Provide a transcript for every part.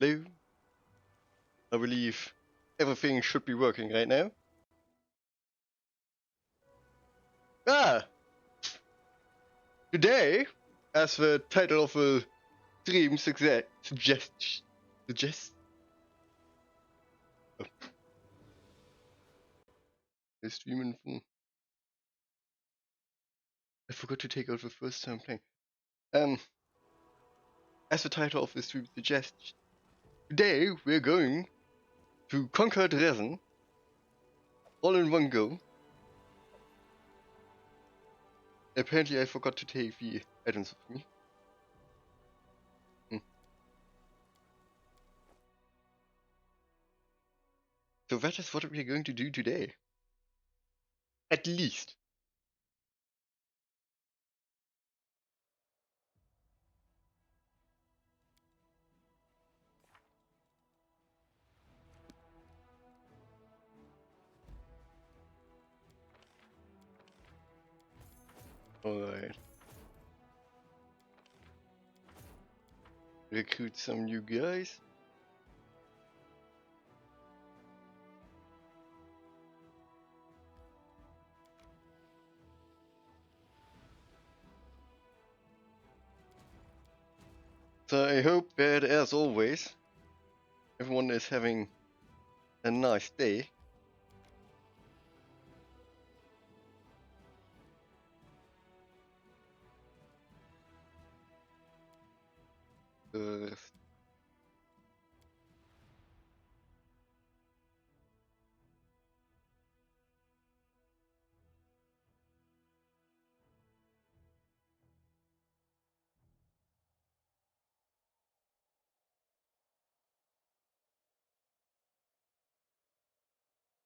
Hello? I believe everything should be working right now. Ah! Today, as the title of the stream suggests. Oh. The stream info. I forgot to take out the first time playing. As the title of the stream suggests, today we're going to conquer drezen all in one go. Apparently I forgot to take the items with me. So that is what we're going to do today. At least. Alright. Recruit some new guys. So I hope that, as always, everyone is having a nice day.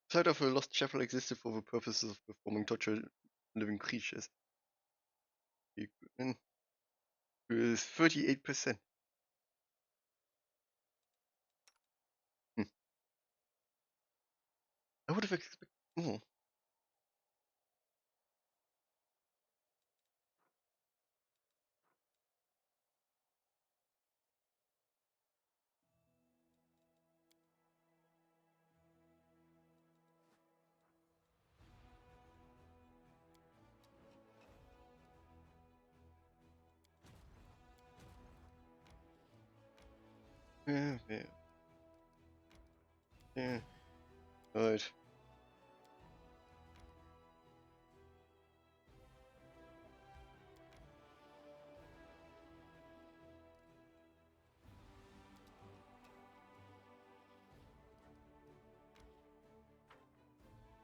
Site of a lost chapel existed for the purposes of performing torture on living creatures. Equipment is 38%. I would have expected more. Yeah. Right.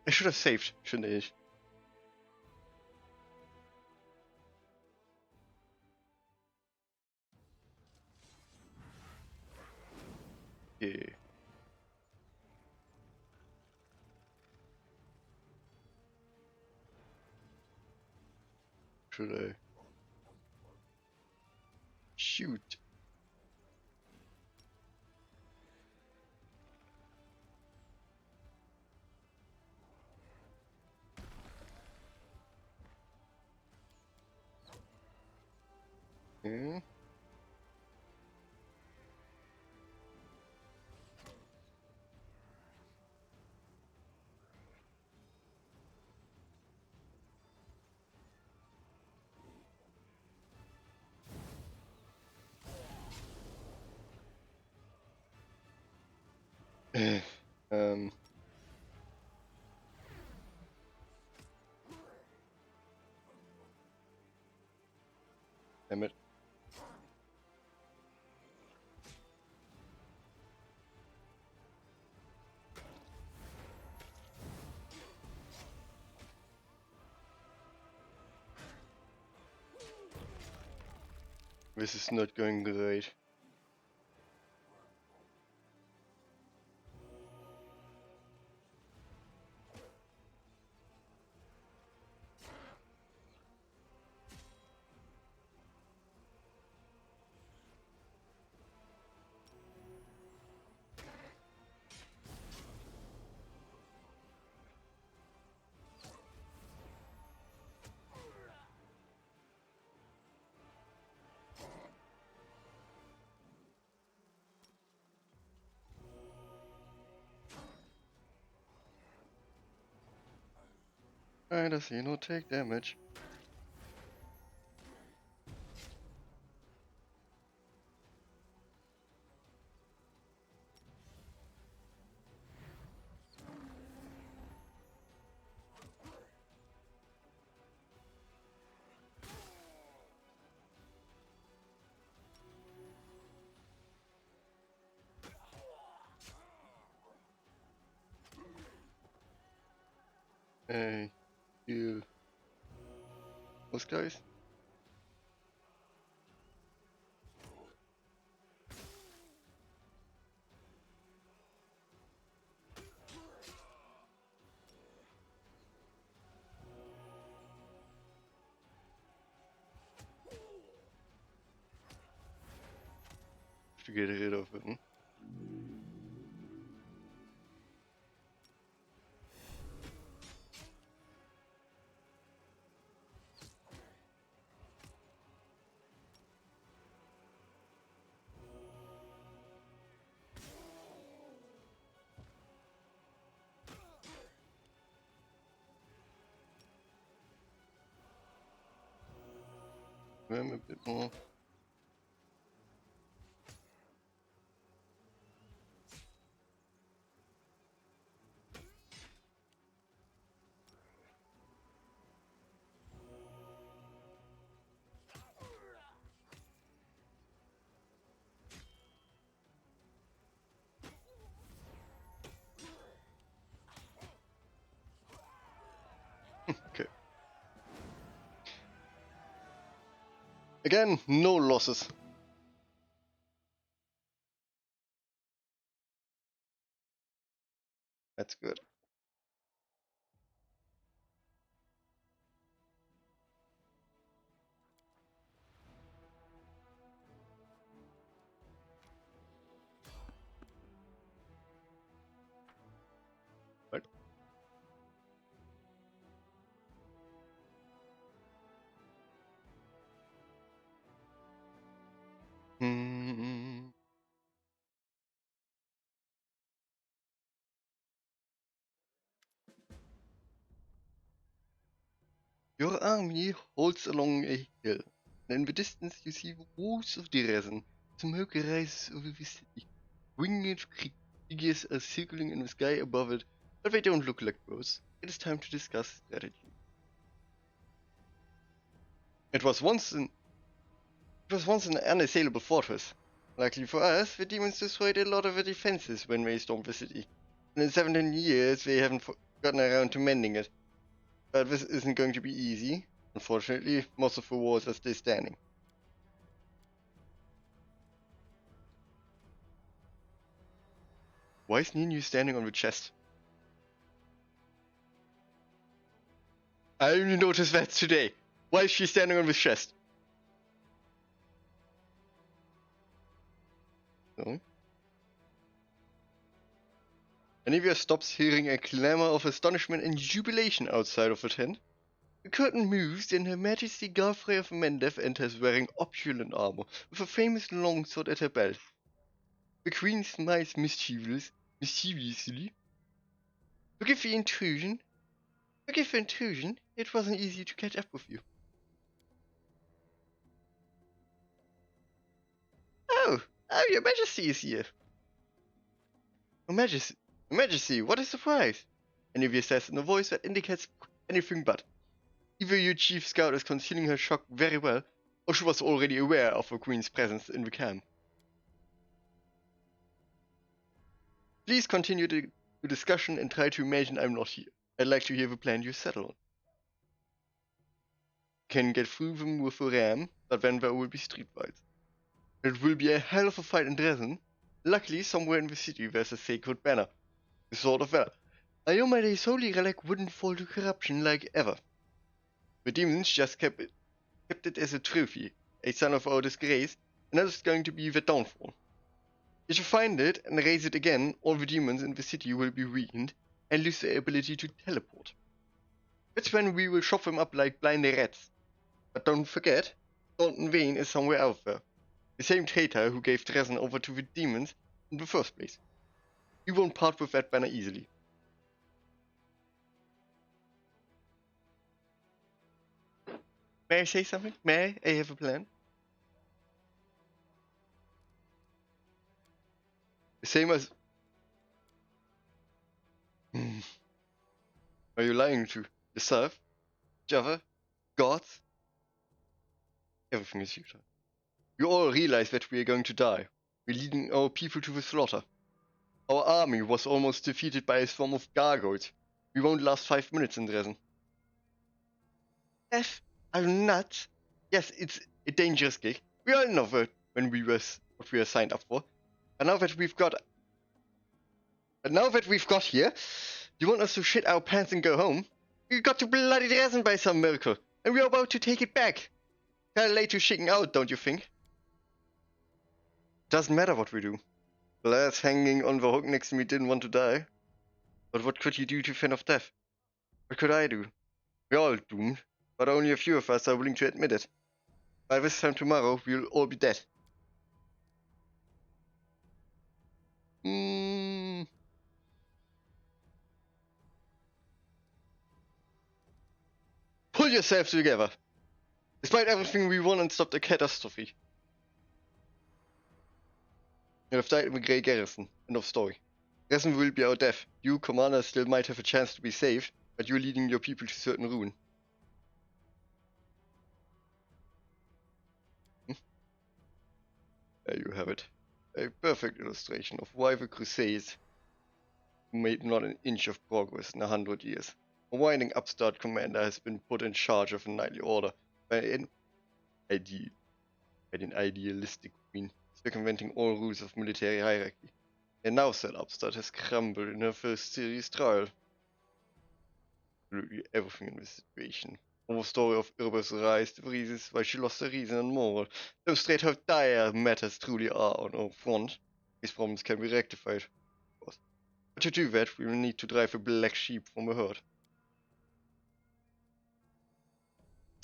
I should have saved, shouldn't I? Yeah. Should I? Shoot. Yeah. um. Damn it. This is not going great. And I see no take damage. Heal those guys. To get rid of him. Him a bit more. Okay. Again, no losses. That's good. Right. Hmm. Your army holds along a hill, and in the distance you see the walls of drezen. Smoke rises over the city. Winged figures are circling in the sky above it, but they don't look like ghosts. It is time to discuss strategy. It was once an unassailable fortress. Luckily for us, the demons destroyed a lot of the defenses when they stormed the city. And in 17 years, they haven't gotten around to mending it. But this isn't going to be easy. Unfortunately, most of the walls are still standing. Why is Ninu standing on the chest? I only noticed that today. Why is she standing on the chest? No. Anivia stops hearing a clamor of astonishment and jubilation outside of the tent. The curtain moves and Her Majesty Garfrey of Mendef enters wearing opulent armor, with a famous longsword at her belt. The Queen smiles mischievously. Forgive the intrusion. Forgive the intrusion. It wasn't easy to catch up with you. Oh, Your Majesty is here. Your Majesty, what a surprise! Anivia says in a voice that indicates anything but. Either your chief scout is concealing her shock very well, or she was already aware of the Queen's presence in the camp. Please continue the discussion and try to imagine I'm not here. I'd like to hear the plan you settle on. Can get through them with a ram, but then there will be street fights. It will be a hell of a fight in Dresden. Luckily, somewhere in the city there's a sacred banner. The Sword of Valor. Iomede's holy relic wouldn't fall to corruption like ever. The demons just kept it as a trophy, a sign of our disgrace, and that is going to be the downfall. If you find it and raise it again, all the demons in the city will be weakened and lose their ability to teleport. That's when we will chop them up like blind rats. But don't forget, Thornton Vane is somewhere out there. The same traitor who gave Dresden over to the demons in the first place. We won't part with that banner easily. May I say something? May I have a plan? The same as... Are you lying to yourself? Java? Gods? Everything is futile. You all realize that we are going to die. We're leading our people to the slaughter. Our army was almost defeated by a swarm of gargoyles. We won't last 5 minutes in Dresden. Death? Are you nuts? Yes, it's a dangerous gig. We all know that when what we were signed up for. But now that we've got here, you want us to shit our pants and go home? We got to bloody Dresden by some miracle, and we're about to take it back. Kinda late to shaking out, don't you think? Doesn't matter what we do. The lads hanging on the hook next to me didn't want to die. But what could you do to fend off death? What could I do? We're all doomed, but only a few of us are willing to admit it. By this time tomorrow, we'll all be dead. Pull yourself together. Despite everything, we won and stopped the catastrophe. You have died in the Grey Garrison. End of story. Dresden will be our death. You, Commander, still might have a chance to be saved, but you're leading your people to certain ruin. There you have it. A perfect illustration of why the Crusades made not an inch of progress in 100 years. A whining upstart commander has been put in charge of a knightly order by an idealistic queen, circumventing all rules of military hierarchy. And now said upstart has crumbled in her first serious trial. Absolutely everything in this situation. From the story of Irba's rise to the reasons why she lost her reason and moral, demonstrate how dire matters truly are on our front. These problems can be rectified, of course. But to do that, we will need to drive a black sheep from the herd.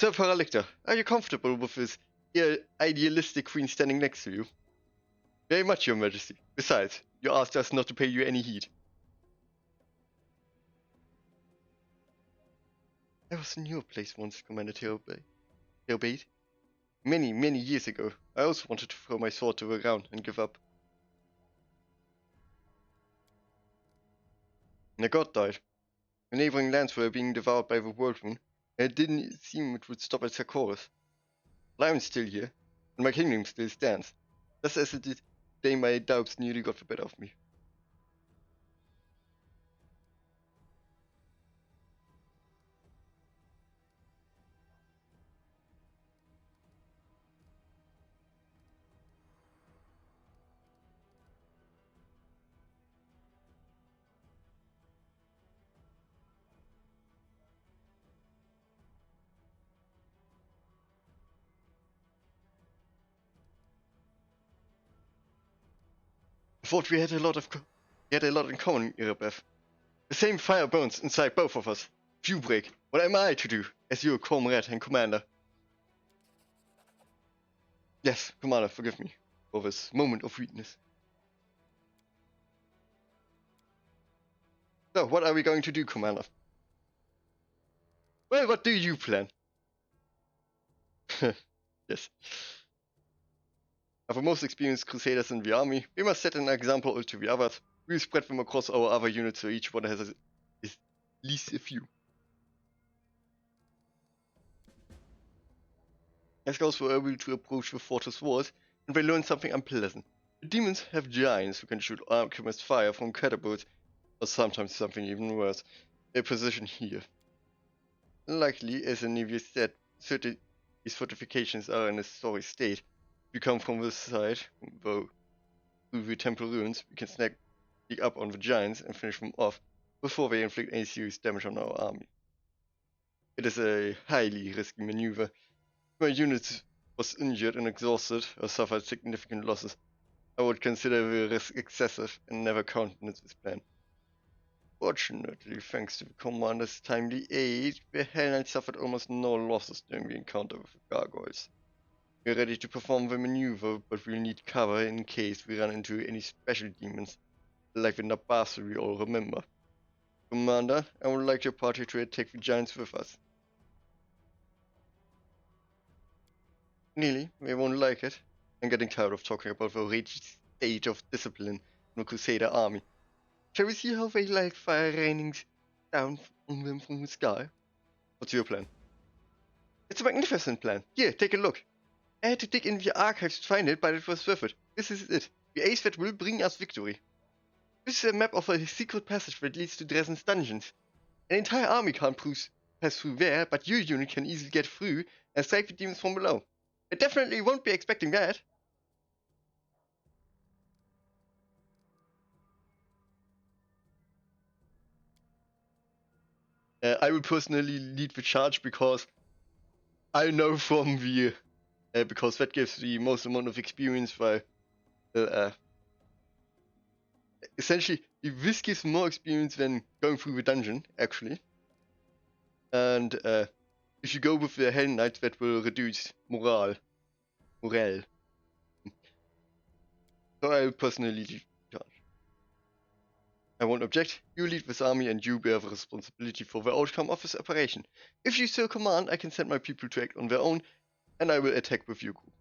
Sir Paralictor, are you comfortable with this idealistic queen standing next to you? Very much, Your Majesty. Besides, you asked us not to pay you any heed. I was in your place once, Commander Tailbait. Many, many years ago, I also wanted to throw my sword to the ground and give up. And a god died. The neighboring lands were being devoured by the whirlwind, and it didn't seem it would stop at Sarkoris. But I'm still here, and my kingdom still stands, just as it did the day my doubts nearly got the better of me. I thought we had a lot in common, Irabeth. The same fire burns inside both of us. If you break, what am I to do as your comrade and commander? Yes, Commander, forgive me for this moment of weakness. So, what are we going to do, Commander? Well, what do you plan? Yes. Of the most experienced crusaders in the army, we must set an example to the others. We'll spread them across our other units so each one has at least a few. As scouts were able to approach the fortress walls, and they learned something unpleasant. The demons have giants who can shoot alchemist fire from catapults, or sometimes something even worse, their position here. Likely, as Anivia said, these fortifications are in a sorry state. If we come from this side, though, through the temple ruins, we can sneak up on the giants and finish them off before they inflict any serious damage on our army. It is a highly risky maneuver. If my unit was injured and exhausted or suffered significant losses, I would consider the risk excessive and never countenance this plan. Fortunately, thanks to the commander's timely aid, the Hell Knight suffered almost no losses during the encounter with the gargoyles. We are ready to perform the maneuver, but we'll need cover in case we run into any special demons, like the Nabassu we all remember. Commander, I would like your party to attack the giants with us. Really? They won't like it. I'm getting tired of talking about the raging state of discipline in the Crusader army. Shall we see how they like fire raining down on them from the sky? What's your plan? It's a magnificent plan. Here, take a look. I had to dig into the archives to find it, but it was worth it. This is it. The ace that will bring us victory. This is a map of a secret passage that leads to Drezen's dungeons. An entire army can't pass through there, but your unit can easily get through and strike the demons from below. I definitely won't be expecting that. I will personally lead the charge because I know from the because that gives the most amount of experience. By essentially, this gives more experience than going through the dungeon actually. And if you go with the Hell Knight, that will reduce morale. So I will personally lead charge. I won't object. You lead this army and you bear the responsibility for the outcome of this operation. If you still command, I can send my people to act on their own, and I will attack with your group.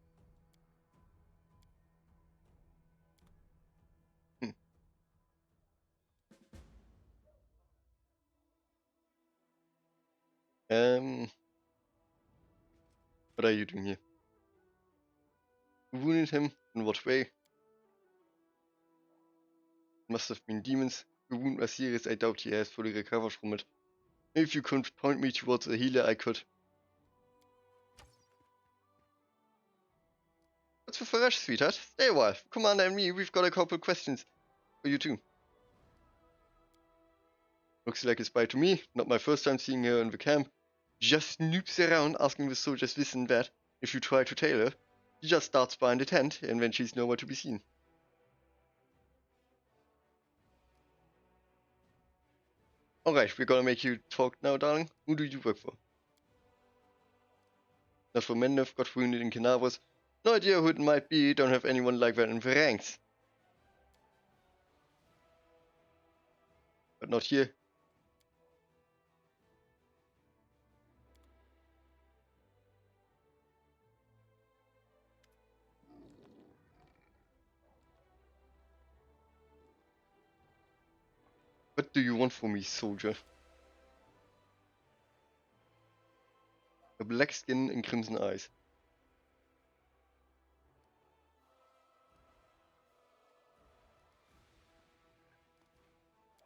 What are you doing here? You wounded him? In what way? Must have been demons. The wound was serious. I doubt he has fully recovered from it. If you could point me towards a healer, I could. What's with the rush, sweetheart? Stay a while. Commander and me, we've got a couple questions for you too. Looks like a spy to me. Not my first time seeing her in the camp. She just snoops around asking the soldiers this and that. If you try to tail her, she just starts behind the tent and then she's nowhere to be seen. Alright, we're gonna make you talk now, darling. Who do you work for? Not for Mendef, got wounded in Canavros. No idea who it might be, don't have anyone like that in the ranks. But not here. What do you want from me, soldier? A black skin and crimson eyes.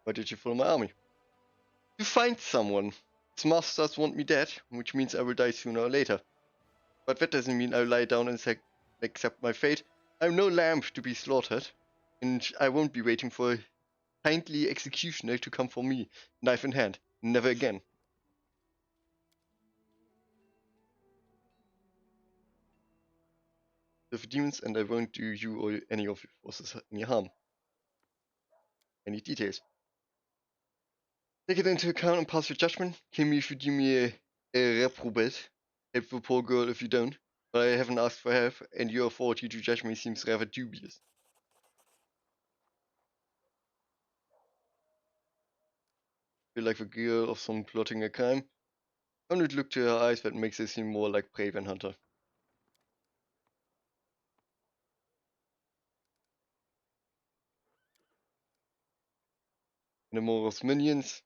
Why did you follow my army? To find someone. His masters want me dead, which means I will die sooner or later. But that doesn't mean I'll lie down and accept my fate. I'm no lamb to be slaughtered, and I won't be waiting for a kindly executioner to come for me, knife in hand. Never again. With demons, and I won't do you or any of your forces any harm. Any details? Take it into account and pass your judgment. Kill me if you give me a reprobate. Help the poor girl if you don't. But I haven't asked for help, and your authority to judge me seems rather dubious. Feel like the girl of some plotting a crime. Only look to her eyes that makes her seem more like prey than hunter. Nemora's minions.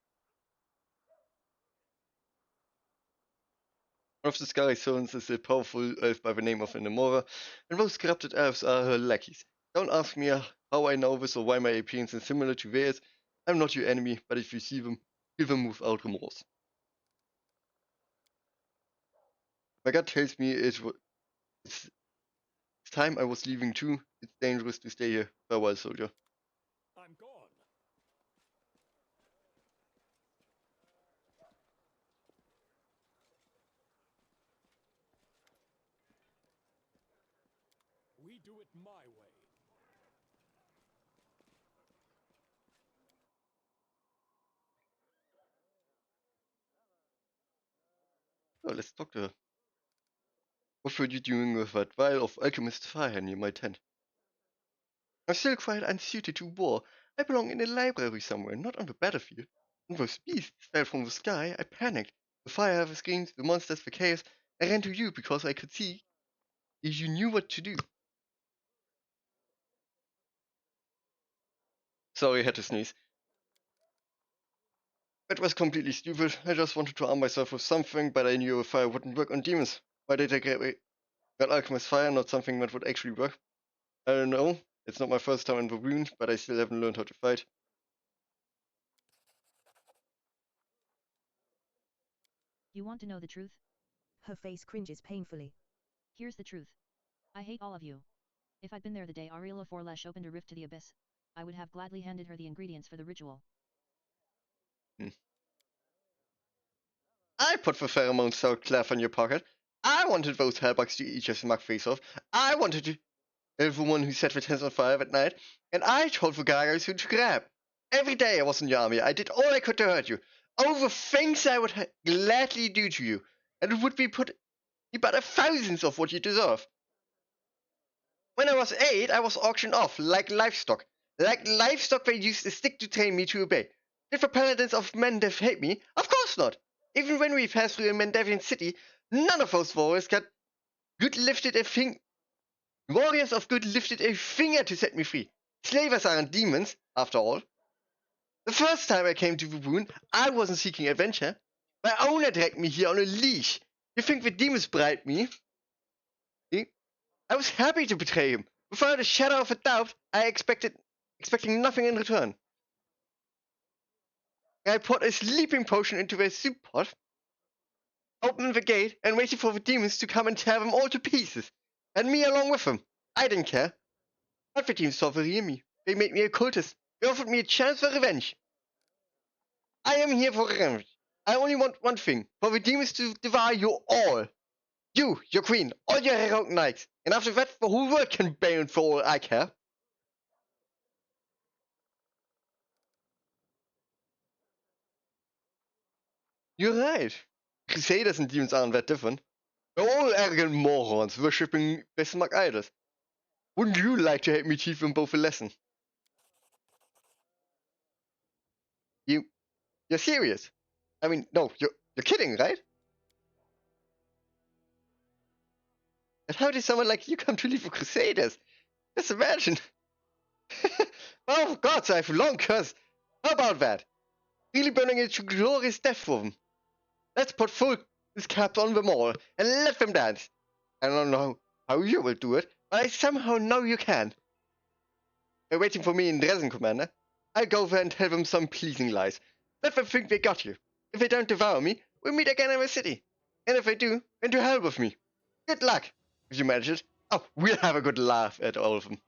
One of the Sky Sons is a powerful elf by the name of Nemora, and those corrupted elves are her lackeys. Don't ask me how I know this or why my appearance is similar to theirs. I'm not your enemy, but if you see them, kill them without remorse. My gut tells me it's time I was leaving too. It's dangerous to stay here. Farewell, soldier. I'm gone. We do it my way. Oh, let's talk to her. What were you doing with that vial of alchemist fire near my tent? I'm still quite unsuited to war. I belong in a library somewhere, not on the battlefield. When those beasts fell from the sky, I panicked. The fire, the screams, the monsters, the chaos. I ran to you because I could see You knew what to do. Sorry, I had to sneeze. It was completely stupid. I just wanted to arm myself with something, but I knew a fire wouldn't work on demons. Why did I get alchemist fire, not something that would actually work? I don't know. It's not my first time in the wound, but I still haven't learned how to fight. You want to know the truth? Her face cringes painfully. Here's the truth. I hate all of you. If I'd been there the day Ariela Forlesh opened a rift to the abyss, I would have gladly handed her the ingredients for the ritual. I put the pheromone cell clef in your pocket. I wanted those hellbugs to eat your smug face off. I wanted to everyone who set the tents on fire that night, and I told the guys who to grab. Every day I was in the army, I did all I could to hurt you. All the things I would gladly do to you, and it would be put you by the thousands of what you deserve. When I was 8, I was auctioned off like livestock. Like livestock they used a stick to train me to obey. Did the paladins of Mendev hate me? Of course not. Even when we passed through a Mendevian city, none of those warriors got warriors of good lifted a finger to set me free. Slavers aren't demons, after all. The first time I came to the wound, I wasn't seeking adventure. My owner dragged me here on a leash. You think the demons bribed me? I was happy to betray him. Without a shadow of a doubt, expecting nothing in return. I poured a sleeping potion into their soup pot, opened the gate, and waited for the demons to come and tear them all to pieces. And me along with them. I didn't care. But the demons saw the real me. They made me a cultist. They offered me a chance for revenge. I am here for revenge. I only want one thing. For the demons to devour you all. You, your queen, all your heroic knights. And after that, the whole world can burn for all I care. You're right. Crusaders and demons aren't that different. They're all arrogant morons worshipping Bismarck idols. Wouldn't you like to help me teach them both a lesson? You're serious? I mean, no, you're kidding, right? And how did someone like you come to lead the Crusaders? Just imagine. Oh, for God's sake, long curse. How about that? Really burning it to glorious death for them. Let's put full caps on them all and let them dance. I don't know how you will do it, but I somehow know you can. They're waiting for me in Dresden, Commander. I'll go there and tell them some pleasing lies. Let them think they got you. If they don't devour me, we'll meet again in the city. And if they do, then to hell with me. Good luck, if you manage it. Oh, we'll have a good laugh at all of them.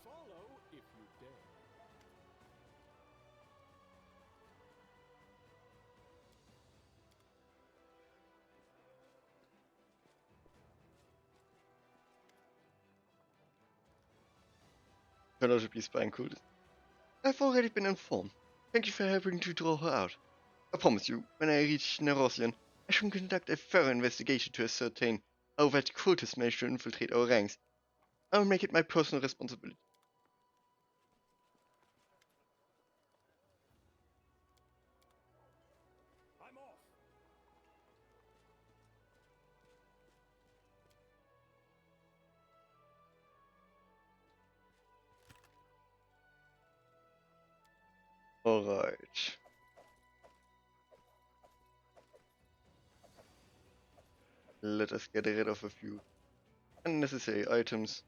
Follow if you dare. Can also be spying cool. I've already been informed. Thank you for helping to draw her out. I promise you, when I reach Nerosian, I shall conduct a thorough investigation to ascertain how that cultist managed to infiltrate our ranks. I will make it my personal responsibility. I'm off. Alright. Let us get rid of a few unnecessary items.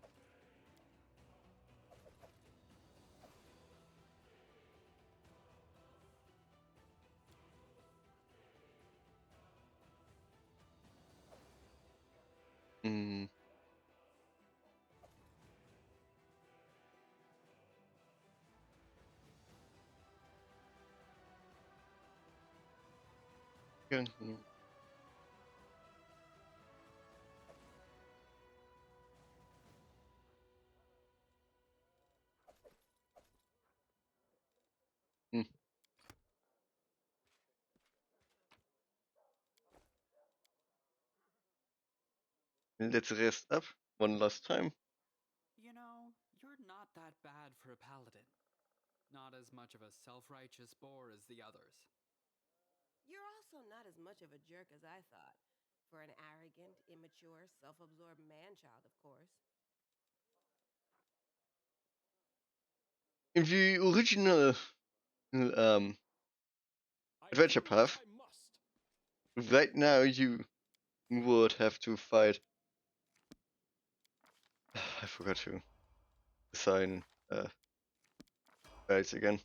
Hmm. Yeah, hmm. Let's rest up. one last time. You know, you're not that bad for a paladin. Not as much of a self-righteous bore as the others. You're also not as much of a jerk as I thought. For an arrogant, immature, self-absorbed man-child, of course. In the original I adventure do what path, I must. right now you would have to fight. I forgot to assign guys again.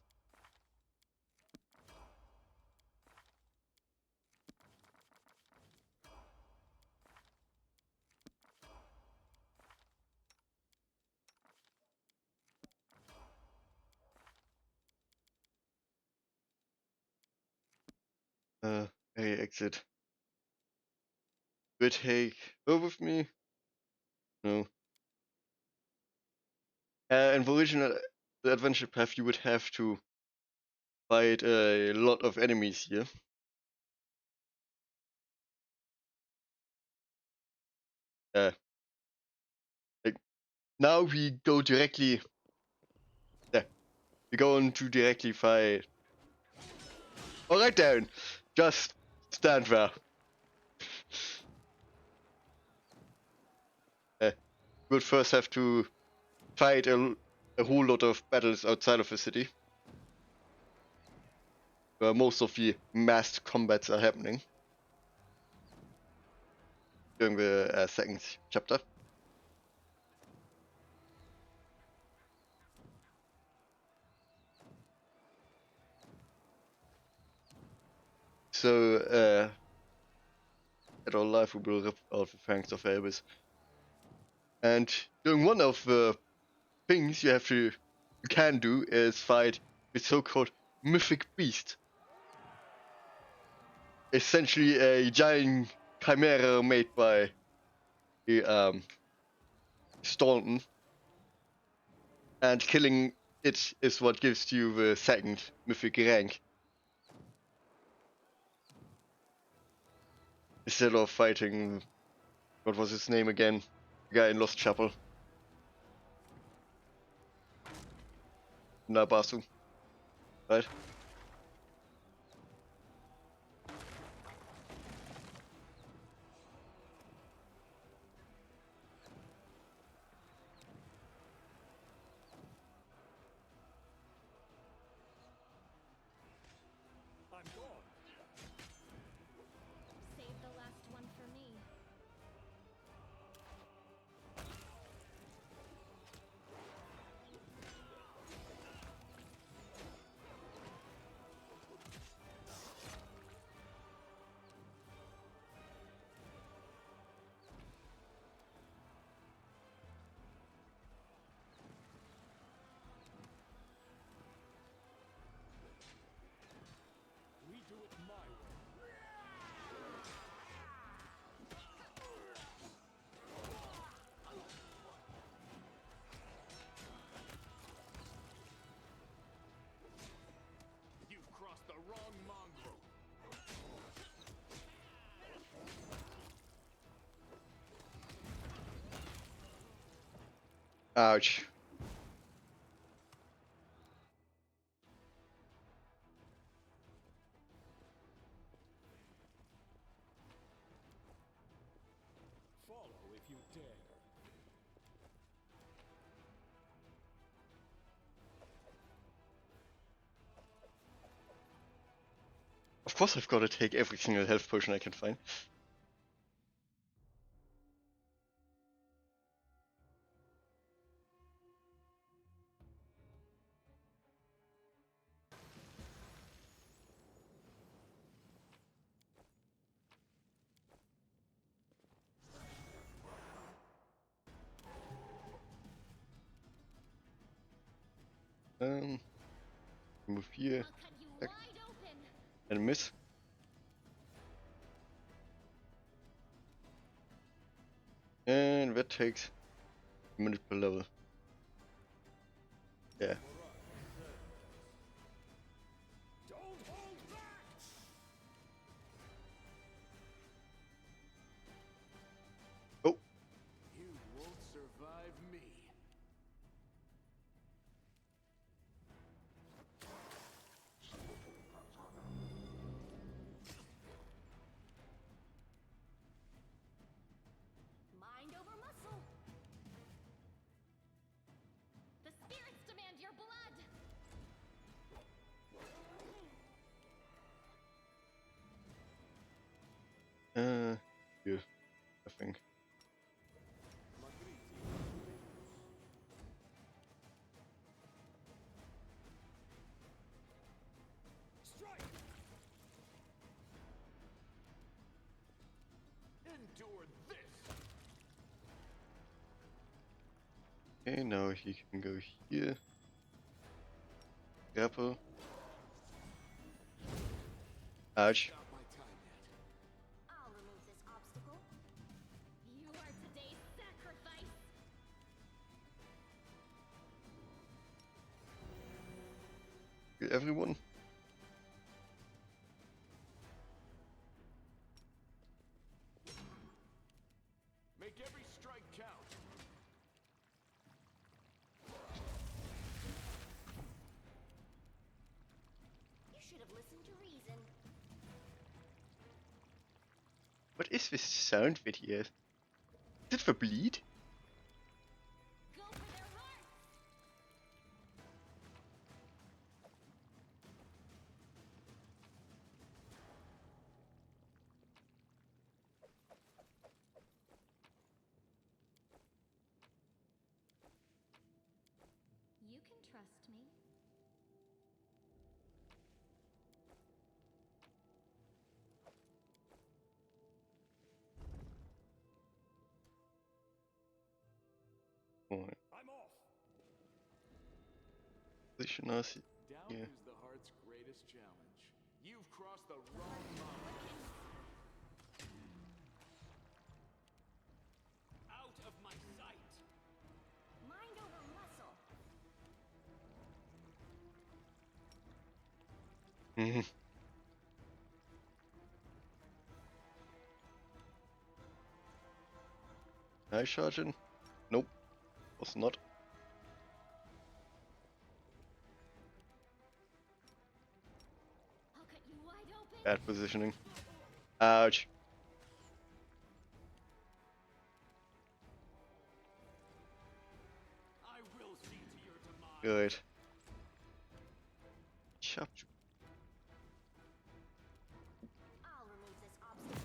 Hey, exit. Will take go with me? No. In the original the adventure path, you would have to fight a lot of enemies here. Like now we go directly. Yeah, we go on to directly fight. All right, Darren, just stand there. We'll first have to fight a whole lot of battles outside of the city, where most of the massed combats are happening during the second chapter. So, at our life, we will rip out the fangs of Elvis. And doing one of the things you can do is fight the so-called mythic beast. Essentially a giant chimera made by the Staunton, and killing it is what gives you the second mythic rank. Instead of fighting, what was his name again? The guy in Lost Chapel. Nabasu, right? I'm gone. Save the last one for me. We do it my way. You've crossed the wrong mongrel. Ouch. Follow if you dare. Of course I've got to take every single health potion I can find. Move here I'll cut you back, wide open. and miss. And that takes a minute per level. Yeah. Don't hold back! Oh, You won't think. Strike! Endure this! Okay, now he can go here. Grapple. Ouch. Not my time yet. I'll remove this obstacle. You are today's sacrifice. Kill everyone. Make every strike count. You should have listened to reason. What is this sound that he has? Is it for bleed? Go for their hearts. You can trust me. Alright, I'm off. position us. Doubt Yeah. is the heart's greatest challenge. You've crossed the wrong line. Out of my sight. Mind over muscle. Mhm. Nice charging. Nope, was not. I'll cut you wide open. Bad positioning. Ouch. I will see to your demise. Good. Chop. I'll remove this obstacle.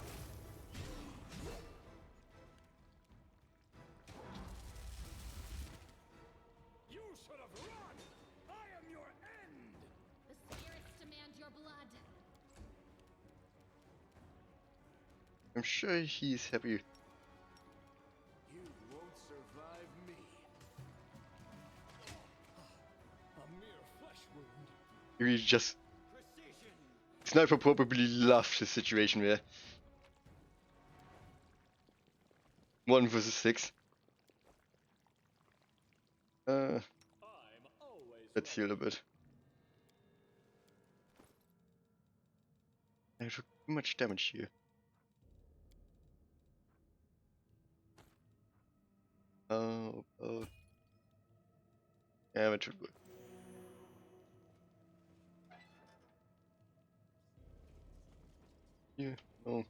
You should have run. I am your end. The spirits demand your blood. I'm sure he's happy. You won't survive me. A mere flesh wound. He just Precision. Sniper probably loved the situation there. 1 versus 6. I'm always Let's heal a bit. I took too much damage here. Oh. Yeah, that should work. Yeah, oh.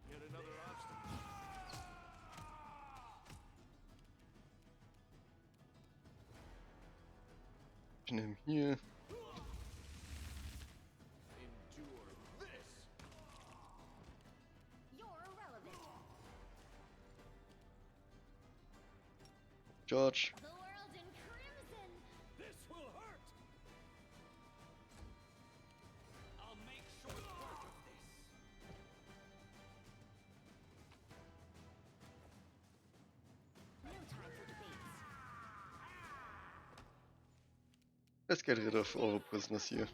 Yet another obstacle. Pin him here. Endure this. You're irrelevant. Charge. The world in crimson. This will hurt. I'll make short work of this. No time for debates. Let's get rid of all the prisoners here.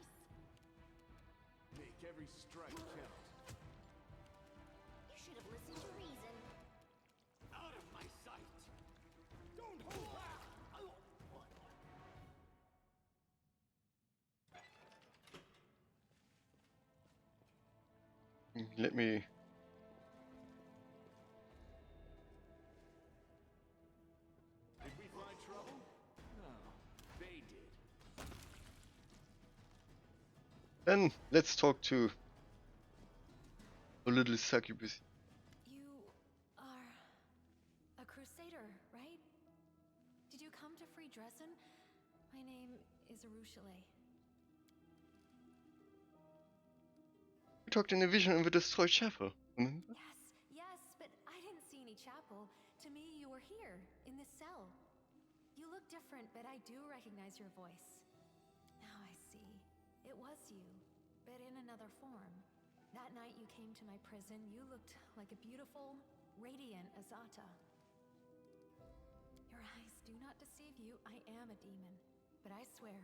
Make every strike count. You should have listened to reason. Out of my sight. Don't hold back. Let me. Did we find trouble? No, they did. Then let's talk to a little succubus. You are a crusader, right? Did you come to free Drezen? My name is Arushale. We talked in a vision of the destroyed chapel. Remember? Yes, different, but I do recognize your voice. Now I see. It was you, but in another form. That night you came to my prison, you looked like a beautiful, radiant Azata. Your eyes do not deceive you. I am a demon. But I swear,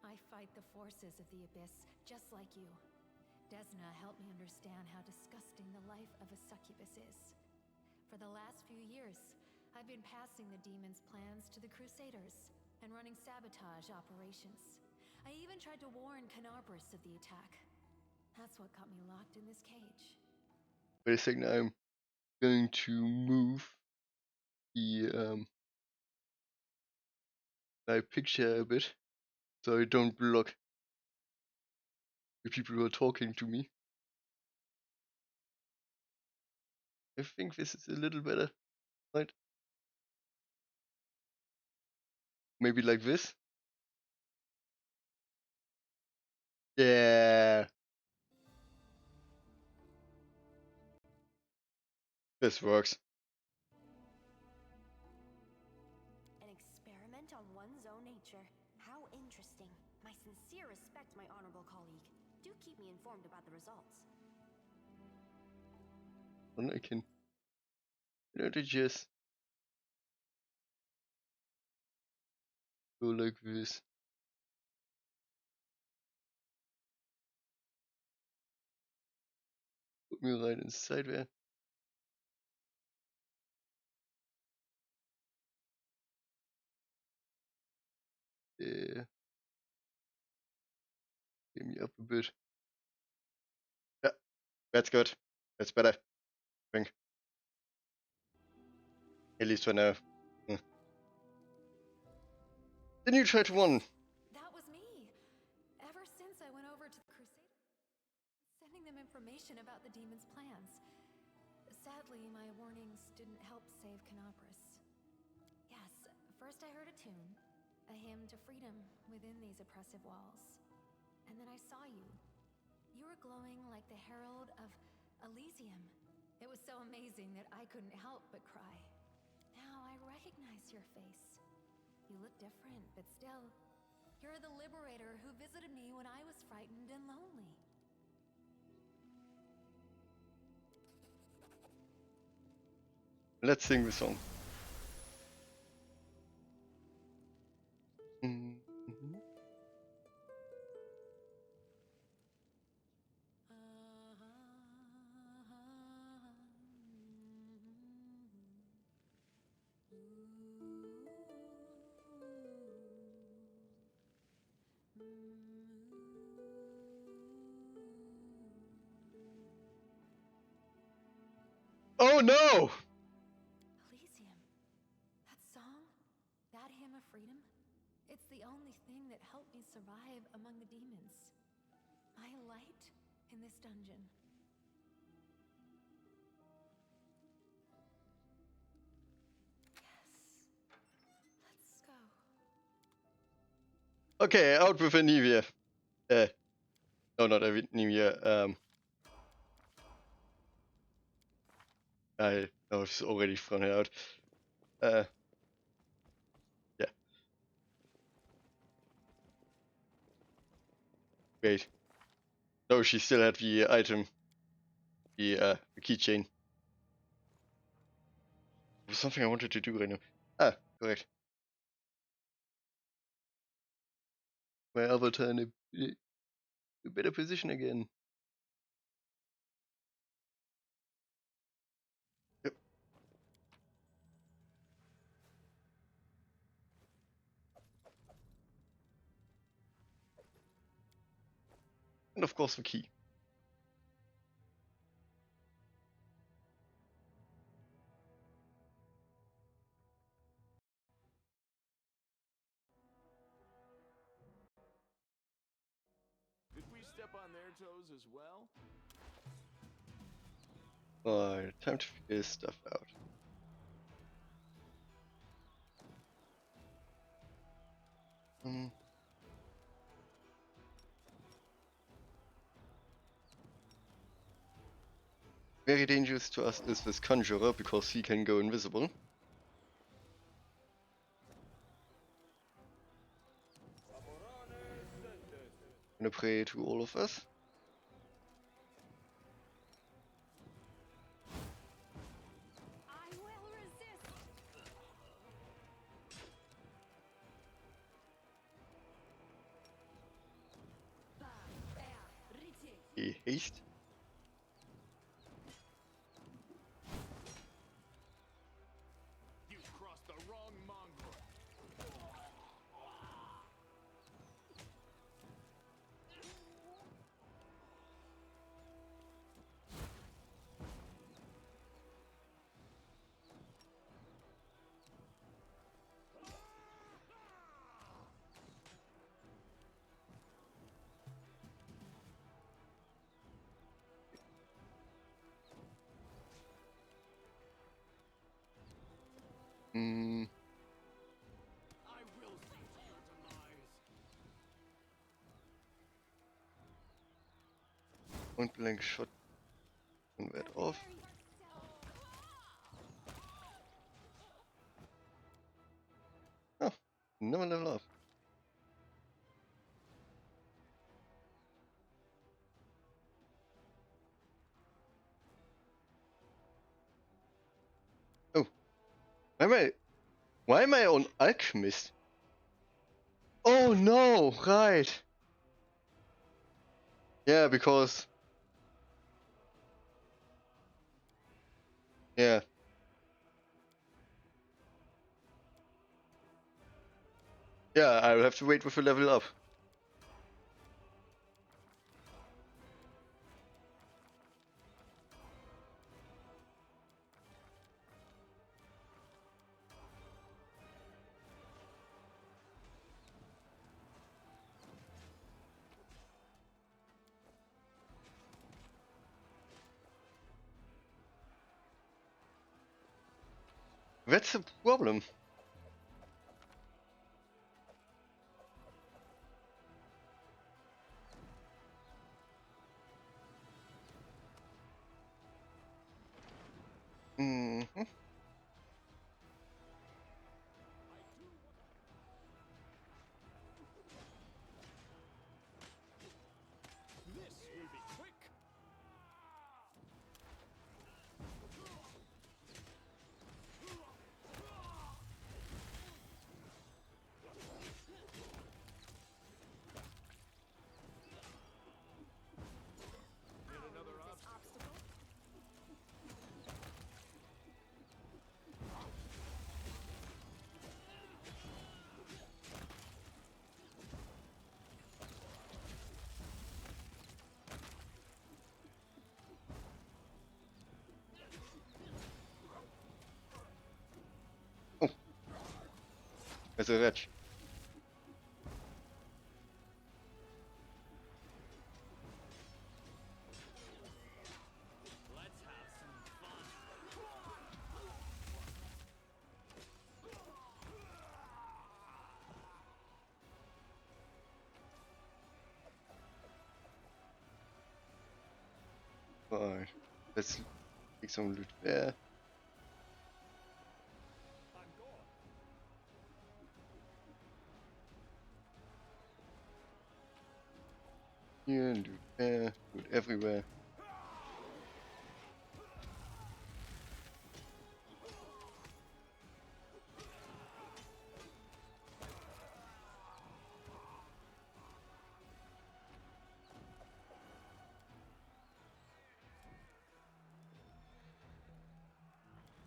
I fight the forces of the Abyss just like you. Desna helped me understand how disgusting the life of a succubus is. For the last few years, I've been passing the demon's plans to the Crusaders and running sabotage operations. I even tried to warn Canarbris of the attack. That's what got me locked in this cage. Wait a second, I'm going to move the my picture a bit so I don't block the people who are talking to me. I think this is a little better, right? Maybe like this? Yeah. This works. An experiment on one's own nature. How interesting. My sincere respect, my honorable colleague. Do keep me informed about the results. And I can, to just go like this. Put me right inside there. Yeah. Get me up a bit. Yeah, that's good. That's better, I think. At least for now. Then you try to one. That was me. Ever since I went over to the Crusaders, sending them information about the demon's plans. Sadly, my warnings didn't help save Canopris. Yes, first I heard a tune, a hymn to freedom within these oppressive walls. And then I saw you. You were glowing like the herald of Elysium. It was so amazing that I couldn't help but cry. Now I recognize your face. You look different, but still, you're the liberator who visited me when I was frightened and lonely. Let's sing the song. Oh no! Elysium. That song? That hymn of freedom? It's the only thing that helped me survive among the demons. My light in this dungeon. Yes. Let's go. Okay, out with Anivia. No, not Anivia. I was already thrown her out. Yeah. Wait. No, she still had the item. The keychain. There was something I wanted to do right now. Ah, correct. My avatar in a better position again. Yep. And of course the key. Did we step on their toes as well? Alright, time to figure this stuff out. Very dangerous to us is this conjurer because he can go invisible. Gonna pray to all of us. I will resist. Haste. You crossed the wrong mongrel. Hmm. I will see to your demise. Point blank shot. Turn that off. Oh, never level up. Oh, why am I on alchemist? Oh no, right. Yeah, because yeah. Yeah, I'll have to wait with a level up. That's a problem. Mm-hmm. This will be quick. Yet another obstacle. Oh, there's a wretch. Let's have some fun. Alright, let's take some loot there. I'm gone. Here, loot there, loot everywhere.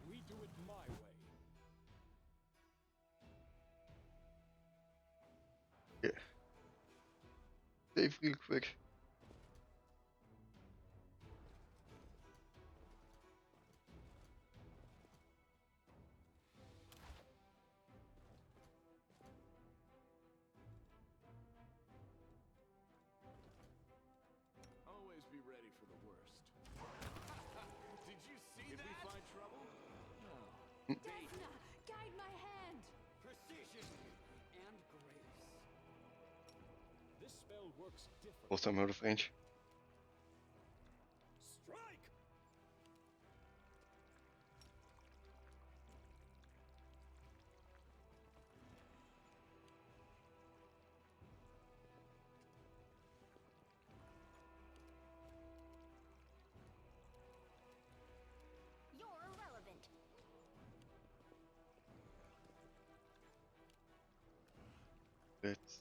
We do it my way. Yeah. Save real quick. Always be ready for the worst. Did you see that? Did we find trouble? No. Desna, guide my hand. Precision and grace. This spell works differently. Also, I'm out of range. Strike! Let's.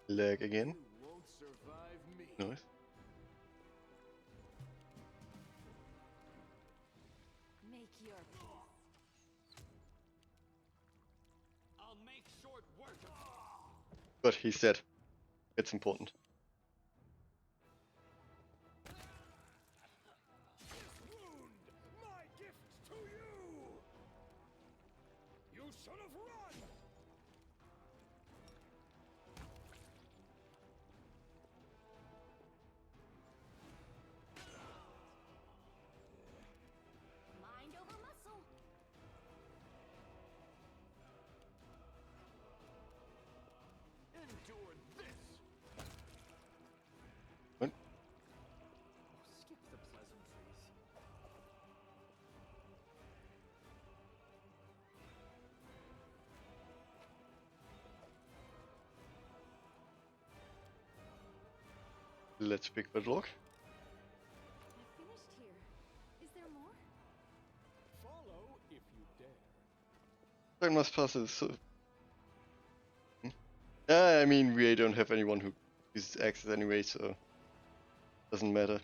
Lag again. You won't survive me. Nice. Make your peace. I'll make short work of it. But he said it's important. This wound, my gift to you. You should have run. Mind over muscle. Endure this. What? Skip the pleasantries. Let's pick that lock. I finished here. Is there more? Follow if you dare. That must pass it. So. Yeah, I mean, we don't have anyone who uses access anyway, so doesn't matter.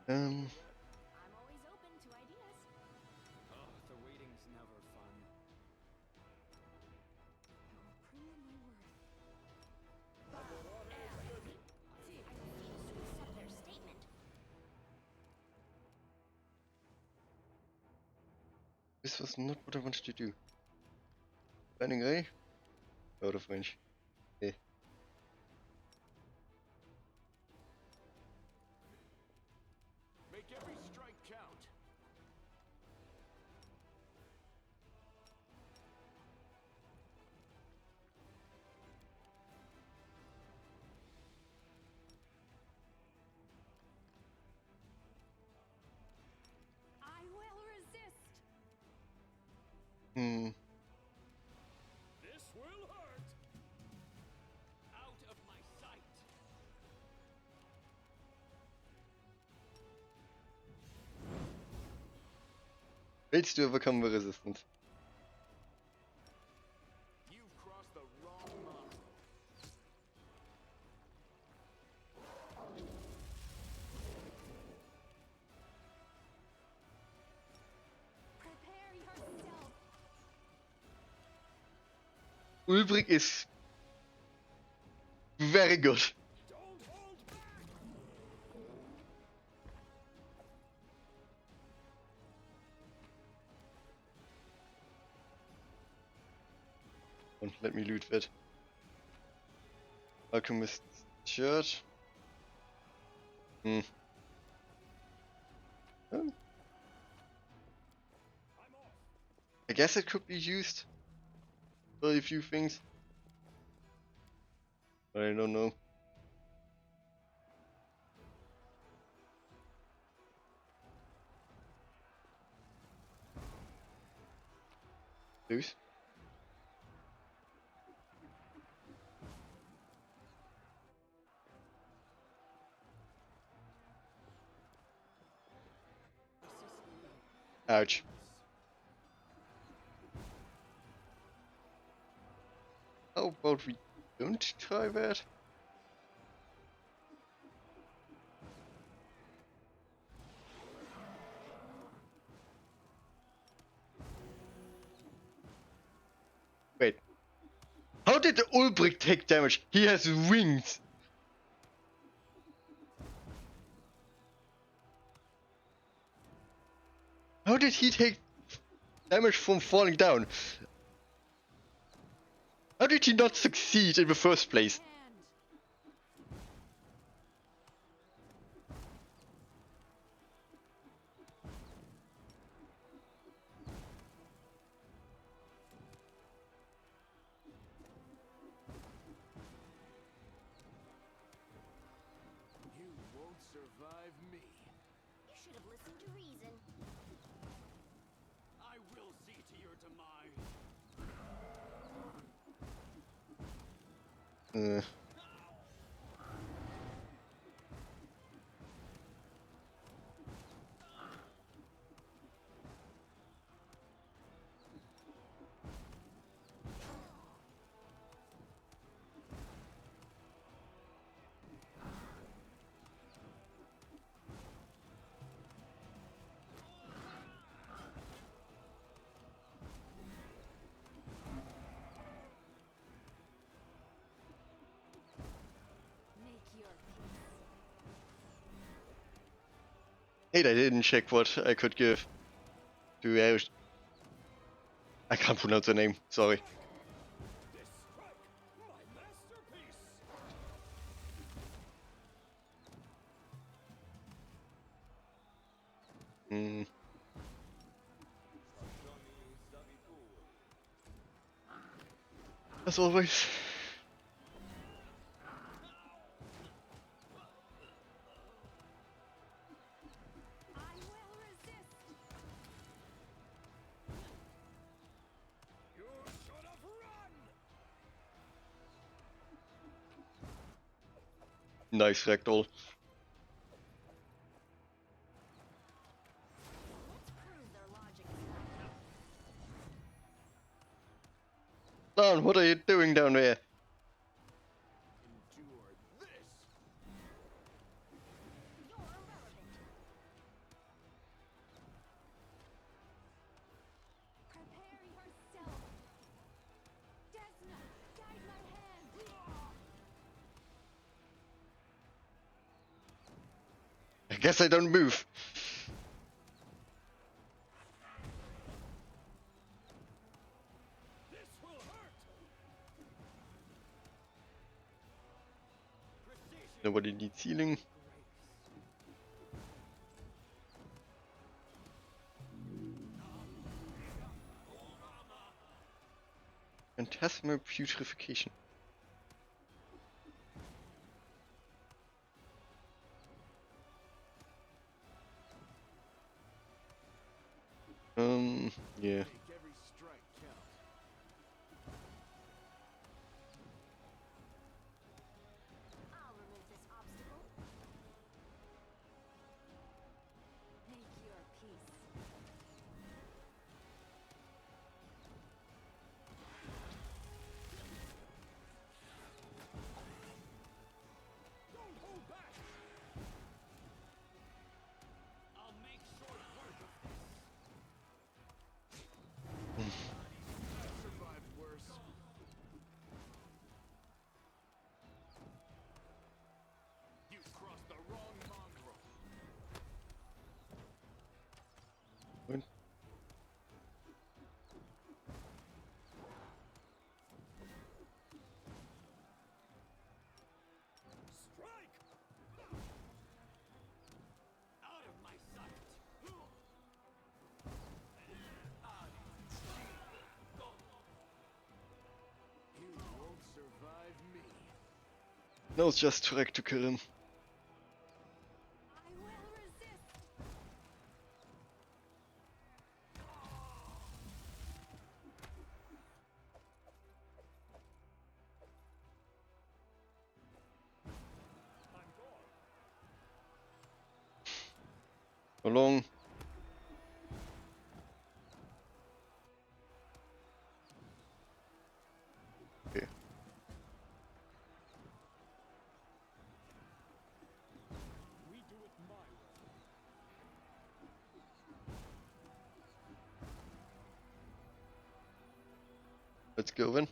Go in. Um, I'm always open to ideas. Oh, the waiting's never fun. I will prove my worth. I refuse to accept their statement. this was not what I wanted to do. Landing ray? Out of range. Okay. Make every strike count. I will resist. This will hurt. Out of my sight. Fails to overcome the resistance. You've crossed the wrong line. Prepare yourself. Ulbrich is very good. Don't hold back. Don't let me loot that. Alchemist shirt. Oh. I'm off. I guess it could be used for a few things. But I don't know. Loose. Ouch. How about we don't try that? Wait. How did the Ulbrich take damage? He has wings. How did he take damage from falling down? How did he not succeed in the first place? Hand. You won't survive me. You should have listened to reason. I will see to your demise. Hey, I didn't check what I could give to Ash. I can't pronounce her name, sorry. This strike, my masterpiece. Hmm. As always. I will resist. You should have run. Nice ragdoll. Let's prove their logic is valid. Don, what are you doing down there? Endure this. You're irrelevant. Prepare yourself. Desna, guide my hand. I guess I don't move. This will hurt. Precision. Nobody needs healing. Phantasmal putrefaction. Yeah. Make every strike count. I'll remove this obstacle. Make your peace. Don't hold back. I'll make short work of this. I've survived worse. You've crossed the wrong mongrel. What? Strike! Out of my sight! You won't survive me. No, it's just correct to kill him. I will resist. I'm gone. So long. Okay. We do it my way. Let's go then.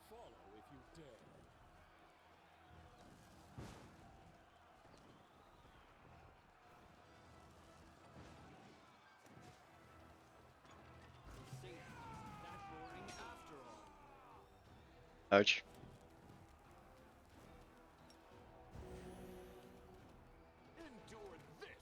Follow if you dare. That boring after all. Ouch. Endure this.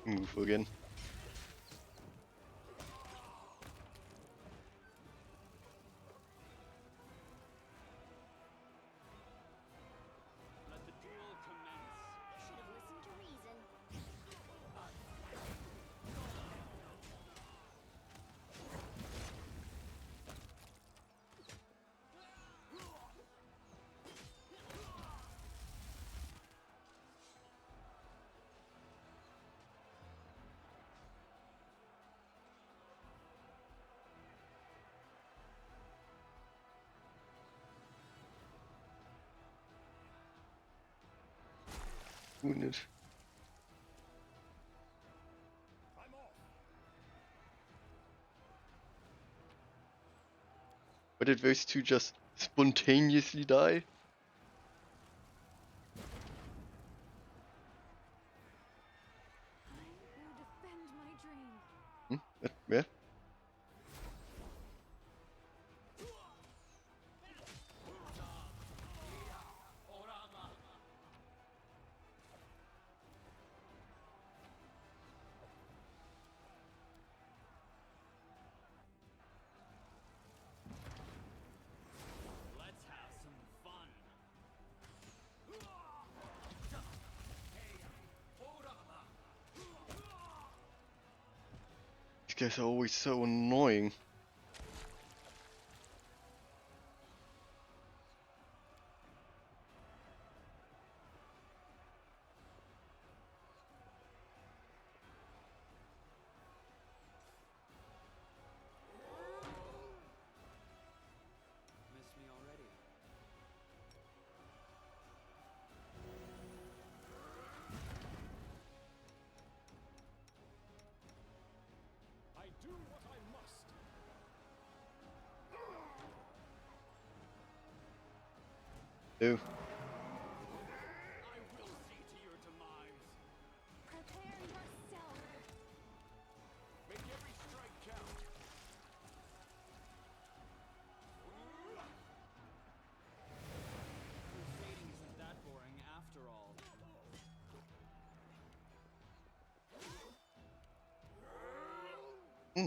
Move again. Let the duel commence. You should have listened to reason. wounded. I'm off. But did those two just spontaneously die? I will defend my dream. Yeah. Let's have some fun. These guys are always so annoying. Missed me already. I do what I must. Ew. I will see to your demise. Prepare yourself. Make every strike count. Crusading isn't that boring after all.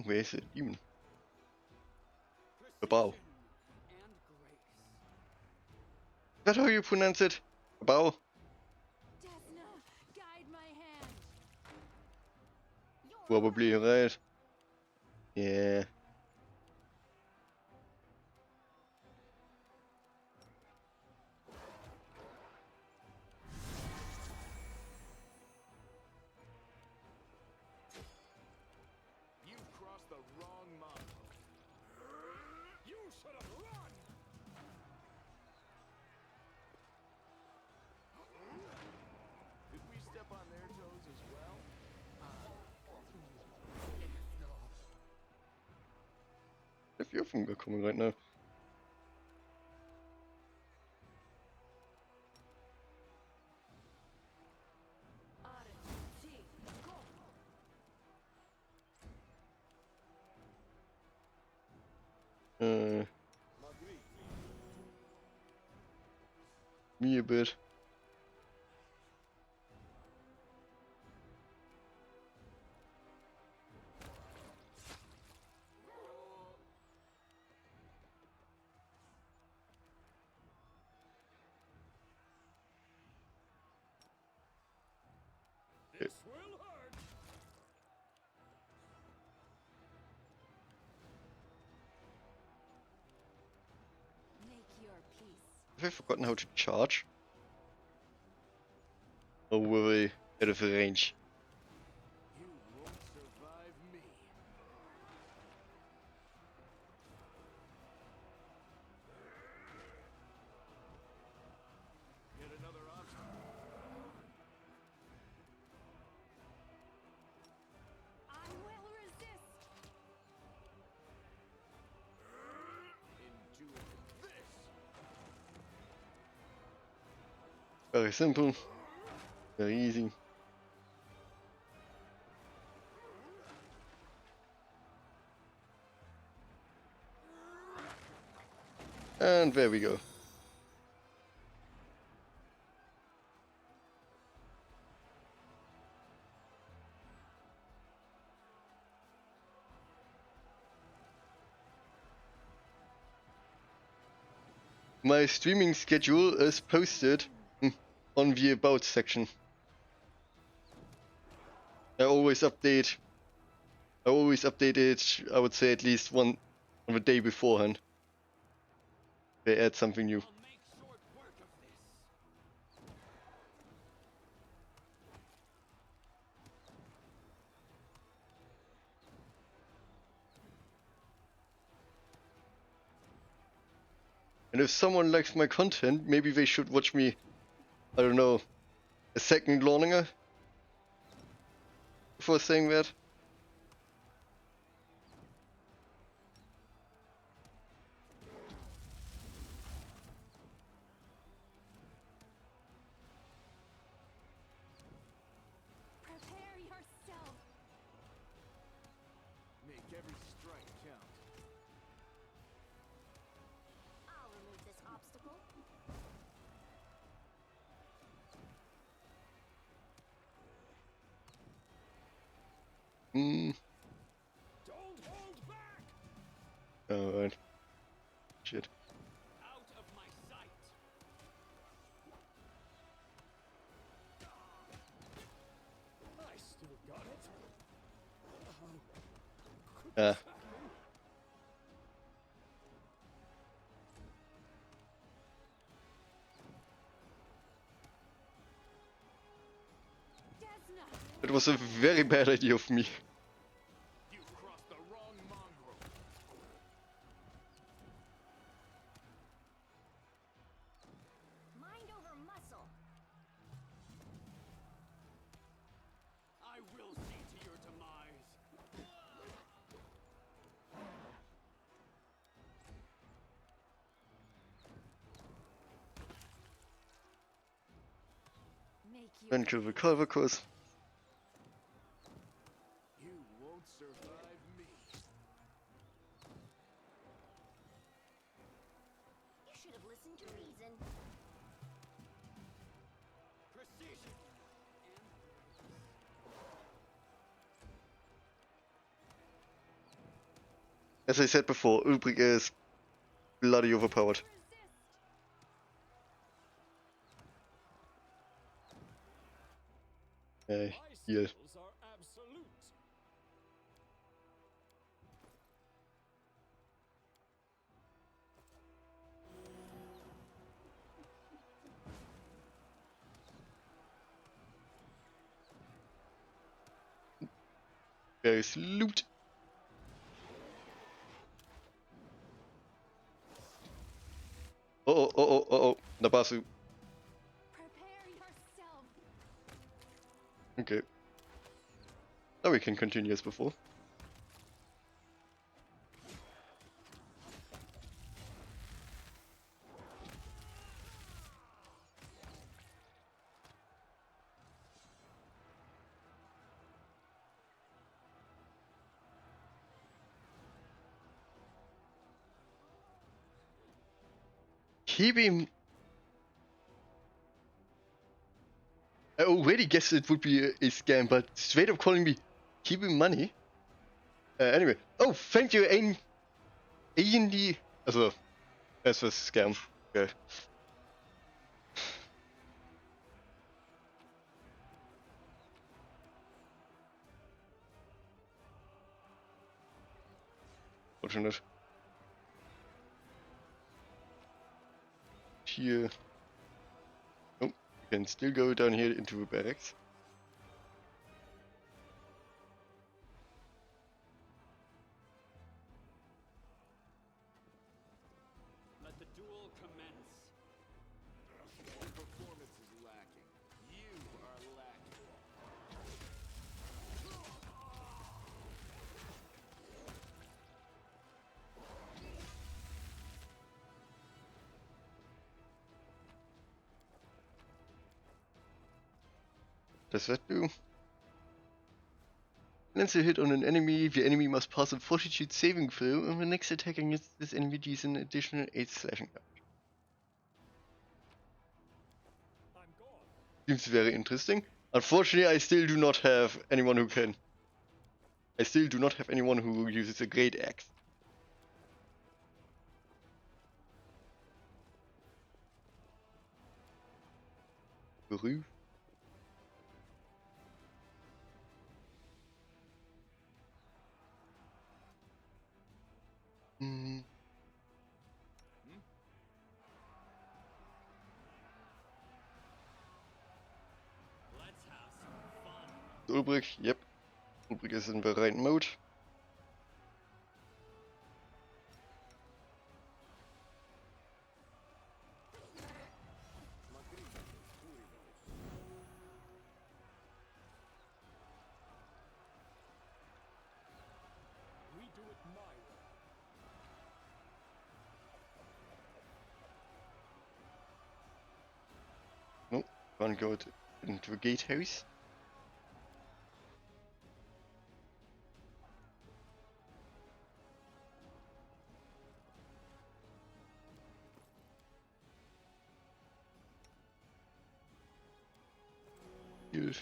Where's it? Demon. A bow. And grace. Is that how you pronounce it? A bow? Desna, guide my hand. Probably right. Yeah. You've crossed the wrong mark. You should have run. Did we step on their toes as well? A few of them are coming right now. Me a bit. This will hurt. Make your peace. Have I forgotten how to charge? Or were we out of range? You won't survive me. Yet another obstacle. I will resist. Endure this. Very simple. Very easy. And there we go. My streaming schedule is posted on the About section. I always update it, I would say at least one on the day beforehand. They add something new. I'll make short work of this. And if someone likes my content, maybe they should watch me, I don't know, a second learning before saying that. Prepare yourself. Make every strike count. I'll remove this obstacle. Hmm. Don't hold back! Alright. Shit. Out of my sight! I still got it. Ah. Desna! It was a very bad idea of me. You crossed the wrong mongrel. Mind over muscle. I will see to your demise. Make you Then kill the Culver course. You won't survive me. You should have listened to reason. Precision! As I said before, Ulbrich is bloody overpowered. resist. Hey, My heal. skills are absolute. There is loot. Oh. Nabasu. Prepare yourself. Okay. Now we can continue as before. Keep him. I already guessed it would be a scam, but straight up calling me keep him money. Anyway. Oh, thank you, Andy. Also, das war Scam. Okay. Fortunate. Here. Oh, you can still go down here into the barracks. Let the duel commence. Your performance is lacking. You are lacking. Does that do? Lands a hit on an enemy, the enemy must pass a fortitude saving throw, and the next attack against this enemy deals an additional 8 slashing damage. I'm gone. Seems very interesting. Unfortunately, I still do not have anyone who can. I still do not have anyone who uses a great axe. Beruf. Hmm. Let's have some fun. Ulbrich, yep. Ulbrich is in the right mode. Can't go into a gatehouse. Good.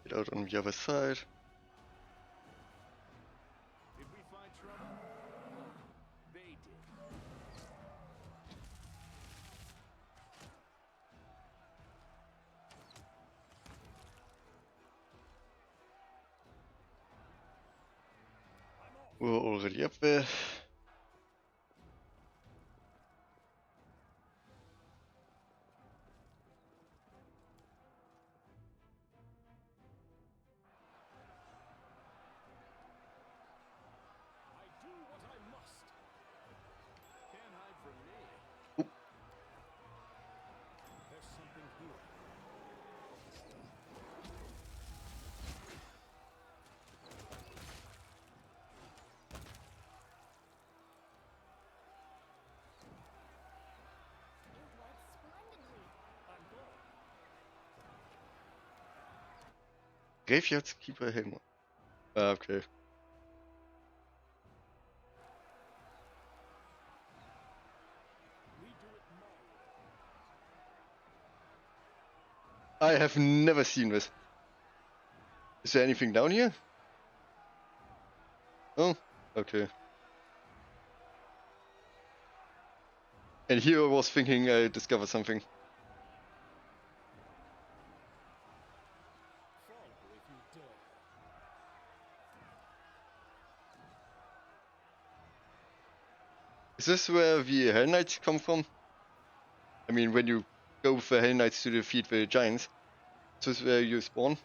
Get out on the other side. Did we find trouble? They did. We're already up there. I do what I must. Can't hide from me. Oop. There's something here. It went splendidly. I'm going. Graveyard's Keeper Helm. Okay. We do it my way. I have never seen this. Is there anything down here? Oh, okay. And here I was thinking I discovered something. Follow if you dare. Is this where the Hell Knights come from? I mean, when you go with the Hell Knights to defeat the giants, is this where you spawn? I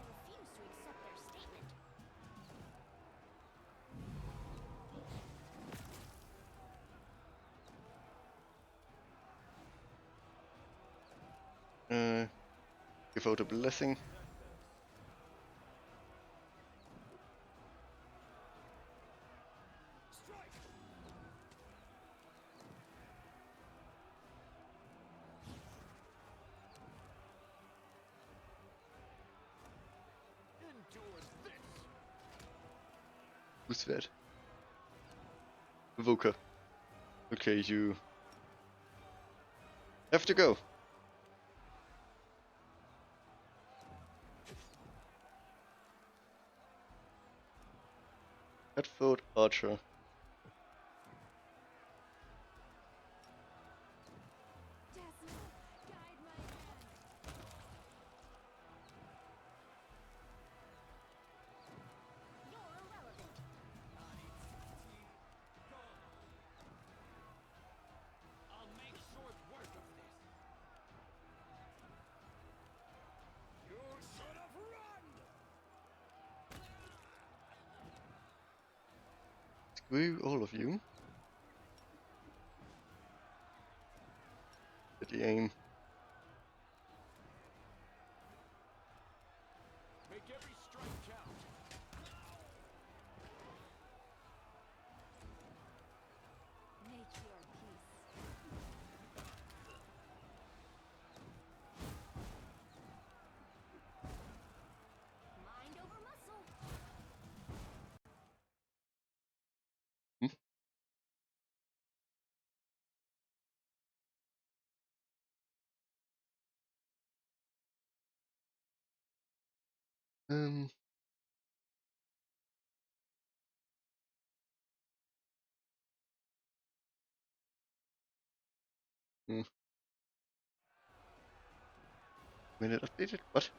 refuse to accept their statement. Give out a blessing. Strike! Endure this! Who's that? Evoker. Okay, you have to go. Headfoot Archer. Jasmine, guide my hand. You're irrelevant. I'll make short work of this. You should have run! Screw all of you. Get the aim. Make every strike count. Make your peace. Mind over muscle. Um. Minute updated? What?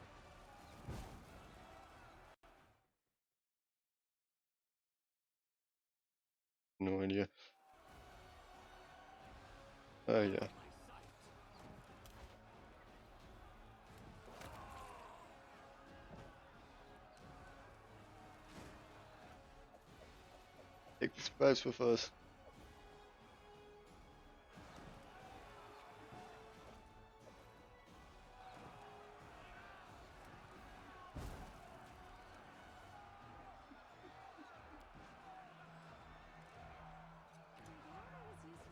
No idea. Oh yeah. Take the spice with us. Remember I was using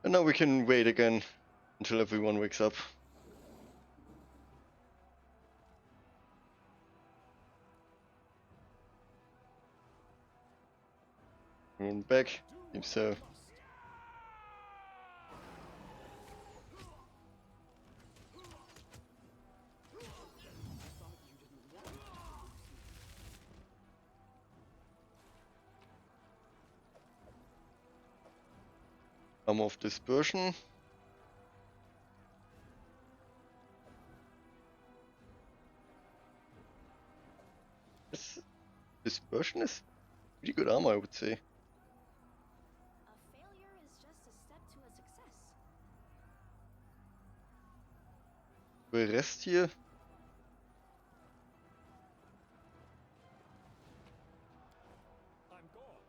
And now we can wait again until everyone wakes up. Run back. Seems so. Arm of dispersion. Dispersion is pretty good armor, I would say. A failure is just a step to a success. Der Rest hier. I'm gone.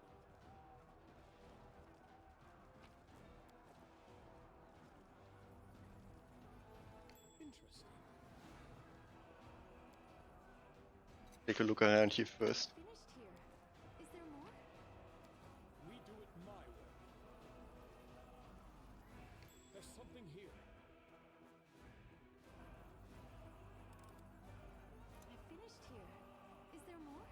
Interesting. Take a look around here first. Finished here. Is there more? We do it my way. There's something here. I finished here. Is there more?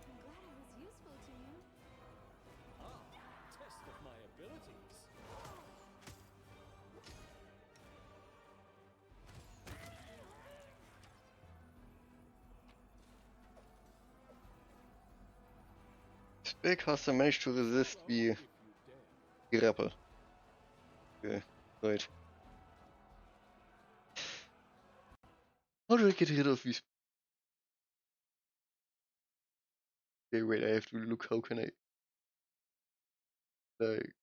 I'm glad I was useful to you. Ah, test of my abilities. Spellcaster managed to resist Well, the if you dare. grapple. Okay, right. How do I get rid of these? Okay, wait, I have to look. How can I like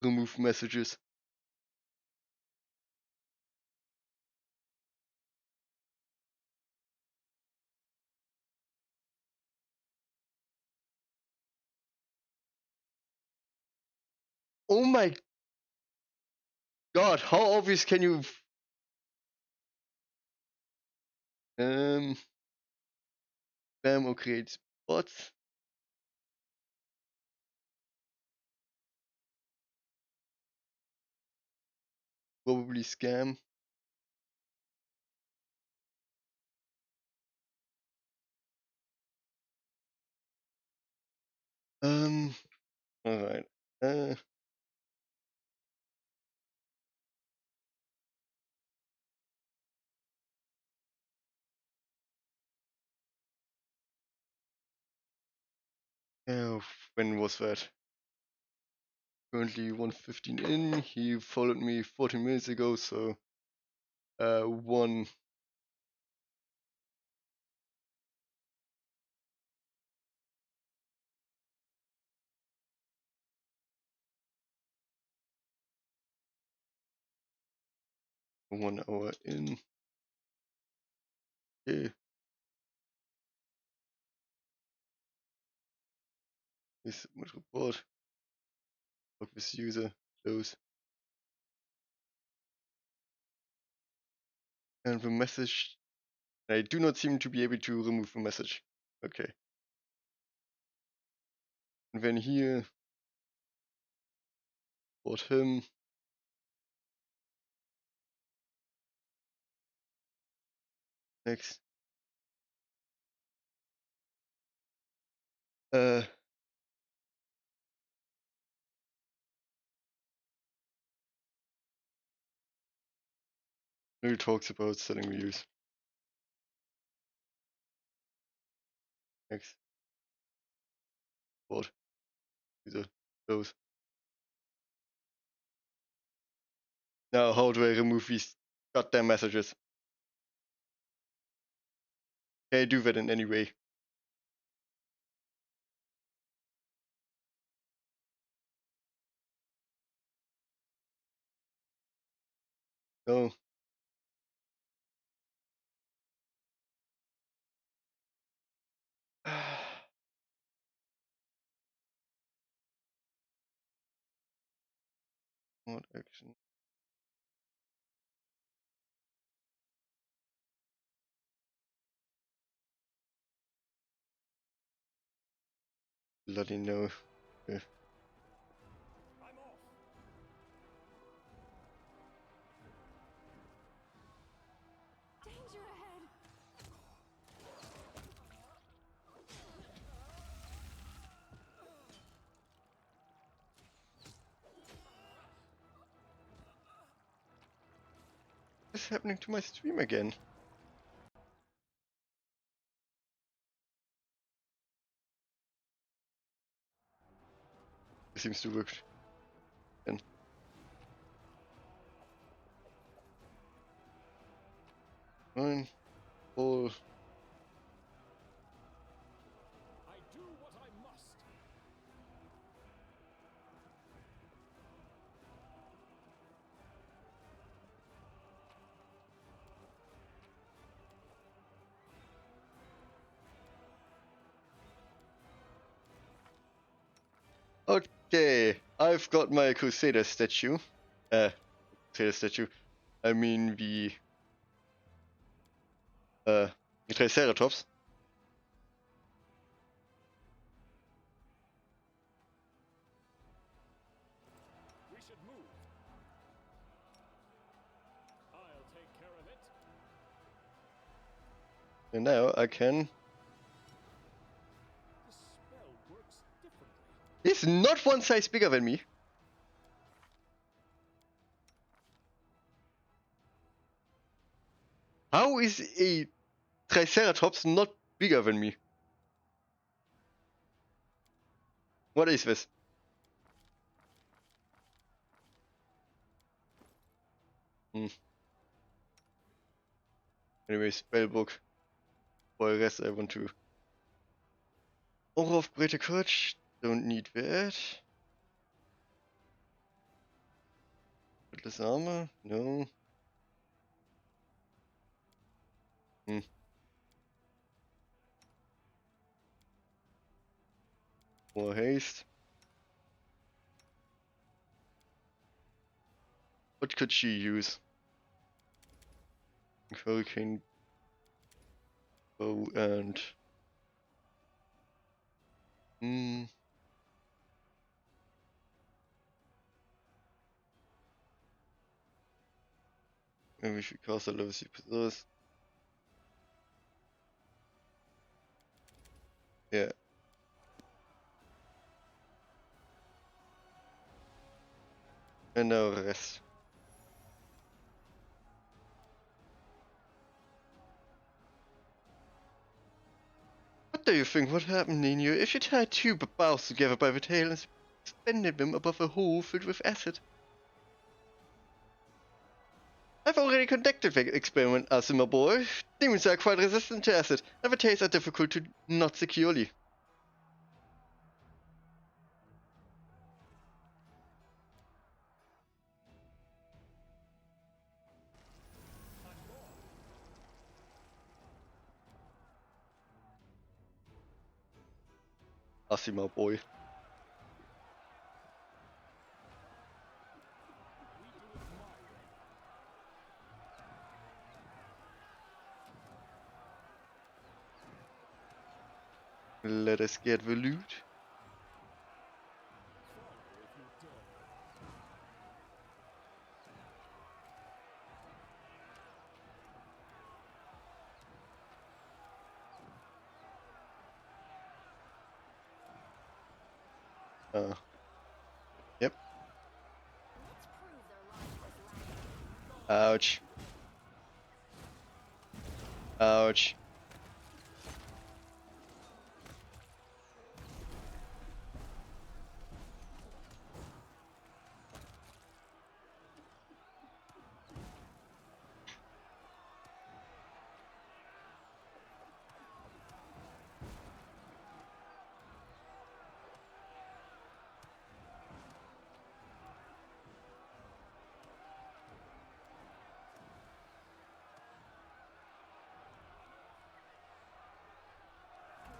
remove messages? Oh my god, how obvious can you spam or create bots? Probably scam. Alright. Yeah, when was that? Currently 1:15 in. He followed me 40 minutes ago, so 1. One hour in. Okay. This much report. Log this user. Close. And the message. I do not seem to be able to remove the message. Okay. And then here. Report him. Next. He talks about selling views. Next. Report. User. Close. Now, how do I remove these goddamn messages? Can I do that in any way? No. What action? Bloody no. Okay. I'm off. Danger ahead! What's happening to my stream again? It seems to work. Then. Fine. All. I do what I must. Okay, I've got my Crusader statue. Crusader statue. I mean the Triceratops. We should move. I'll take care of it. And now I can. The spell works differently. He's not one size bigger than me. How is a Triceratops not bigger than me? What is this? Anyway, spellbook. For the rest I want to. Aura of Greater Courage. Don't need that. Atlas Armor? No. More haste. What could she use? Hurricane bow and maybe she cast a level 6 possess. Yeah. And now rest. What do you think would happen, Nino, if you tied two bows together by the tail and suspended them above a hole filled with acid? I've already conducted the experiment, Asima boy. Demons are quite resistant to acid, and the tails are difficult to knot securely. Asima boy. Let us get the loot. Yep. Let's prove their logic is lacking. Ouch. Ouch.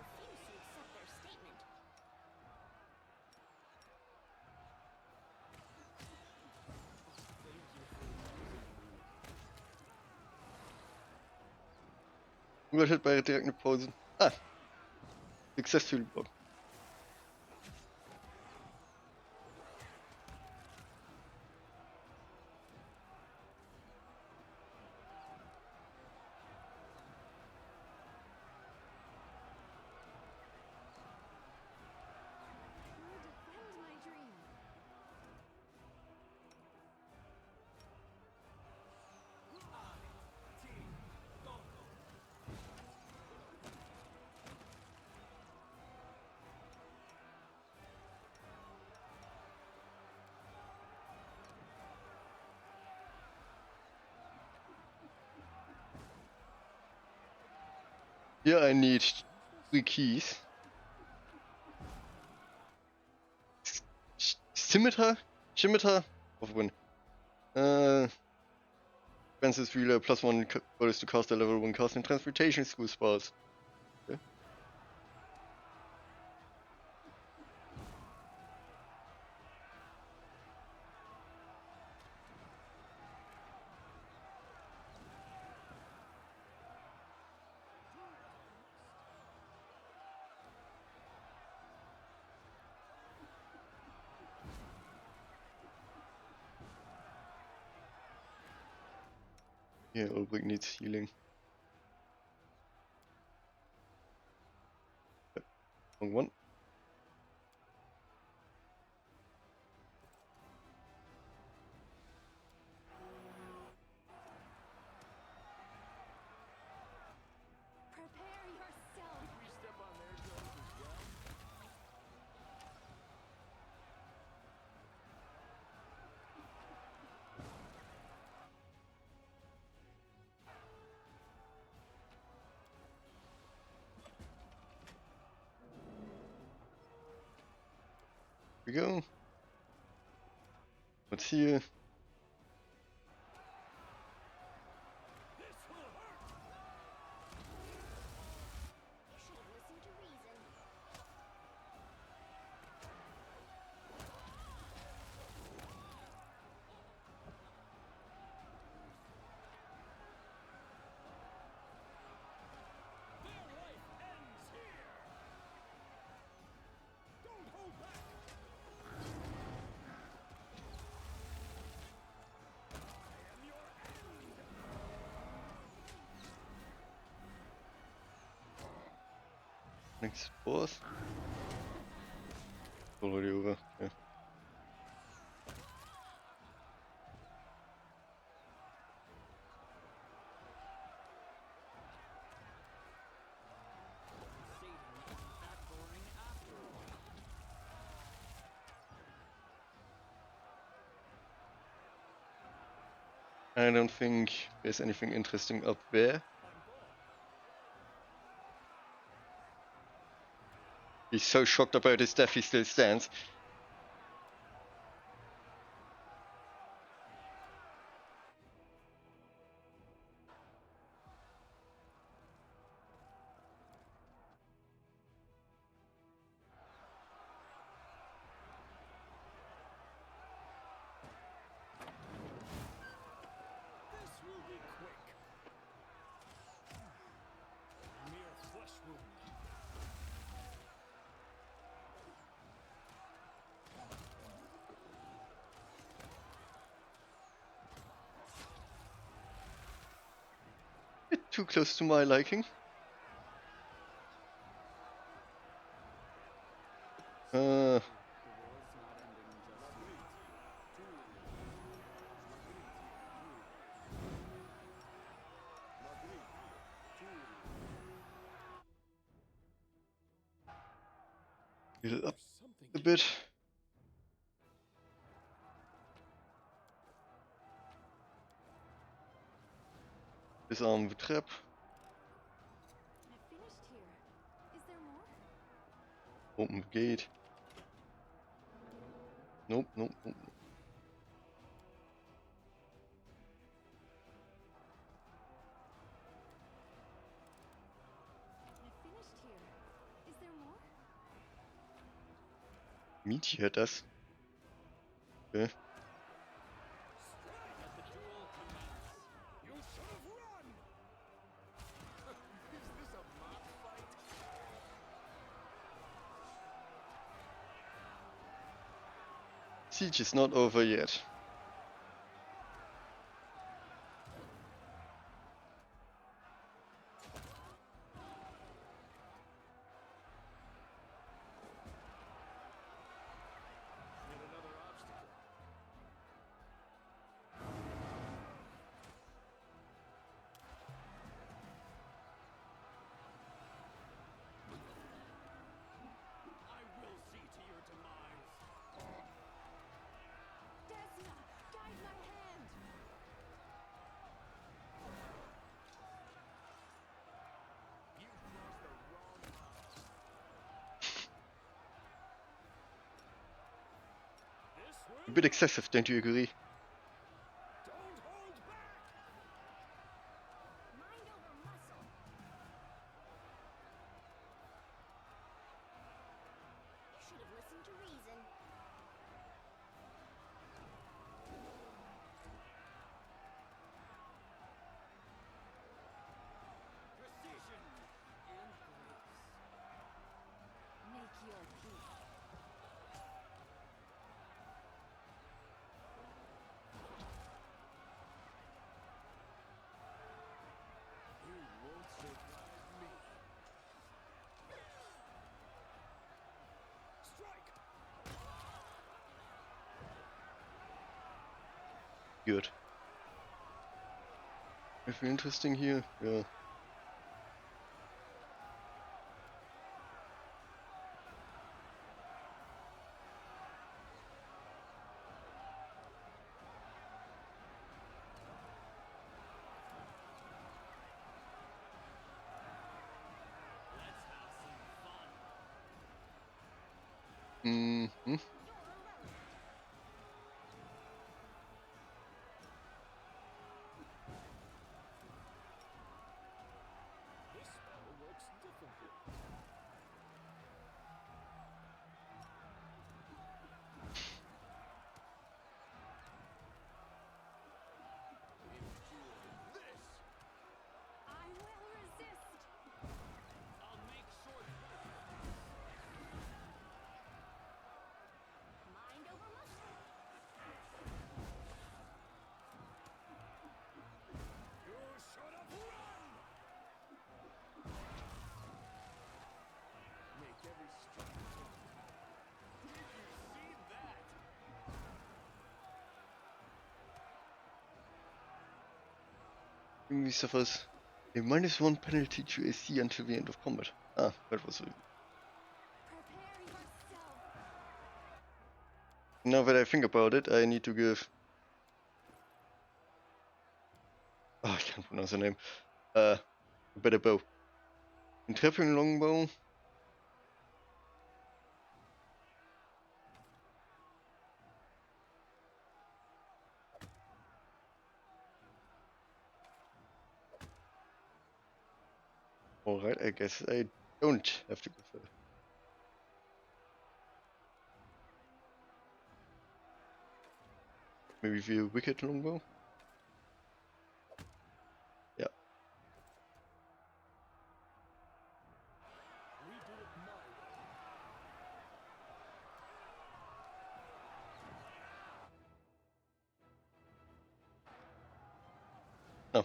I refuse to accept their statement. Überschritt bei direkt eine Pause. Ah. Successful block. Here I need 3 keys. Scimitar? Of win. Francis Wheeler +1 bonus to cast a level 1 cast and transportation school spells. Okay. Yeah, Ulbrich needs healing. Wrong one. Prepare yourself. We step on their toes as well. Here we go. What's here? This will hurt. You should have listened to reason. Their life ends here. Don't hold back. I am your end. Next boss. Already over. Yeah. Crusading isn't that boring after all. I don't think there's anything interesting up there. He's so shocked about his death he still stands. This will be quick. Mere flesh wound. Bit too close to my liking. The war's not ending just yet. Heal up Something a bit. Disarm the trap. I finished here. Is there more? Open the gate. Nope, nope, nope. I finished here. Is there more? Meteor das. Okay. Let the duel commence. You should have run. Is this a mock fight? Siege is not over yet. Yet another obstacle. I will see to your demise. Desna! A bit excessive, don't you agree? Don't hold back! Mind over muscle. You should have listened to reason. Precision and grace. Make your peace. You won't surprise me. Strike! Good. Anything interesting here? Yeah. Mm-hmm. This spell works differently. Endure this! I will resist. I'll make short work of Mind over muscle. You should have run! Make every strike count. Did you see that? Enemy suffers a -1 penalty to AC until the end of combat. Ah, that was. Prepare yourself. Now that I think about it, I need to give. Oh, I can't pronounce the name. A better bow. Intrepid longbow. Alright, I guess I don't have to give her. Maybe the wicked longbow? Yeah. We do it my way. No.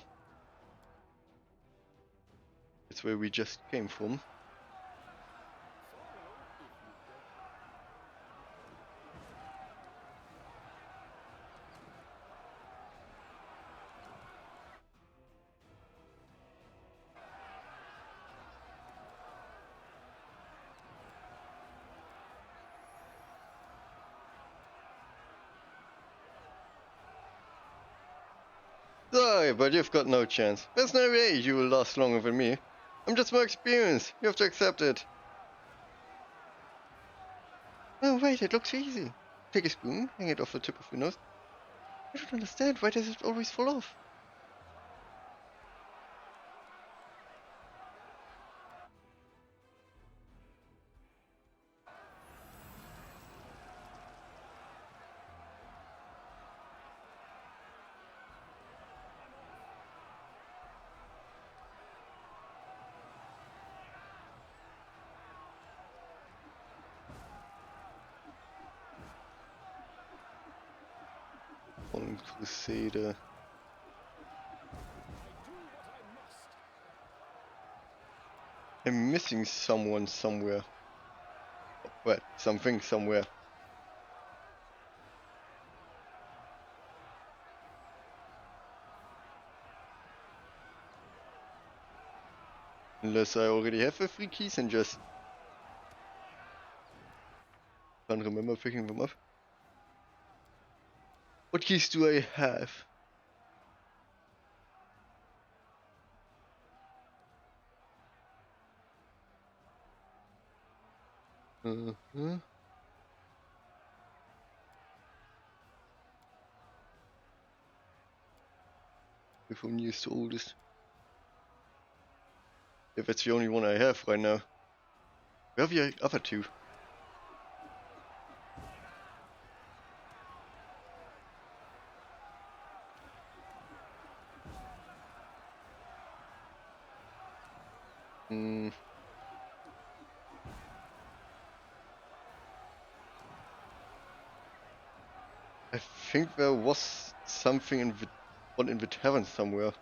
It's where we just came from. Follow if you dare. Sorry, but you've got no chance. There's no way you will last longer than me. I'm just more experienced. You have to accept it. Oh, wait, it looks easy. Take a spoon, hang it off the tip of your nose. I don't understand. Why does it always fall off? On Crusader. I do what I must. I'm missing someone somewhere. Well, something somewhere. Unless I already have the 3 keys and just can't remember picking them up. What keys do I have? Uh-huh. If only is the oldest. If that's the only one I have right now. Where have the other two? Hmm. I think there was something in the tavern somewhere.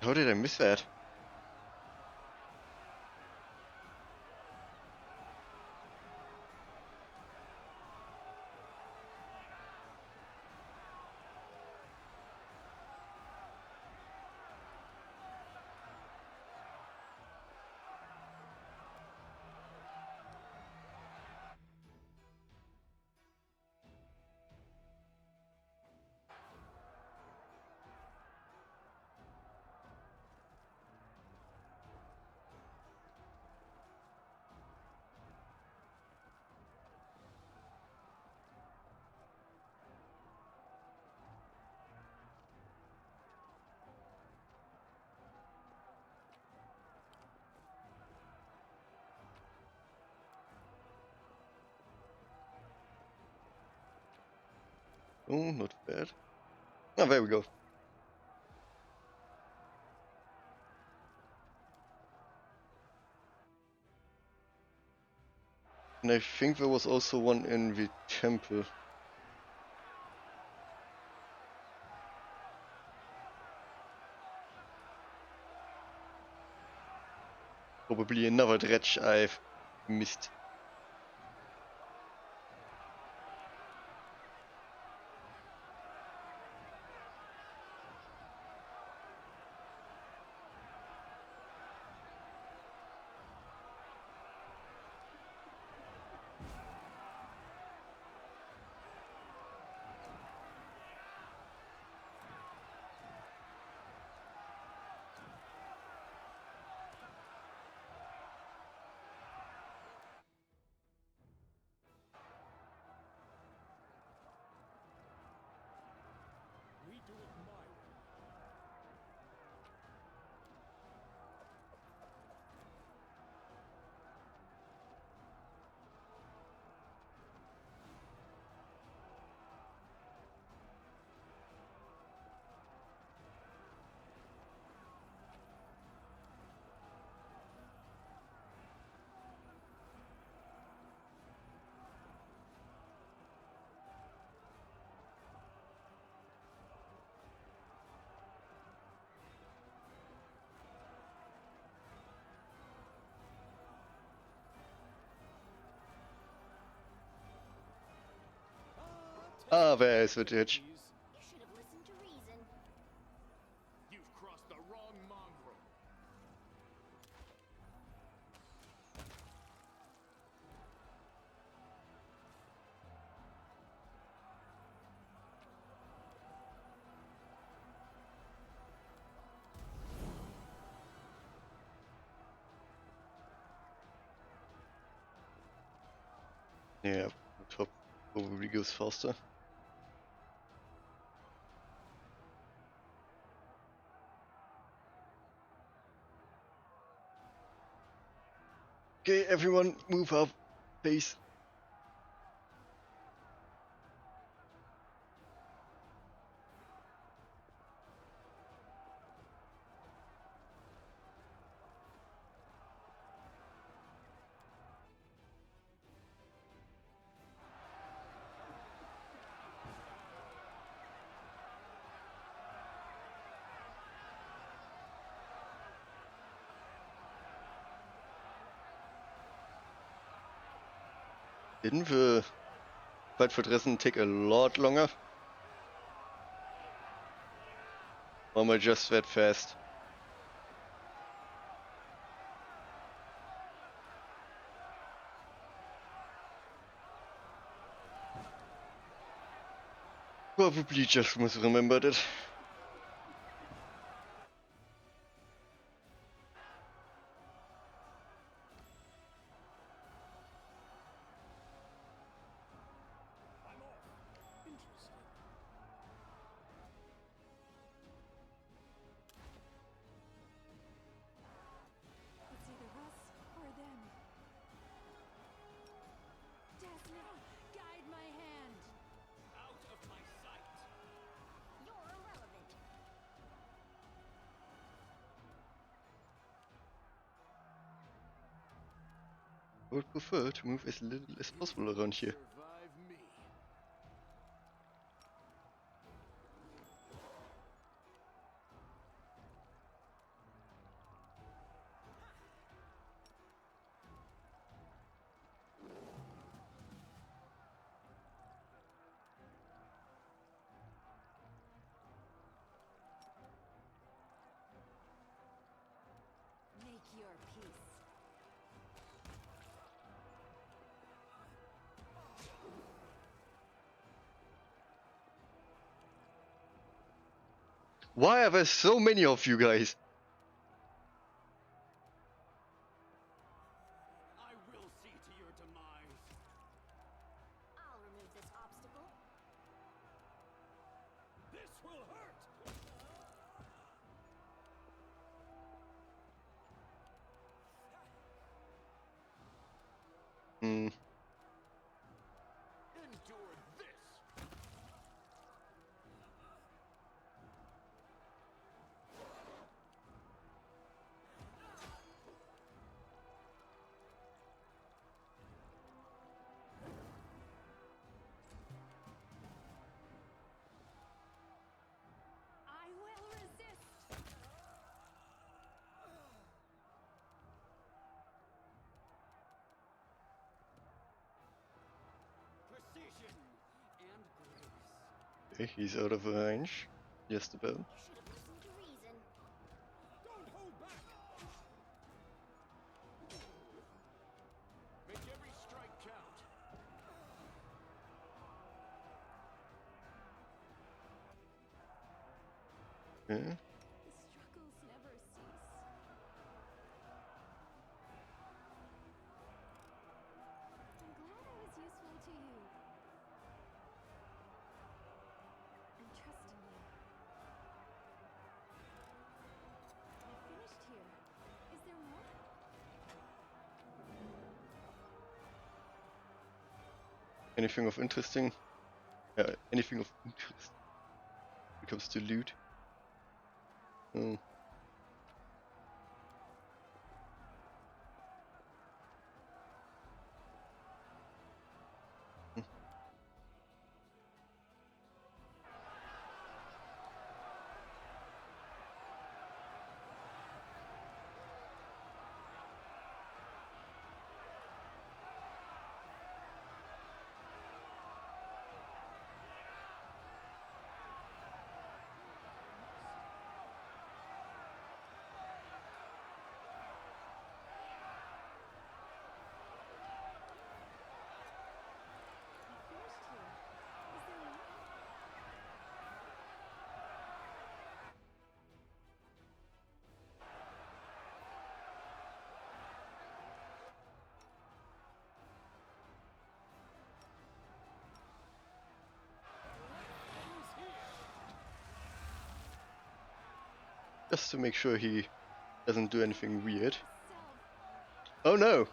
How did I miss that? Oh, not bad. Oh, there we go. And I think there was also one in the temple. Probably another dredge I've missed. We do it my way. Ah, there is the dredge. Please. You should have listened to reason. You've crossed the wrong mongrel. Yeah, the top probably goes faster. Okay, everyone, move up, please. Didn't the fight for Dresden take a lot longer? Or am I just that fast? Probably just misremembered it. I'm off. Interesting. I would prefer to move as little as possible around here. Survive me. Make your peace. Why are there so many of you guys? I will see to your demise. I'll remove this obstacle. This will hurt. Hmm. Endure this. I will resist. Precision and grace. Okay, he's out of range. Just about. You should have listened to reason. Don't hold back. Make every strike count. Yeah. The struggles never cease. I'm glad I was useful to you. And trust in you. I finished here. Is there more? Anything of interesting? Yeah, anything of interest when it comes to loot? Oh. I finished here. Is there more? Who's here? Just to make sure he doesn't do anything weird. Self. Oh no!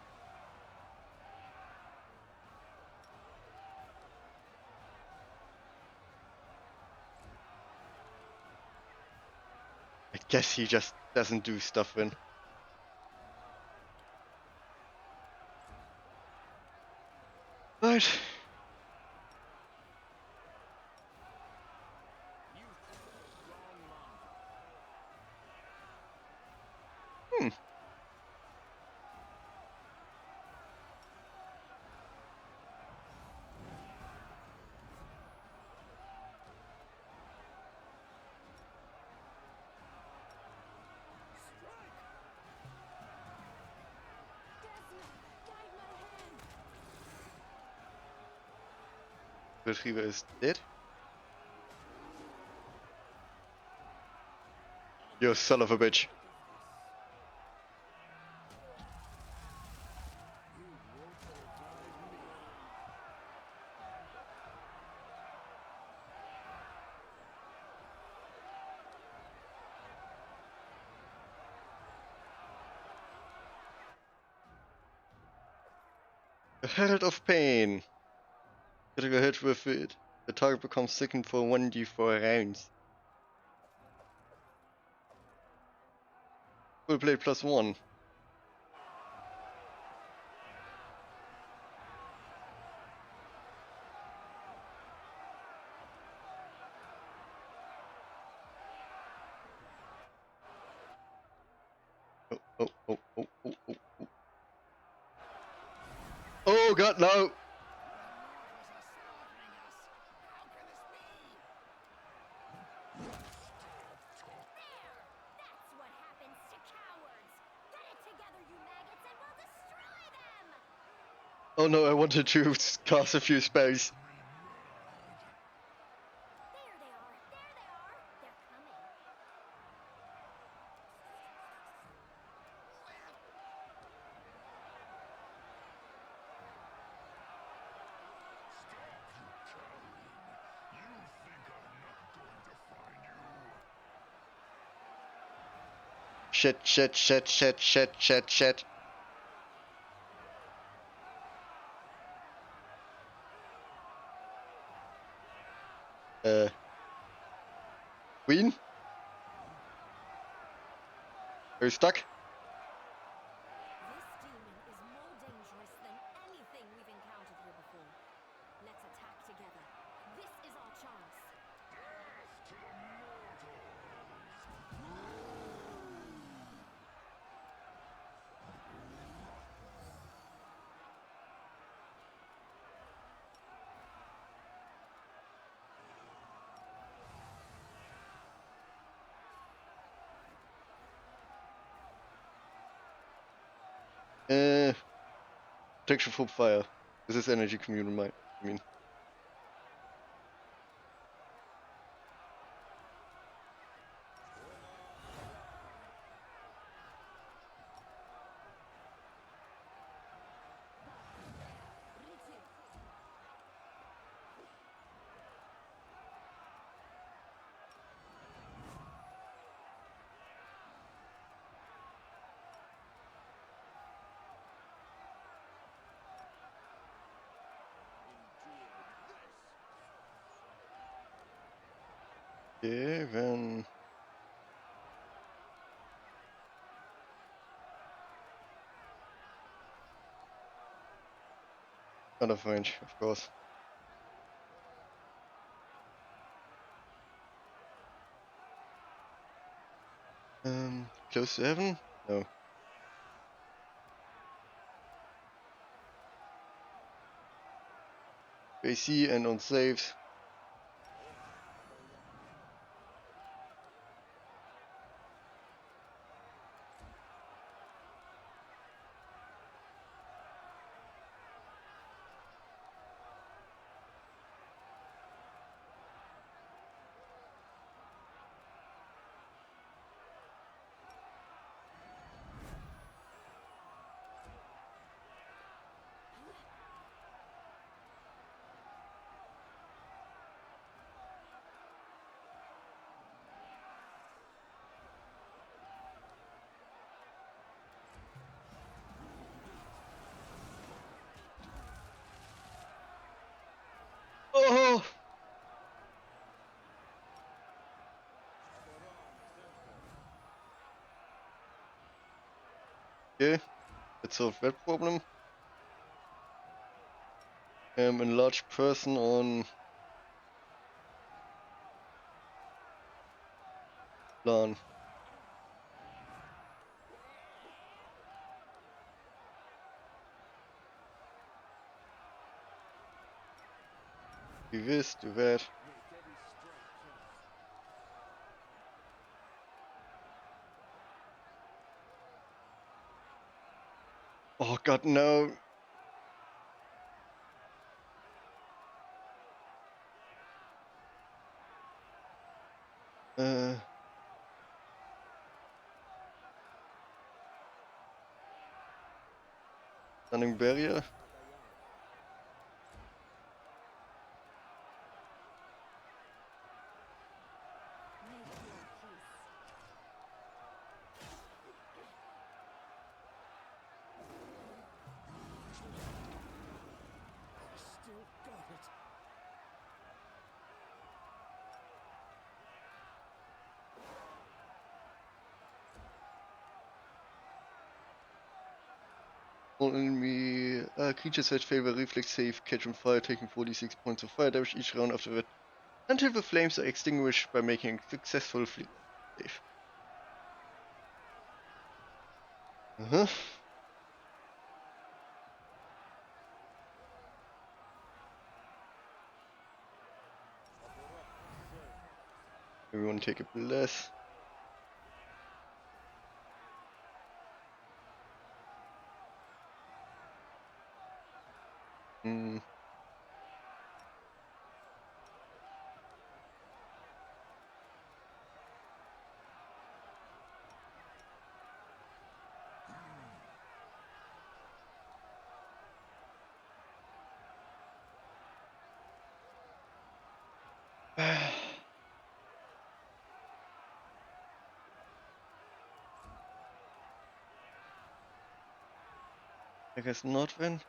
I guess he just doesn't do stuff then. Right. You wrong mind. Hmm. Strike. Desna, guide my hand. Retriever is dead. You son of a bitch. You won't survive me. A Herald of Pain. Critical hit with it. The target becomes sickened for 1d4 rounds. Full plate +1. Oh, oh, oh, oh, oh, oh. Oh god, no! That's what happens to cowards! Get it together, you maggots, and we'll destroy them! Oh no, I wanted to cast a few spells. There they are! There they are! They're coming. Shit, shit, shit, shit, shit, shit, shit. Queen? Are you stuck? This demon is more dangerous than anything we've encountered here before. Let's attack together. This is our chance. Protection from fire. This is energy communal mine. I mean. Okay, then. Out of range, of course. Close to heaven? No. AC and on saves. Oh! Okay, let's solve that problem. Enlarge person on plan. Do this, do that. Oh god, no. Stunning barrier. Still got it. All enemy creatures that favor reflex save catch on fire, taking 46 points of fire damage each round after that, until the flames are extinguished by making a successful fleet save. Uh-huh. Everyone take a bless. Hmm. I guess not then.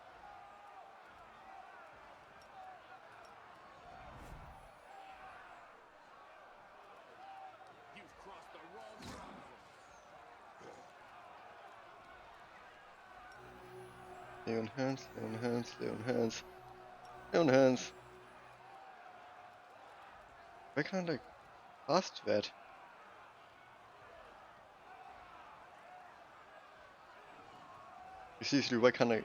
You've crossed the wrong boundary. Lay on hands, lay on hands, lay on hands, lay on hands. Why can't I cast that? Seriously, why can't I?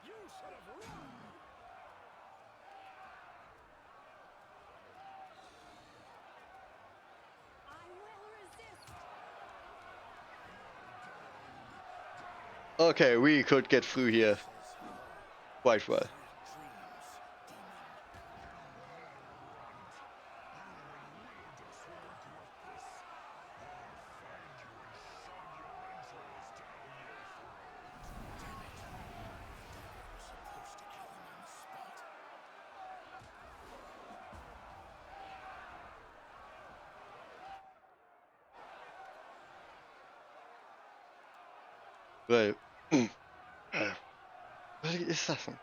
You should have run. I will resist. Okay, we could get through here quite well. Right. Bloody assassin.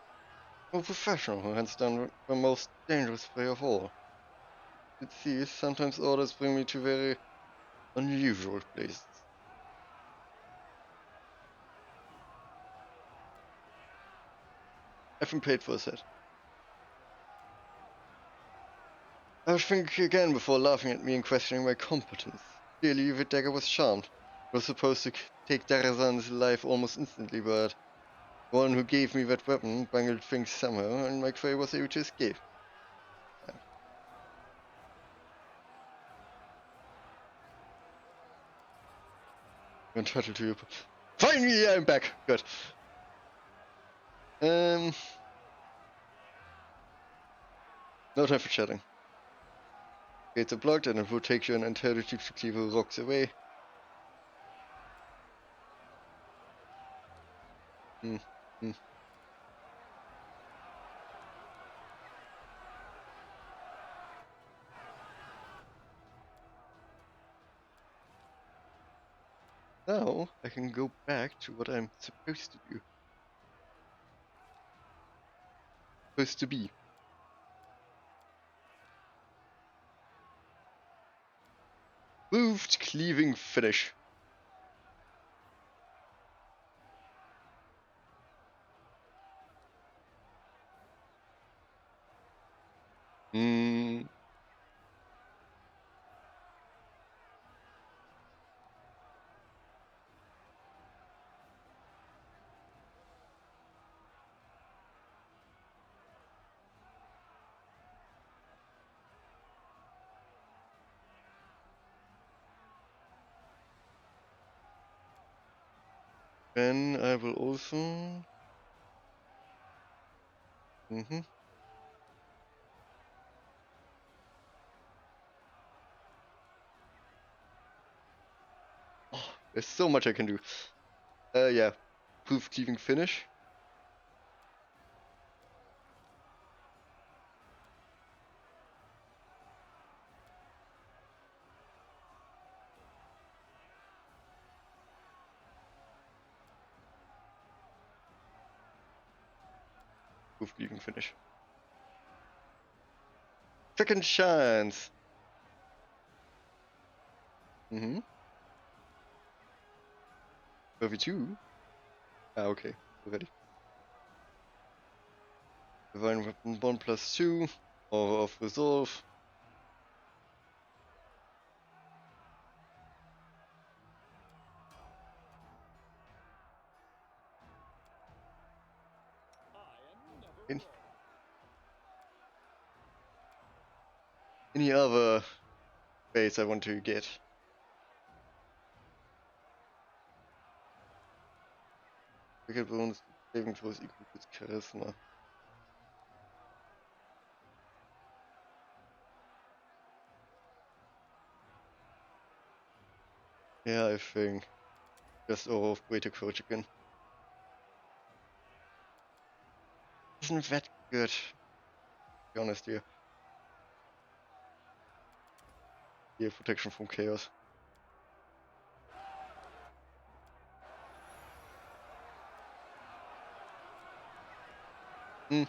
A professional who has done the most dangerous play of all. It seems sometimes orders bring me to very unusual places. I've been paid for a set. I was thinking again before laughing at me and questioning my competence. Clearly, the dagger was charmed. It was supposed to take Darazan's life almost instantly, but the one who gave me that weapon bungled things somehow, and my quarry was able to escape. I'm entitled to you. Finally, I'm back. Good. No time for chatting. Gates are blocked, and it will take you an eternity to clear the rocks away. Hmm. Hmm. Now I can go back to what I'm supposed to do. Supposed to be. Moved cleaving finish. Hmm. Then I will also. Mm-hmm. Oh, there's so much I can do. Yeah. Proof cleaving finish. Proof cleaving finish. Second chance. Mm-hmm. 32. Ah, okay. Ready. Divine weapon 1+2. Aura of resolve. Any other base I want to get? Wicked bonus saving throws equal to its charisma. Yeah, I think just of greater coach again. Isn't that good? To be honest here. Yeah, protection from chaos. Hmm.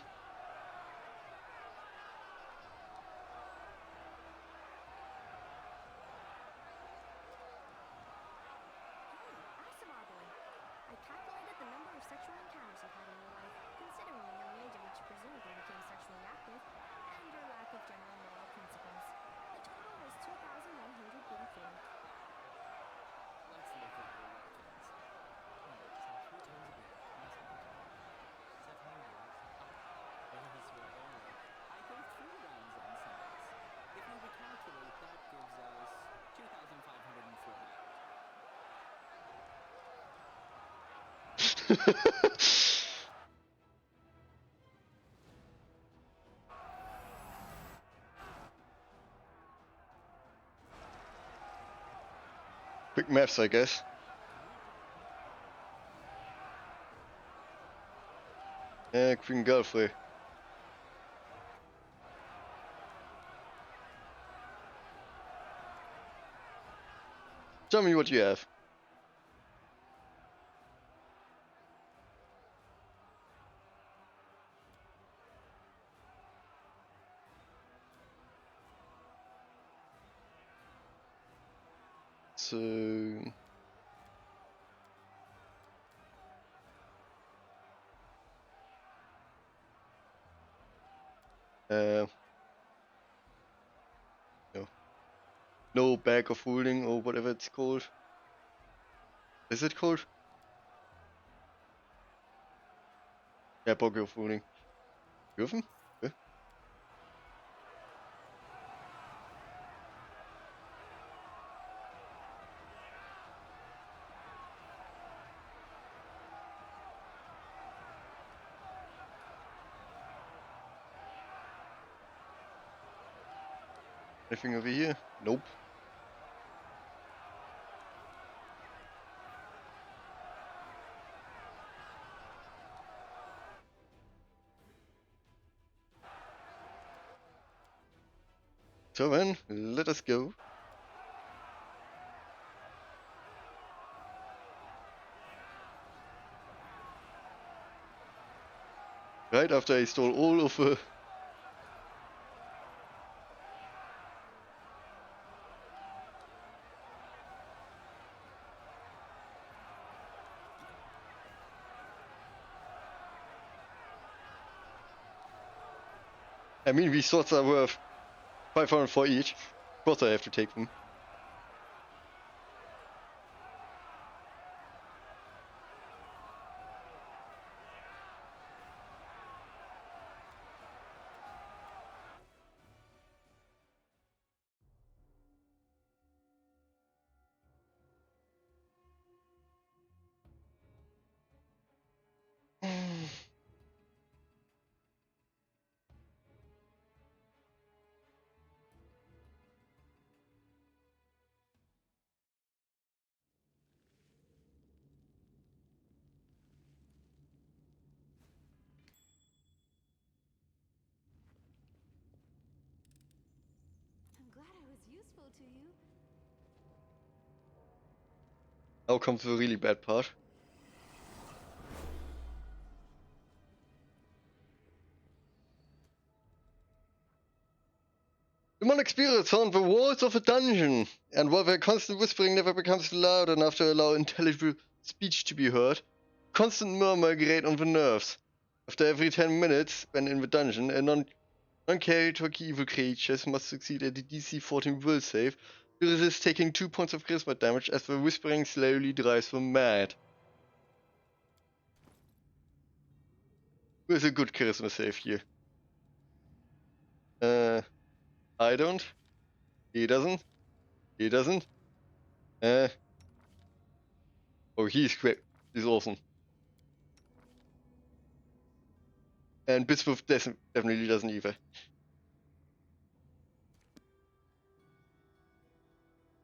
Asimar boy. I calculated the number of sexual encounters you've had in your life, considering the young age at which you presumably became sexually active, and your lack of general moral principles. The total was 2,184. Let's look at your workings. So 3 times a week, mass amount of set how years. I go 3 rounds on Sundays. If we recalculate, that gives us 2,548. Quick maths, I guess. Yeah, Queen Godfrey. Tell me what you have. So no. No bag of holding or whatever it's called. Is it called? Yeah, bag of holding. Dürfen? Okay. Anything over here? Nope. So then, let us go. Right after I stole all of the... I mean, these swords are worth 500 for each. Of course I have to take them. I'm glad I was useful to you. Now comes the really bad part. Demonic spirits haunt the walls of a dungeon, and while their constant whispering never becomes loud enough to allow intelligible speech to be heard, constant murmur grate on the nerves. After every 10 minutes spent in the dungeon, a non-chaotic evil creatures must succeed at the DC 14 will save to resist taking 2 points of charisma damage as the whispering slowly drives them mad. Where's a good charisma save here? I don't. He doesn't. He doesn't. Oh, he's great. He's awesome. And Bismuth definitely doesn't either.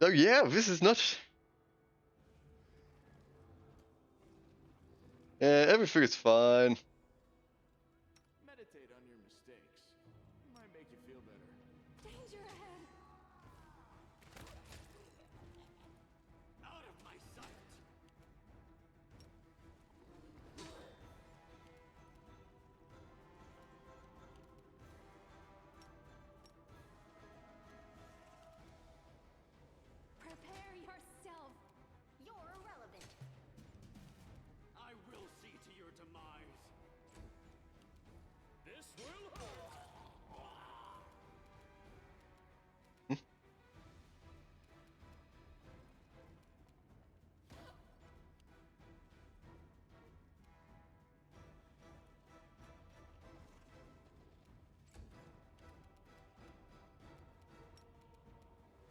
So yeah, this is not... everything is fine. Meditate on your mistakes. It might make you feel better. Danger ahead! Out of my sight! Prepare yourself! You're irrelevant. I will see to your demise. This will hurt.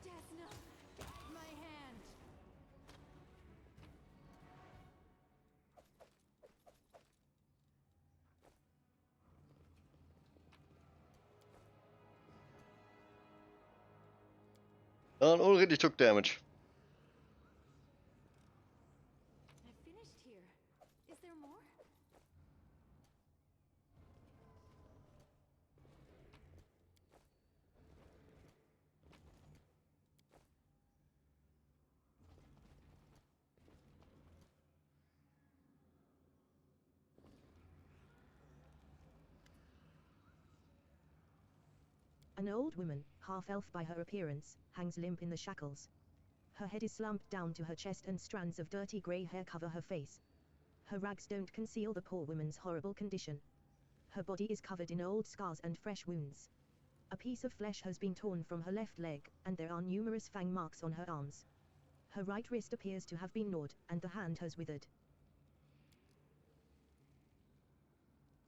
Desna! My hand! And already took damage. I finished here. Is there more? An old woman, half-elf by her appearance, hangs limp in the shackles. Her head is slumped down to her chest and strands of dirty grey hair cover her face. Her rags don't conceal the poor woman's horrible condition. Her body is covered in old scars and fresh wounds. A piece of flesh has been torn from her left leg, and there are numerous fang marks on her arms. Her right wrist appears to have been gnawed, and the hand has withered.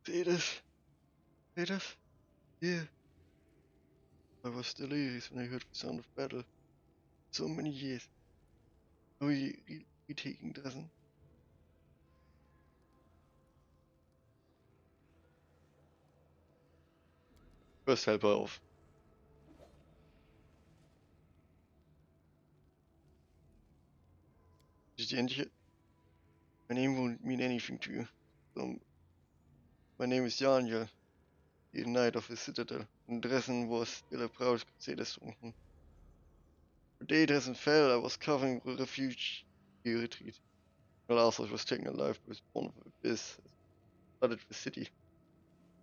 Thetis. Thetis. Yeah. I was delirious when I heard the sound of battle. So many years. Are we retaking Drezen? First help her off. Did you end it? My name won't mean anything to you. My name is Janja, the knight of the citadel, and Drezen was still a proud crusader stronghold. The day Drezen fell, I was covering the refuge you retreat. Arthur was taken alive by spawn of abyss, flooded the city.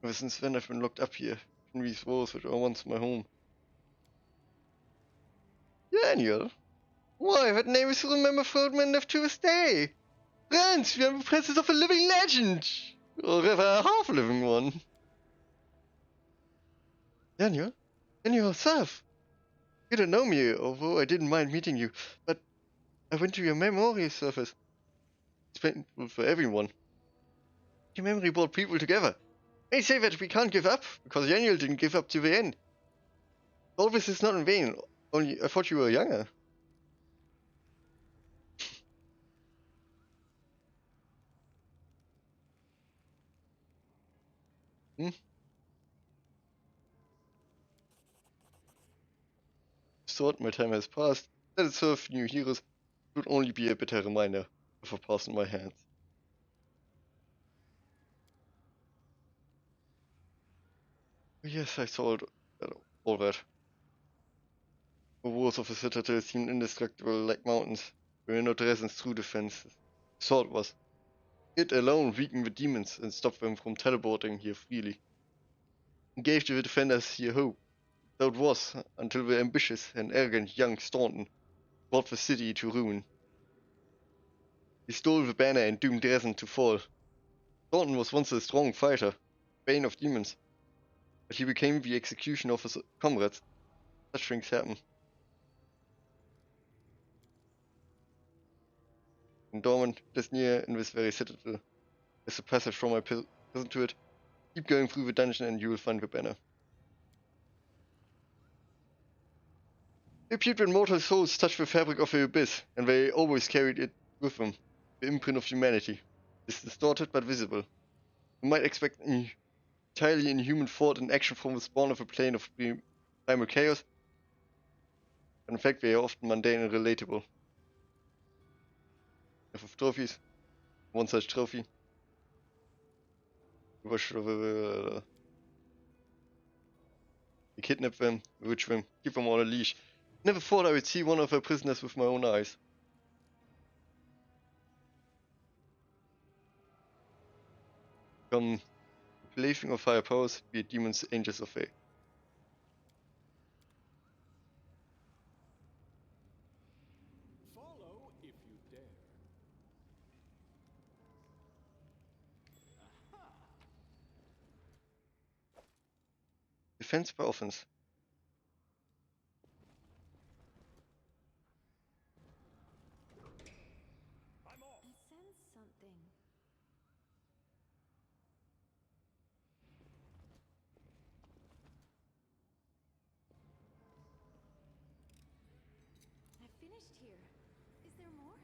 Ever since then I've been locked up here, in these walls which were once my home. Daniel? Why, that name is still remembered throughout my life to this day! Friends, we are in the presence of a living legend! Or rather, a half-living one. Daniel? Daniel yourself! You don't know me, although I didn't mind meeting you, but I went to your memorial service. It's painful for everyone. Your memory brought people together. They say that we can't give up, because Daniel didn't give up to the end. All this is not in vain, only I thought you were younger. Thought my time has passed. Let it serve new heroes. It would only be a bitter reminder of a past in my hands. Yes, I saw all that. The walls of the citadel seemed indestructible like mountains. There were no Drezen's true defenses. The thought was, it alone weakened the demons and stopped them from teleporting here freely. It gave to the defenders here hope. So it was, until the ambitious and arrogant young Staunton brought the city to ruin. He stole the banner and doomed Drezen to fall. Staunton was once a strong fighter, bane of demons, but he became the execution of his comrades. Such things happen. And dormant, just near in this very citadel, is a passage from my prison to it. Keep going through the dungeon and you will find the banner. Repeat when mortal souls touch the fabric of the abyss, and they always carried it with them. The imprint of humanity is distorted but visible. You might expect entirely inhuman thought and action from the spawn of a plane of primal chaos, but in fact they are often mundane and relatable. With trophies, one such trophy. We kidnap them, bewitch them, keep them on a leash. Never thought I would see one of her prisoners with my own eyes. Become the plaything of higher powers, be it demons, angels, or fae. Follow if you dare. Aha! Defense by offense. I'm off. I sense something. I finished here. Is there more?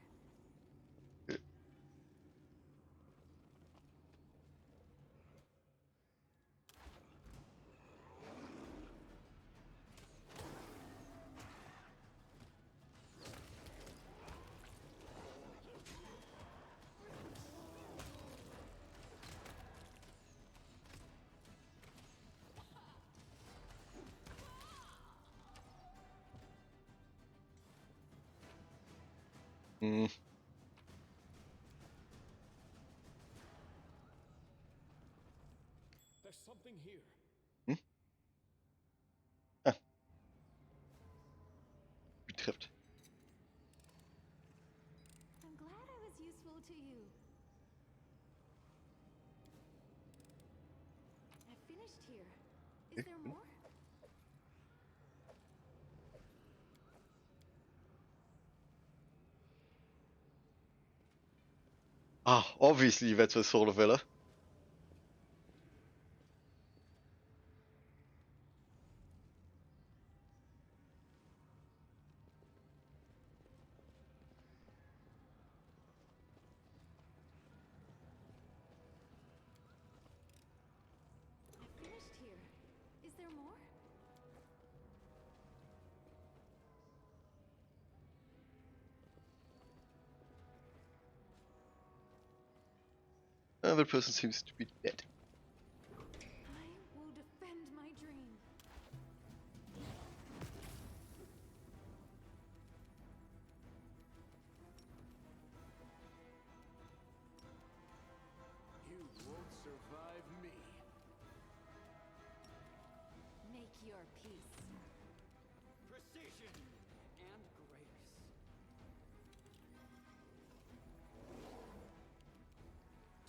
Hmm. There's something here. Ah. Betrifft. I'm glad I was useful to you. I finished here. Is there more? Ah, obviously that's the Sword of Valor. I finished here. Is there more? That person seems to be dead. I will defend my dream. You won't survive me. Make your peace. Precision and grace.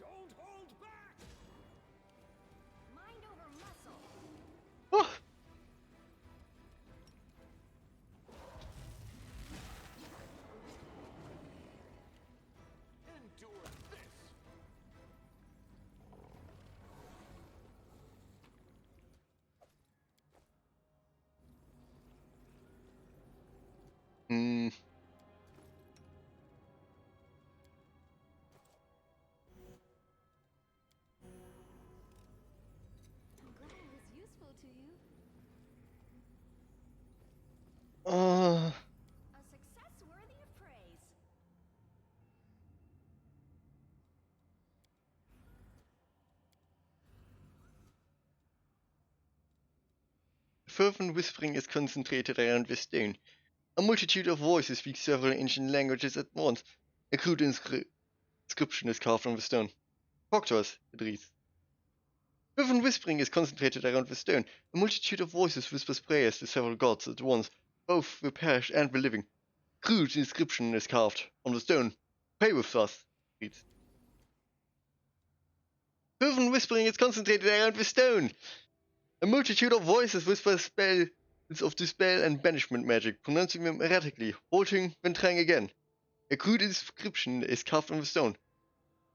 Don't hold back! Mind over muscle. Oh. Endure this! Hmm. I'm glad I was useful to you. A success worthy of praise. Fervent whispering is concentrated around the stone. A multitude of voices speak several ancient languages at once. A crude inscription is carved on the stone. Talk to us, it reads. Fervent whispering is concentrated around the stone. A multitude of voices whispers prayers to several gods at once, both the perished and the living. Crude inscription is carved on the stone. Pray with us, it reads. Fervent whispering is concentrated around the stone. A multitude of voices whisper spells of dispel and banishment magic, pronouncing them erratically, halting, then trying again. A crude inscription is carved on the stone.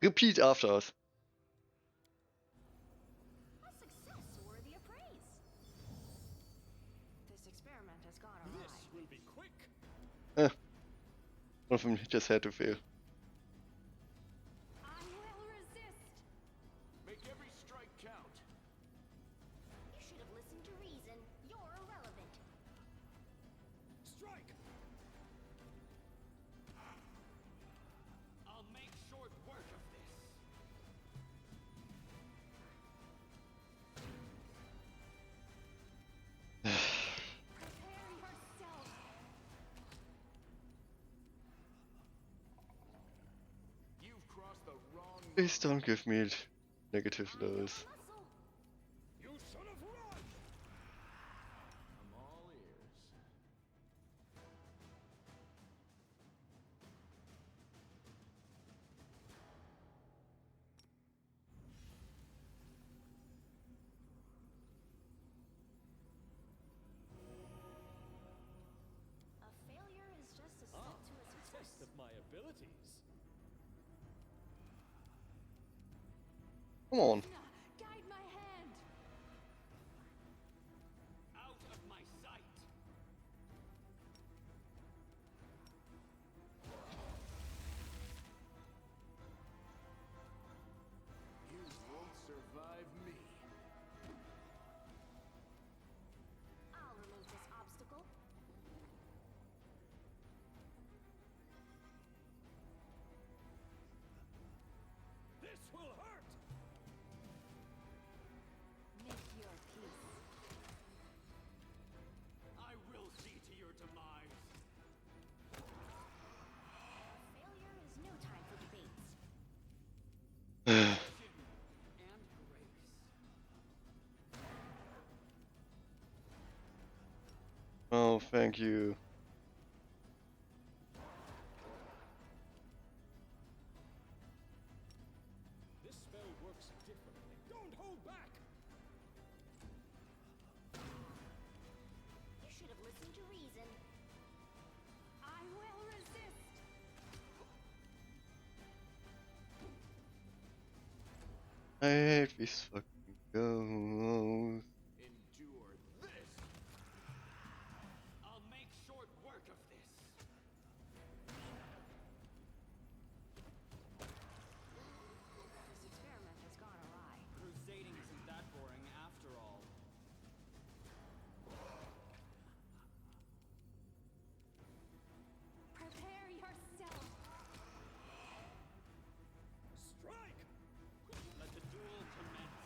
Repeat after us. One of them just had to fail. I will resist. Make every strike count. You should have listened to reason. You're irrelevant. Strike! I'll make short work of this. Prepare yourself. You've crossed the wrong Please don't give me negative I know lows. muscle. You should have run! I'm all ears. A failure is just a step to a success. Test of my abilities. Come on. Guide my hand. Out of my sight. You won't survive me. I'll remove this obstacle. This will hurt! Make your peace. I will see to your demise. Failure is no time for debates. And grace. Oh, thank you. This spell works differently. Don't hold back! You should have listened to reason. I will resist. I hate these fucking ghosts. Endure this! I'll make short work of this. This experiment has gone awry. Crusading isn't that boring after all. Prepare yourself. Strike! Let the duel commence.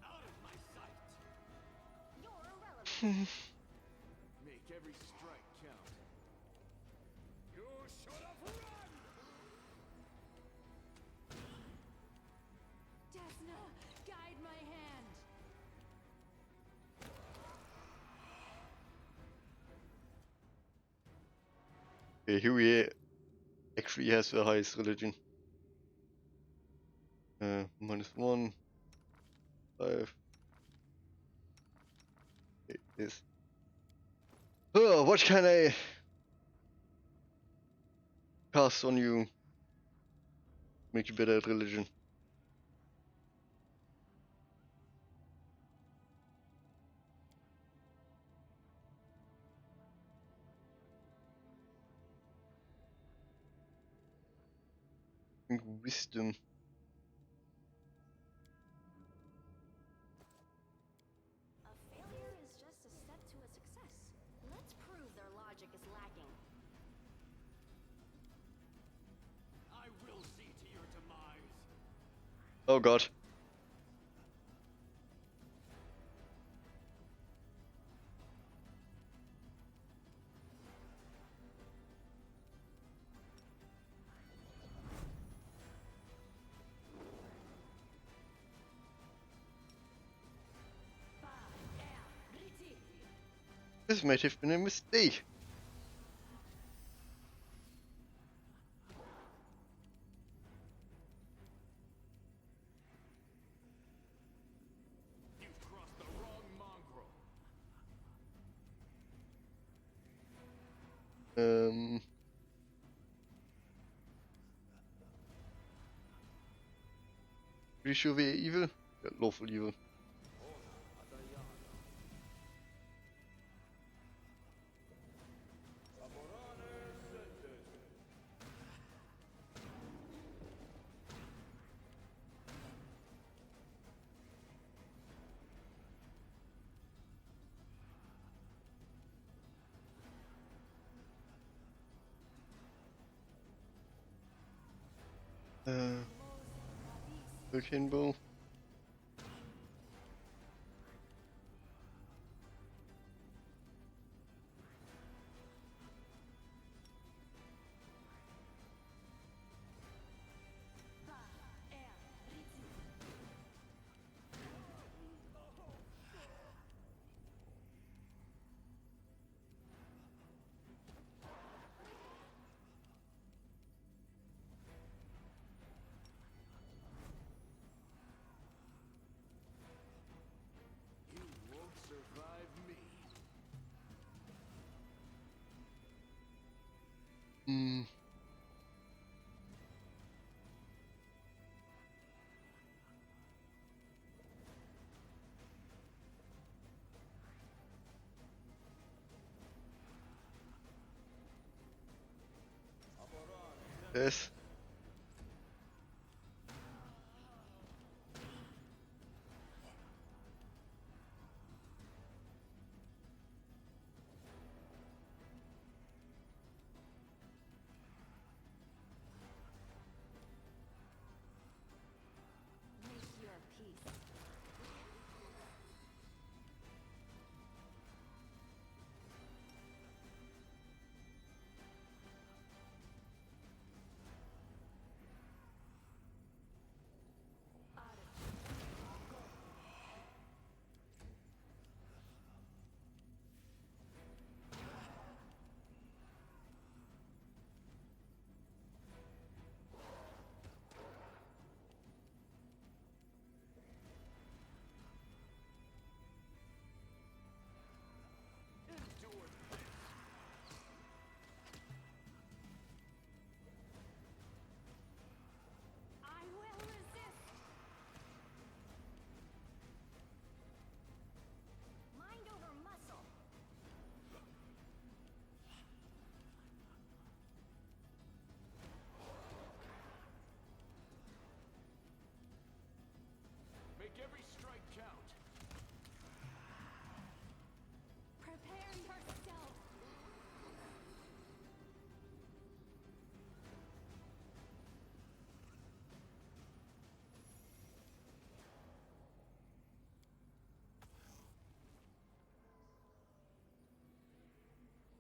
Out of my sight! You're irrelevant. Make every strike count. You should have run! Desna, guide my hand. Okay, Huey actually has the highest religion. -1, 5. Okay, yes. Oh, what can I cast on you? Make you better at religion. I think wisdom. A failure is just a step to a success. Let's prove their logic is lacking. I will see to your demise. Oh god. This might have been a mistake. You've crossed the wrong mongrel. Pretty sure we're evil? Yeah, lawful evil. Hurricane Bow. You won't survive me. Hmm. Yes. Make your peace. Endure this. I will resist. Mind over muscle. Make every strike count. Prepare yourself.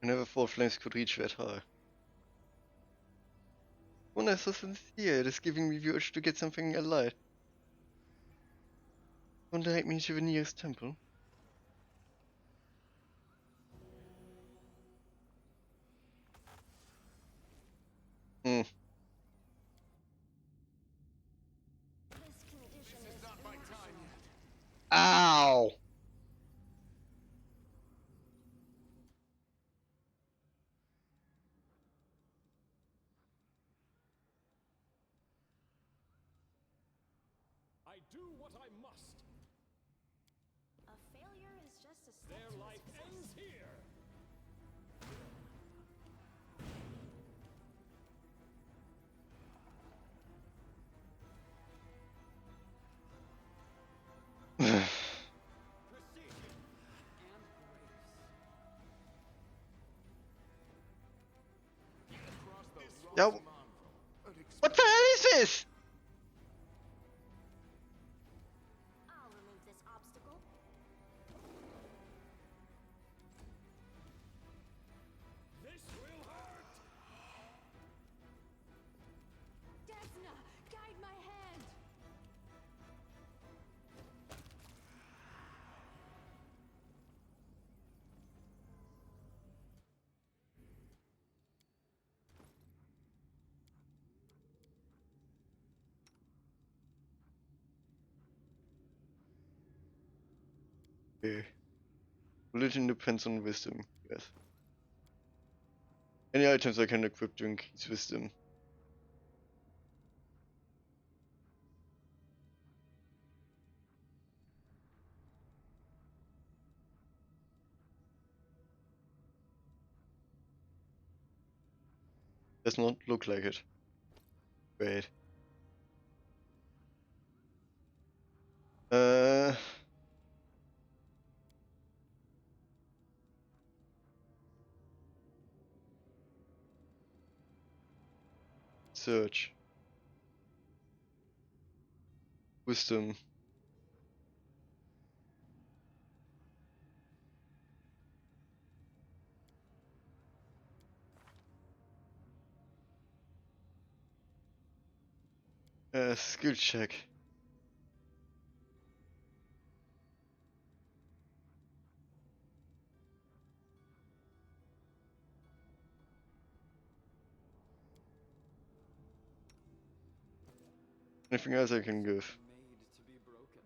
I never thought flames could reach that high. One is so sincere, it is giving me the urge to get something alight. Won't direct me to the nearest temple. Hmm. This condition This is not my time yet. Ow! I do what I must. A failure is just a step Their to life success. ends here. Precision and grace. Across the Yeah, rocky mongrel. what the hell is this? I'll remove this obstacle. This will hurt. Desna, guide my hand. Okay. Religion depends on wisdom, yes. Any items I can equip to increase wisdom. Does not look like it. Wait. Search. Wisdom. Skill check. Anything else I can give? Made to be broken.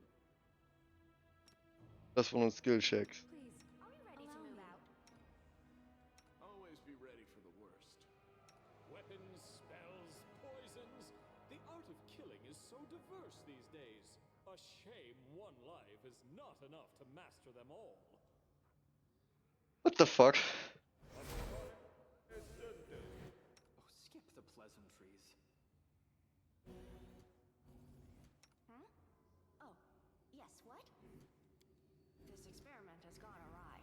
That's one on skill checks. Please, Are we ready to allow move me. out? Always be ready for the worst. Weapons, spells, poisons. The art of killing is so diverse these days. A shame one life is not enough to master them all. What the fuck? Oh, skip the pleasantries. Huh? Oh, yes, what? This experiment has gone awry.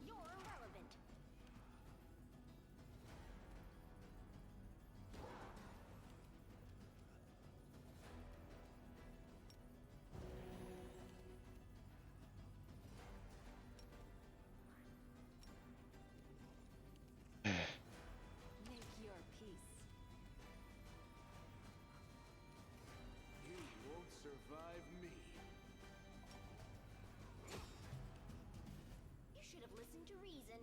You're irrelevant. Make your peace. You won't survive me. You should have listened to reason.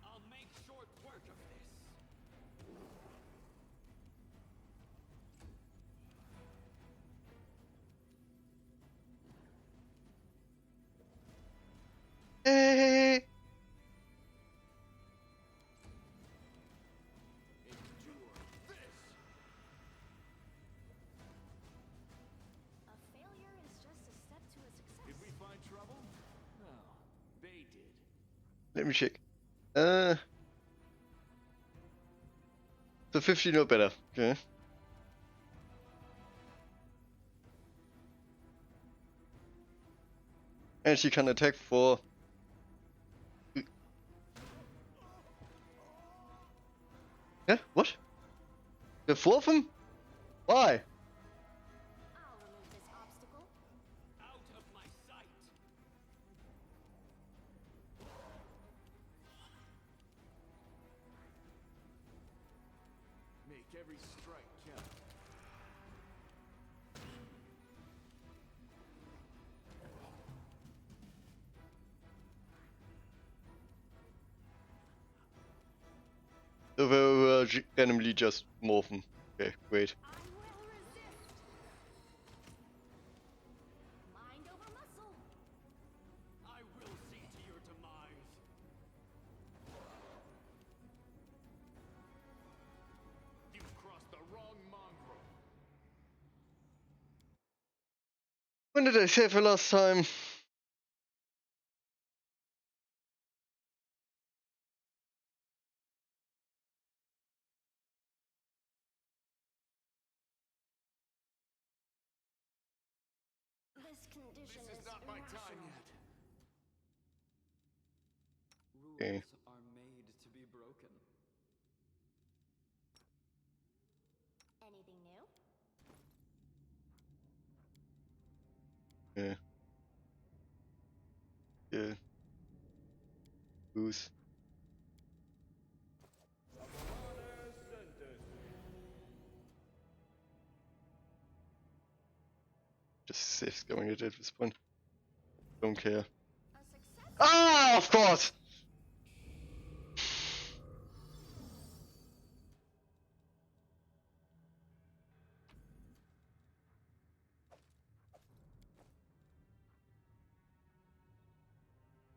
I'll make short work of this. Hey! Endure this. A failure is just a step to a success. Did we find trouble? No, they did. Let me check. So 15 or better. Okay. And she can attack for. Yeah, what? The four of them? Why? I'll remove this obstacle. Out of my sight. Make every strike count. So we're randomly just morphin. Okay, great. I will resist. Mind over muscle. I will see to your demise. You've crossed the wrong mongrel. When did I save her last time? This condition This is not my time irrational. yet. Rules Okay. are made to be broken. Anything new? Yeah. Yeah. Who's? Just safe going at this point. Don't care. A success? Ah, of course!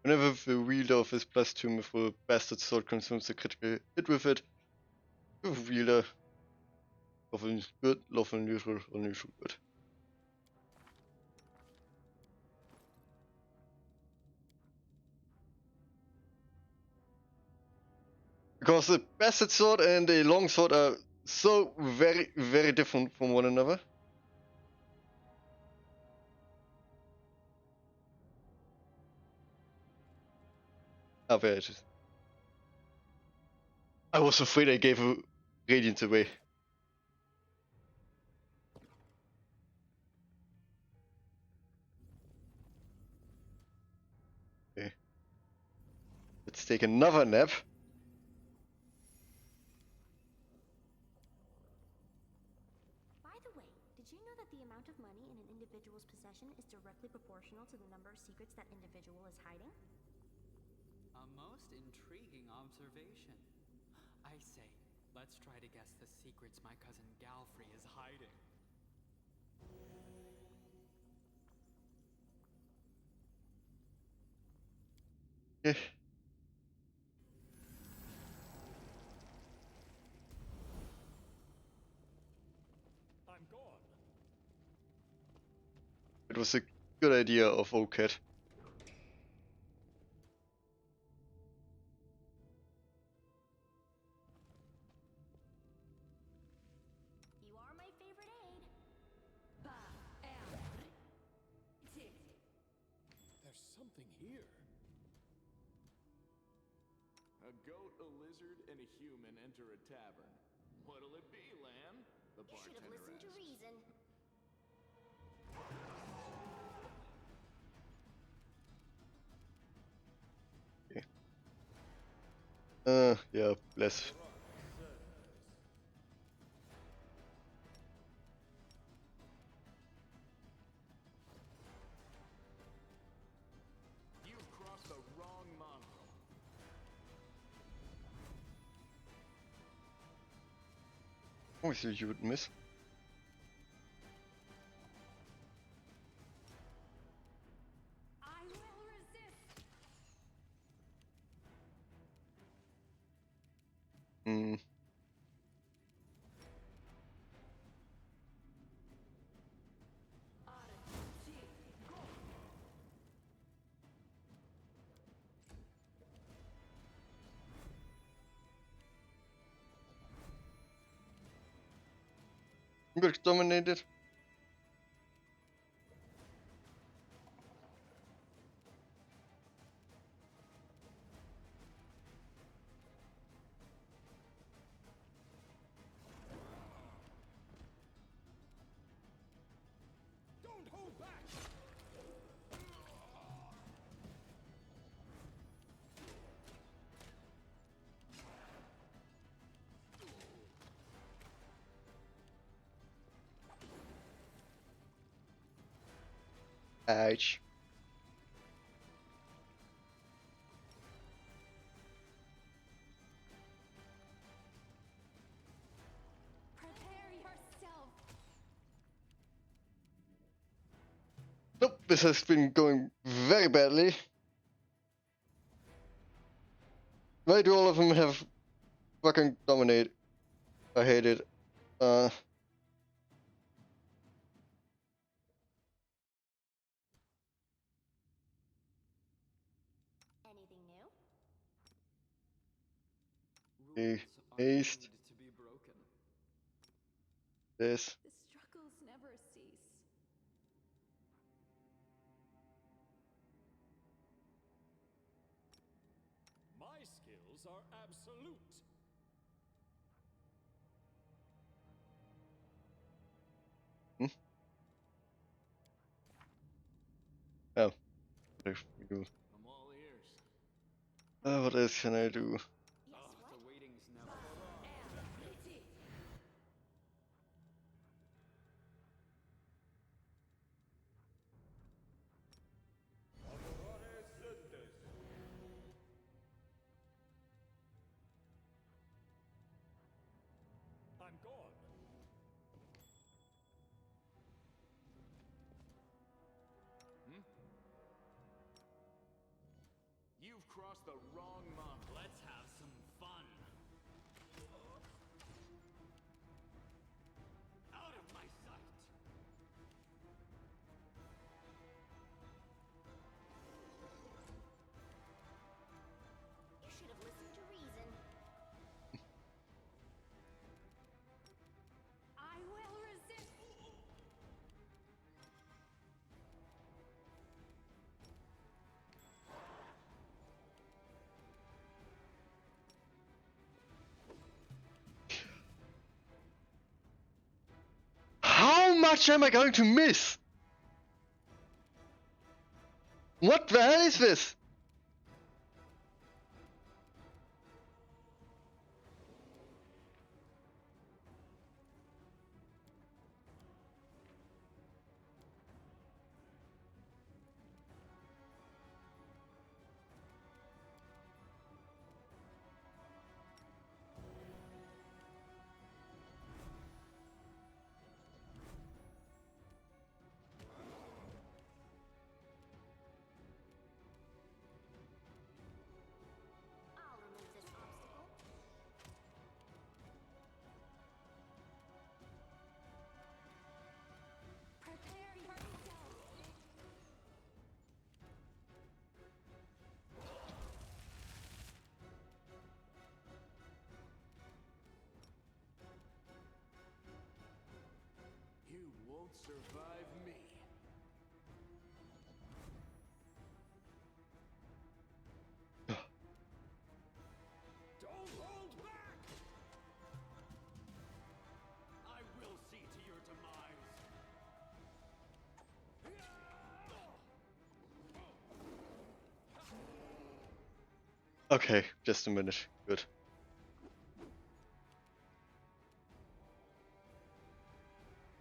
Whenever the wielder of his +2 mithril bastard sword consumes a critical hit with it, the wielder lawful good, lawful neutral, or neutral good. Because the bastard sword and the long sword are so very, very different from one another. Ah, there it is. I was afraid I gave a radiant away. Okay. Let's take another nap. By the way, did you know that the amount of money in an individual's possession is directly proportional to the number of secrets that individual is hiding? A most intriguing observation. I say, let's try to guess the secrets my cousin Galfrey is hiding. Okay. I'm gone. It was a good idea of OCAT. You are my favorite aide. There's something here. A goat, a lizard, and a human enter a tavern. What'll it be, Lamb? The You should have bartender listened to asks. reason. Yeah, bless. You've crossed the wrong mongrel. Obviously you would miss. I will resist. Hmm. I'm gonna dominate it. Don't hold back! Ouch. Prepare yourself. Nope, this has been going very badly. Why do all of them have fucking dominate? I hate it. Anything new? Okay, Rules are haste. made to be broken. This. The struggles never cease. My skills are absolute. Hmm? Oh. There we go. I'm all ears. What else can I do? Yes, The what? waiting's never. I'm gone. Hmm? You've crossed the wrong mongrel. Let's have some fun. Out of my sight. You should have listened to reason. I will resist. much am I going to miss? What the hell is this? I'll remove this obstacle. Prepare yourself. You won't survive me. Don't hold back! I will see to your demise. Okay, just a minute. Good.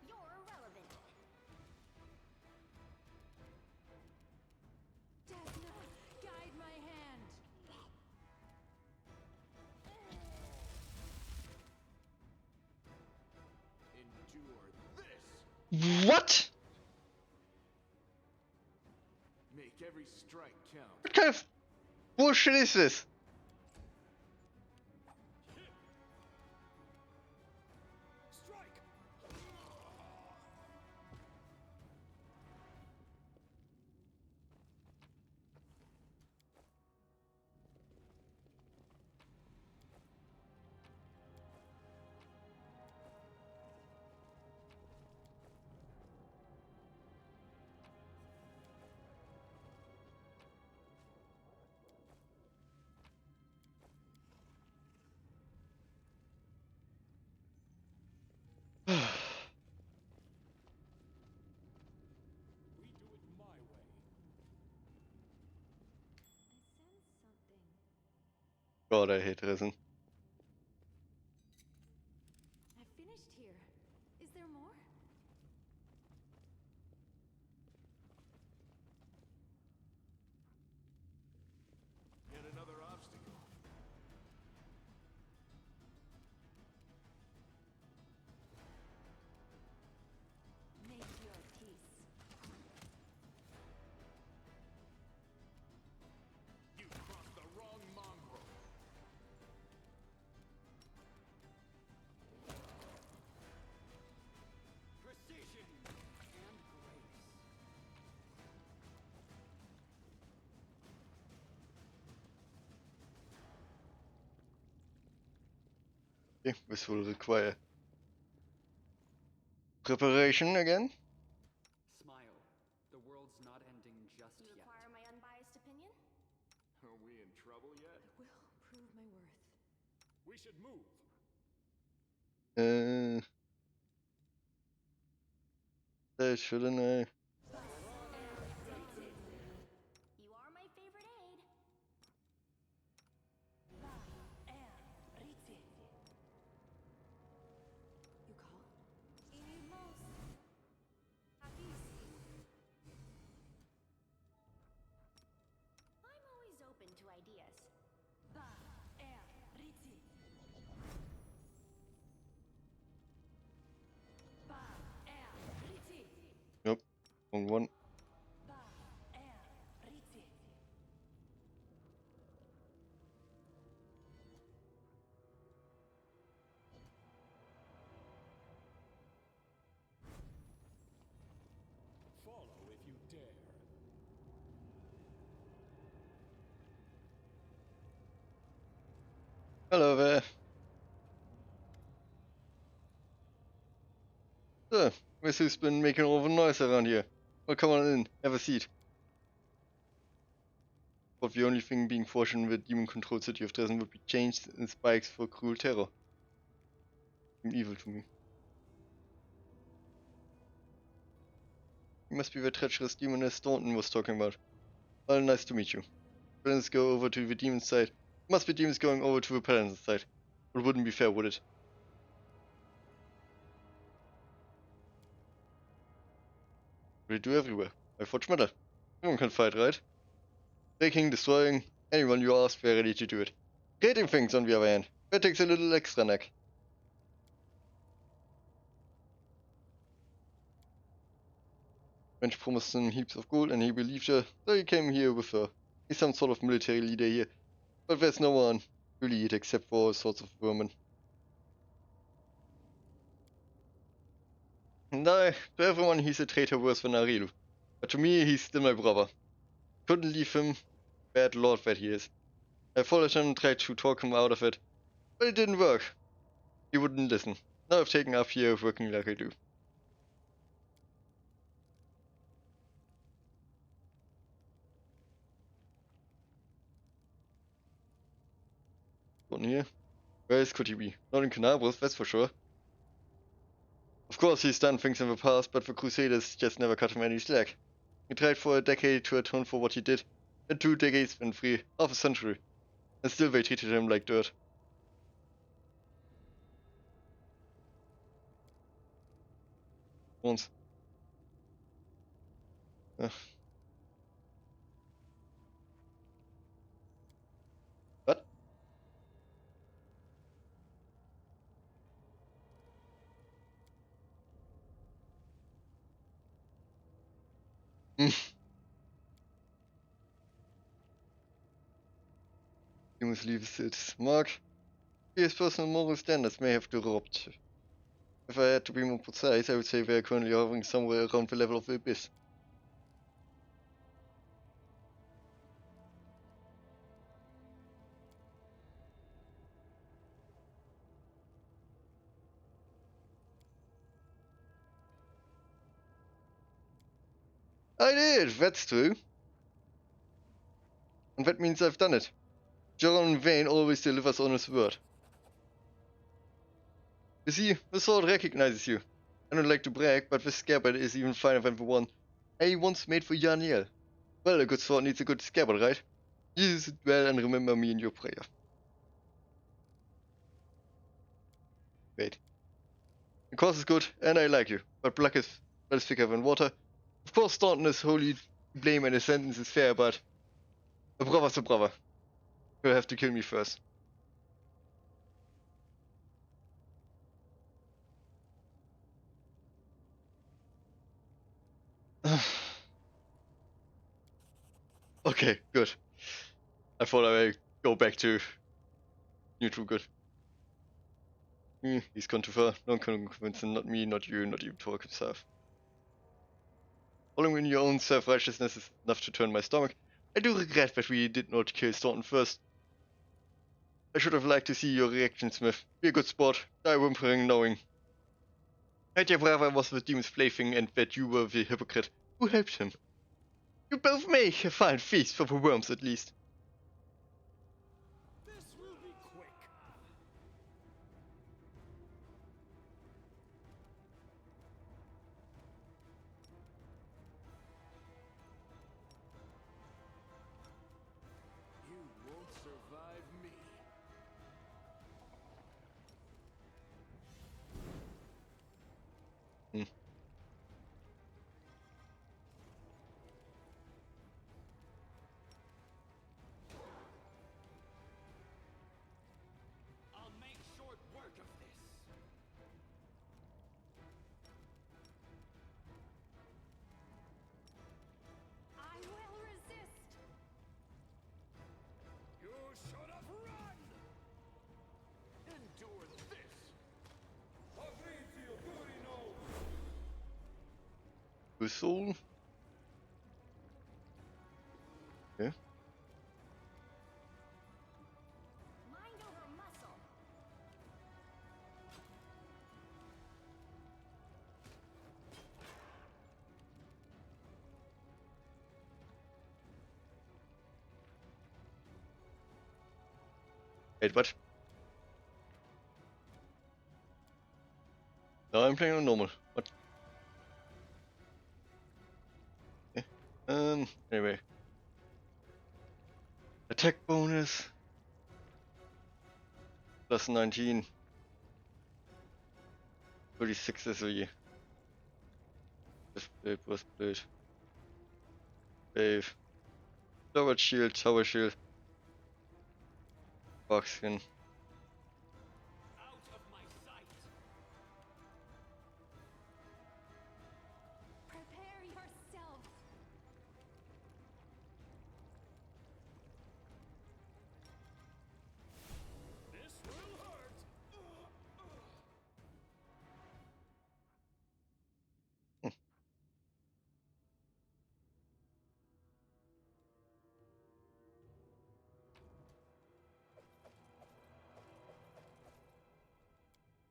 You're irrelevant. Desna, guide my hand. Endure this. What? Make every strike count. What kind of bullshit is this? Strike! We do it my way. I sense something. God, I hate Drezen. I finished here. Is there more? Yet another obstacle. Make your peace. You crossed the wrong mongrel. Precision and grace. Okay, this will require preparation again. Smile. The world's not ending just You yet. require my unbiased opinion? Are we in trouble yet? I will prove my worth. We should move. Shouldn't I? You are my favorite aide. You call? I'm always open to ideas. Nope, wrong one. Follow if you dare. Hello there. So, guess who's been making all the noise around here? Well, come on in, have a seat. But the only thing being fortunate with demon-controlled city of Dresden would be changed in spikes for cruel terror. Seem evil to me. You must be the treacherous demoness Staunton was talking about. Well, nice to meet you. Villains go over to the demon's side. Must be demons going over to the paladin's side. It wouldn't be fair, would it? We do everywhere. I forge metal. Anyone can fight, right? Breaking, destroying, anyone you ask, we're ready to do it. Creating things, on the other hand, that takes a little extra neck. French promised him heaps of gold and he believed her, so he came here with her. He's some sort of military leader here, but there's no one to lead except for all sorts of vermin. And to everyone he's a traitor worse than Arilu. But to me, he's still my brother. Couldn't leave him, bad lord that he is. I followed him and tried to talk him out of it, but it didn't work. He wouldn't listen. Now I've taken up here working like I do. Not here. Where else could he be? Not in Canabros, that's for sure. Of course he's done things in the past, but the Crusaders just never cut him any slack. He tried for a decade to atone for what he did, and 2 decades went free, half a century, and still they treated him like dirt. Once. What? You must leave its mark. His personal moral standards may have dropped. If I had to be more precise, I would say they are currently hovering somewhere around the level of the abyss. I did, that's true. And that means I've done it. Jerome Vane always delivers on his word. You see, the sword recognizes you. I don't like to brag, but this scabbard is even finer than the one I once made for Yaniel. Well, a good sword needs a good scabbard, right? Use it well and remember me in your prayer. Wait. The cause is good, and I like you, but blood is thicker than water. Of course, Staunton is wholly to blame and his sentence is fair, but a brother's a brother. You'll have to kill me first. Okay, good. I thought I would go back to neutral good. He's gone too far. No one can convince him, not me, not you, not even Torque himself. Following in your own self-righteousness is enough to turn my stomach. I do regret that we did not kill Staunton first. I should have liked to see your reaction, Smith. Be a good sport. Die whimpering, knowing that your brother was the demon's plaything and that you were the hypocrite who helped him. You both make a fine feast for the worms, at least. This will be quick. You won't survive me. I'll make short work of this. I will resist. You should have run! Endure this! The soul. Okay. Mind over muscle. Wait, what? No, I'm playing on normal. What? Anyway. Attack bonus. Plus 19. 36 ist so je. Das ist blöd, was blöd. Save. Tower Shield, Tower Shield. Boxskin. Out of my sight. Prepare yourself. This will hurt.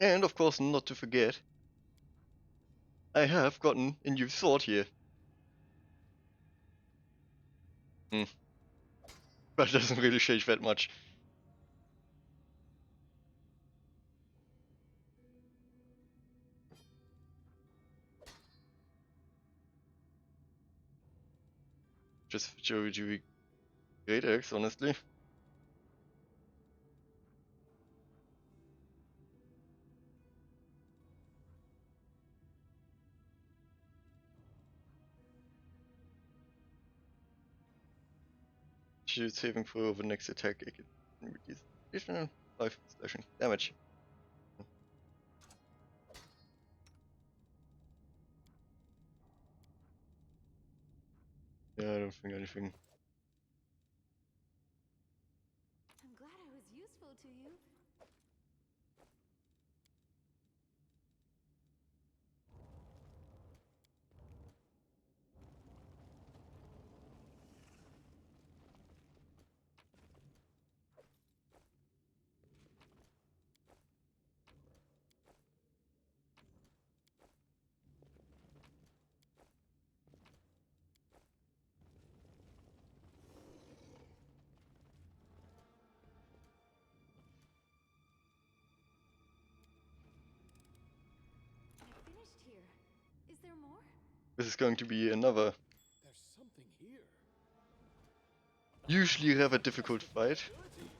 And of course, not to forget, I have gotten a new sword here. But it doesn't really change that much. Just show you great axe, honestly. Shield saving throw over next attack. I can reduce additional 5 slashing damage. Yeah, I don't think anything. I'm glad I was useful to you. I finished here. Is there more? This is going to be another There's something here. usually rather difficult fight. Abilities.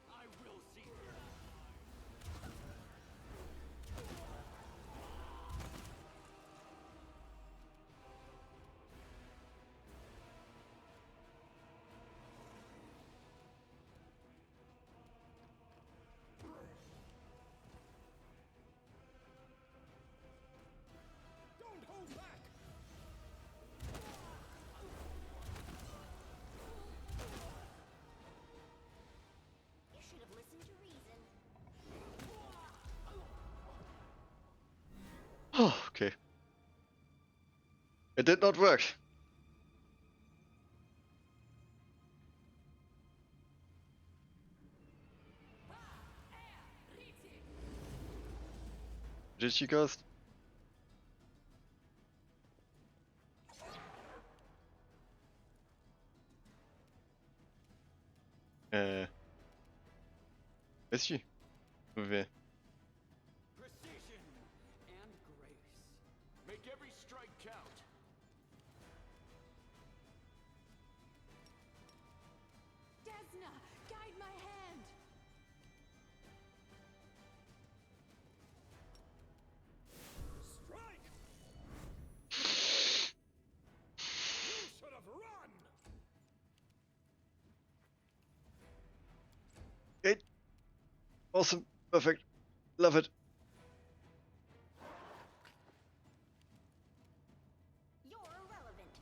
I will see. Don't hold back. You should have listened to reason. Oh, okay. It did not work. Did she ghost? Is she? Where? Precision and grace. Make every strike count. Desna, guide my hand. Strike! You should have run! Great. Awesome. Perfect. Love it. You're irrelevant.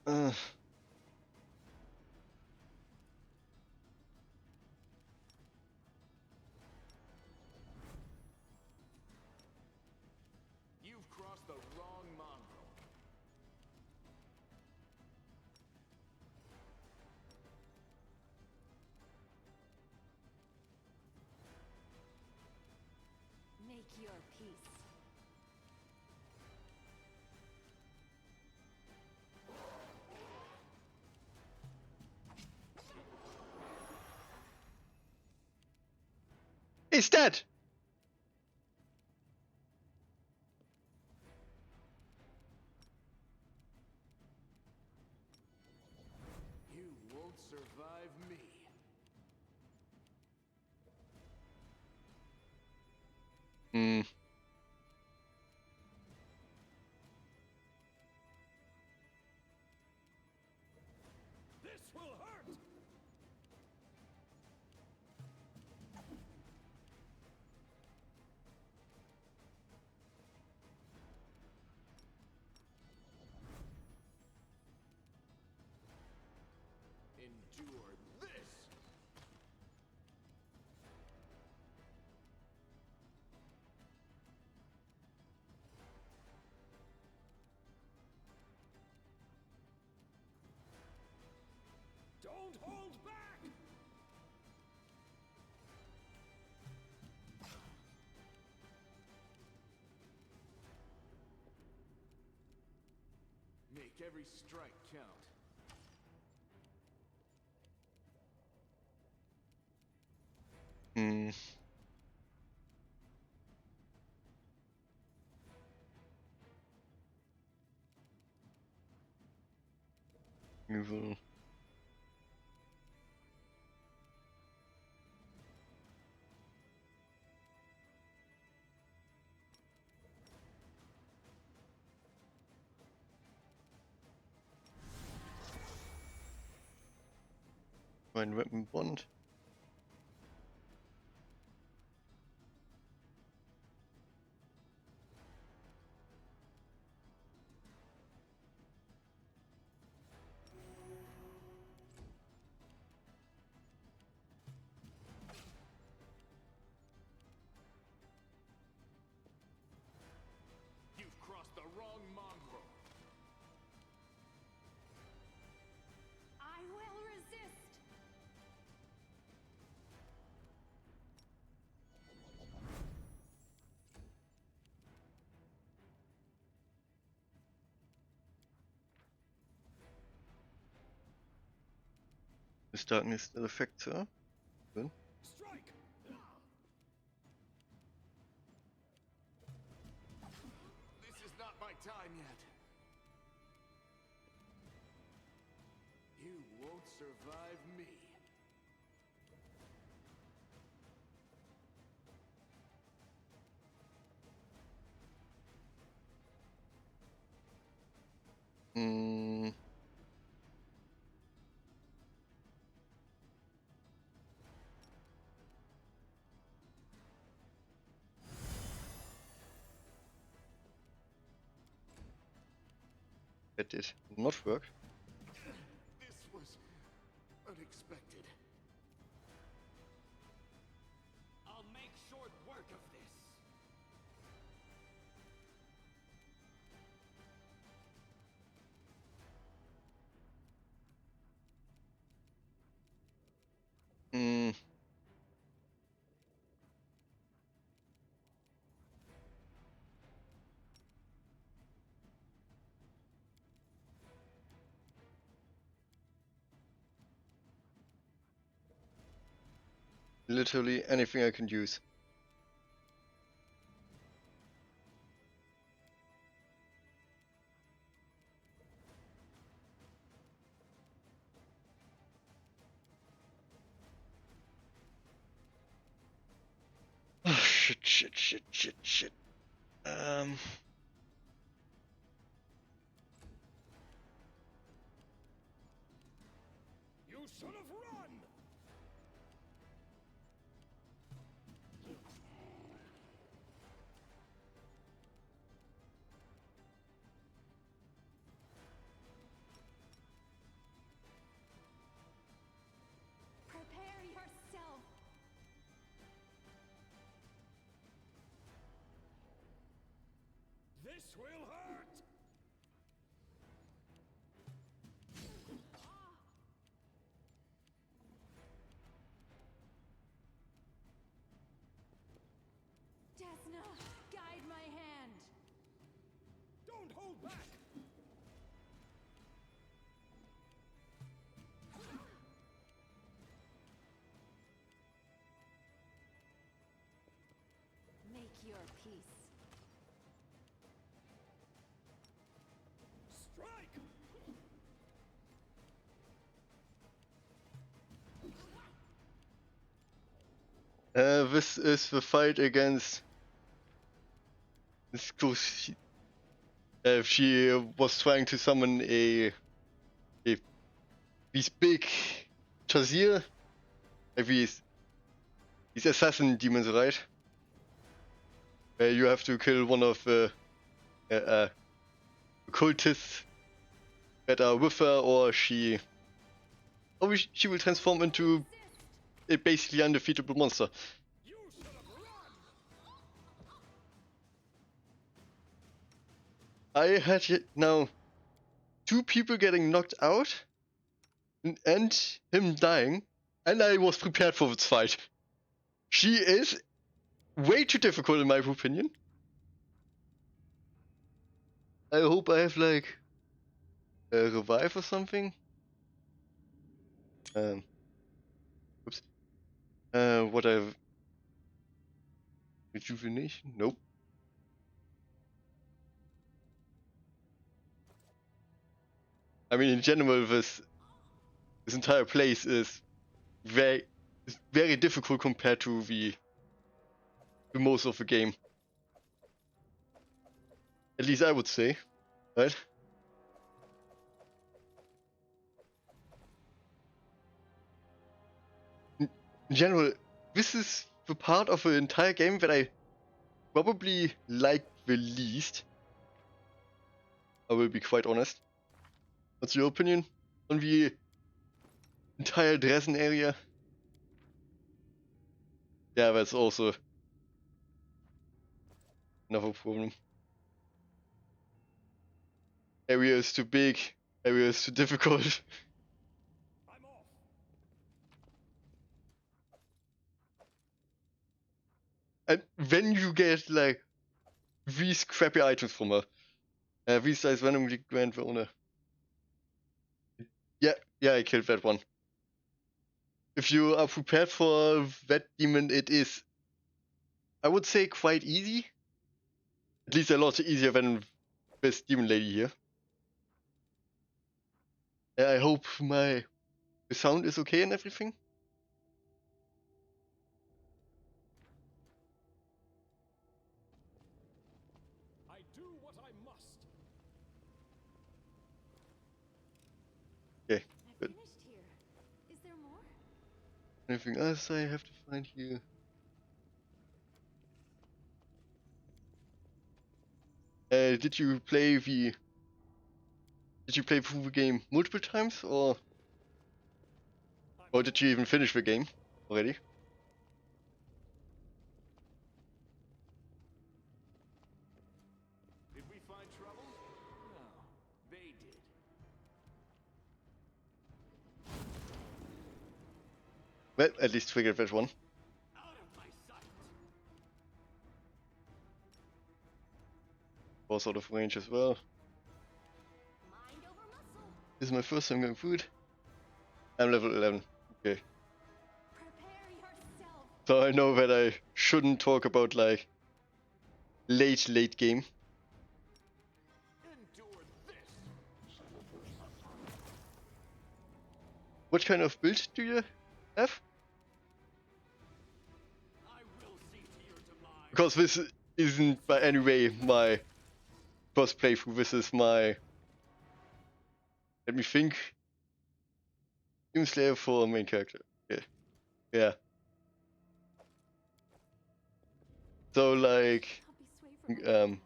Uh, You've crossed the wrong mongrel. Make your peace. He's dead! You won't survive me. Hmm. This will hurt! Endure this! Don't hold back! Make every strike count. Hmm. Evil. Mein Weapon Bond. You've crossed the wrong mongrel. I will resist. This darkness still affects her. Good. Strike! This is not my time yet. You won't survive me. Hmm. That did not work. This was unexpected. I'll make short work of this. Hmm. Literally anything I can use. Oh, shit. You should have run! Prepare yourself. This will hurt! Desna. Don't hold back! Make your peace. Strike! This is the fight against. This goes. She was trying to summon these big Chazir, these assassin demons, right? Where you have to kill one of the cultists that are with her, or she will transform into a basically undefeatable monster. You should have run! I had now 2 people getting knocked out and him dying, and I was prepared for this fight. She is way too difficult in my opinion. I hope I have like a revive or something. Oops. What I have? Rejuvenation? Nope. I mean, in general, this entire place is very difficult compared to the most of the game. At least I would say, right? In general, this is the part of the entire game that I probably like the least. I will be quite honest. What's your opinion on the entire Drezen area? Yeah, that's also another problem. Area is too big, area is too difficult. I'm off! And when you get like these crappy items from her, these guys randomly grant the owner. Yeah, I killed that one. If you are prepared for that demon, it is, I would say, quite easy. At least a lot easier than this demon lady here. I hope the sound is okay and everything. I do what I must. Okay, I good. finished here. Is there more? Anything else I have to find here? Did you play through the game multiple times, or did you even finish the game already? Did we find trouble? No, they did. Well, at least figured that one. Out of my sight! Was out of range as well. Mind over muscle. This is my first time going food. I'm level 11. Okay. Prepare yourself. So I know that I shouldn't talk about like late game. Endure this! What kind of build do you have? I will see to your demise. Because this isn't by any way my first playthrough. This is my, let me think, Demon Slayer for main character. Okay. Yeah. So like, I'll be swayed from my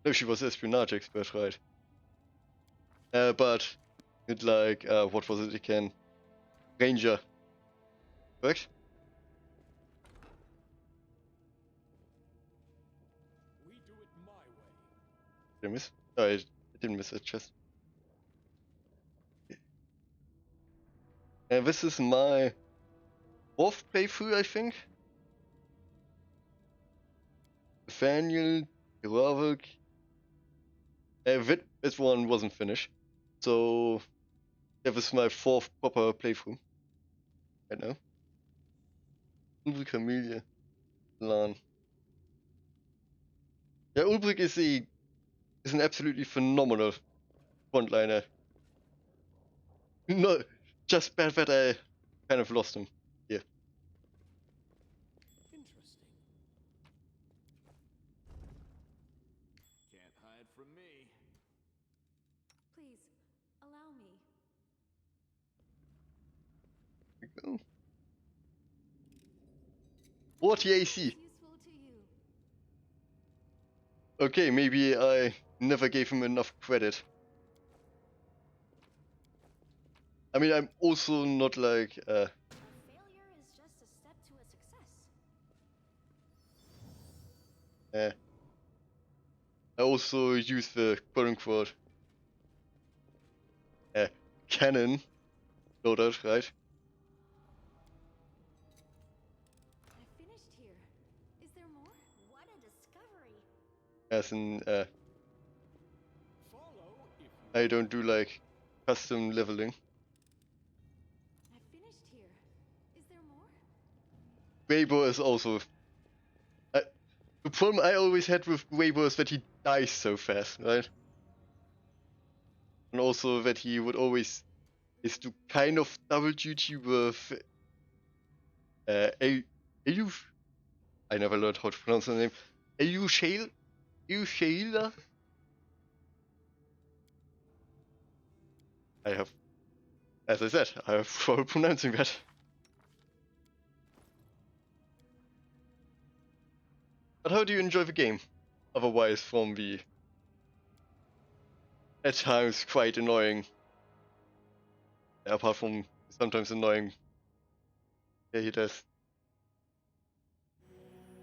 no, she was espionage expert, right? But it like, what was it again? Ranger. Correct? We do it my way. Did I miss? No, I didn't miss a chest. And this is my 4th playthrough, I think. Nathaniel, Heroic, That one wasn't finished. So that was my 4th proper playthrough. Right now. Ulbrich Amelia. Lan. Yeah, Ulbrich is an absolutely phenomenal frontliner. No, just bad that I kind of lost him. Yeah. Interesting. Can't hide from me. Please, allow me. Here we go. 40 AC. Useful to you. Okay, maybe I never gave him enough credit. I mean, I'm also not like, A failure is just a step to a success. I also use the quote-unquote cannon loader, right? I finished here. Is there more? What a discovery. As in, Follow if you I don't do like custom leveling. I finished here. Is there more? Weibo is also... the problem I always had with Weibo is that he dies so fast, right? And also that he would always is to kind of double duty with Ayu. I never learned how to pronounce the name. Ayushaila? I have, as I said, I have trouble pronouncing that. But how do you enjoy the game? Otherwise from the at times quite annoying, apart from sometimes annoying, yeah, he does.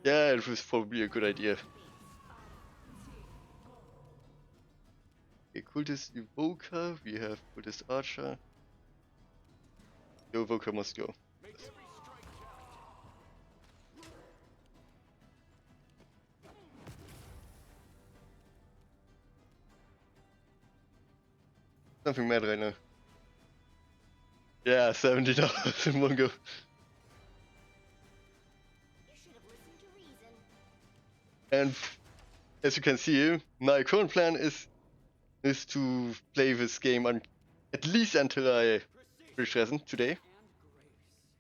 Yeah, it was probably a good idea. Okay, Cultist Evoker, we have Cultist Archer. The Evoker must go. make every strike count. Something mad right now. Yeah, $70 in one go. You should have listened to reason. And as you can see, my current plan is to play this game at least until I reach Drezen today. And grace.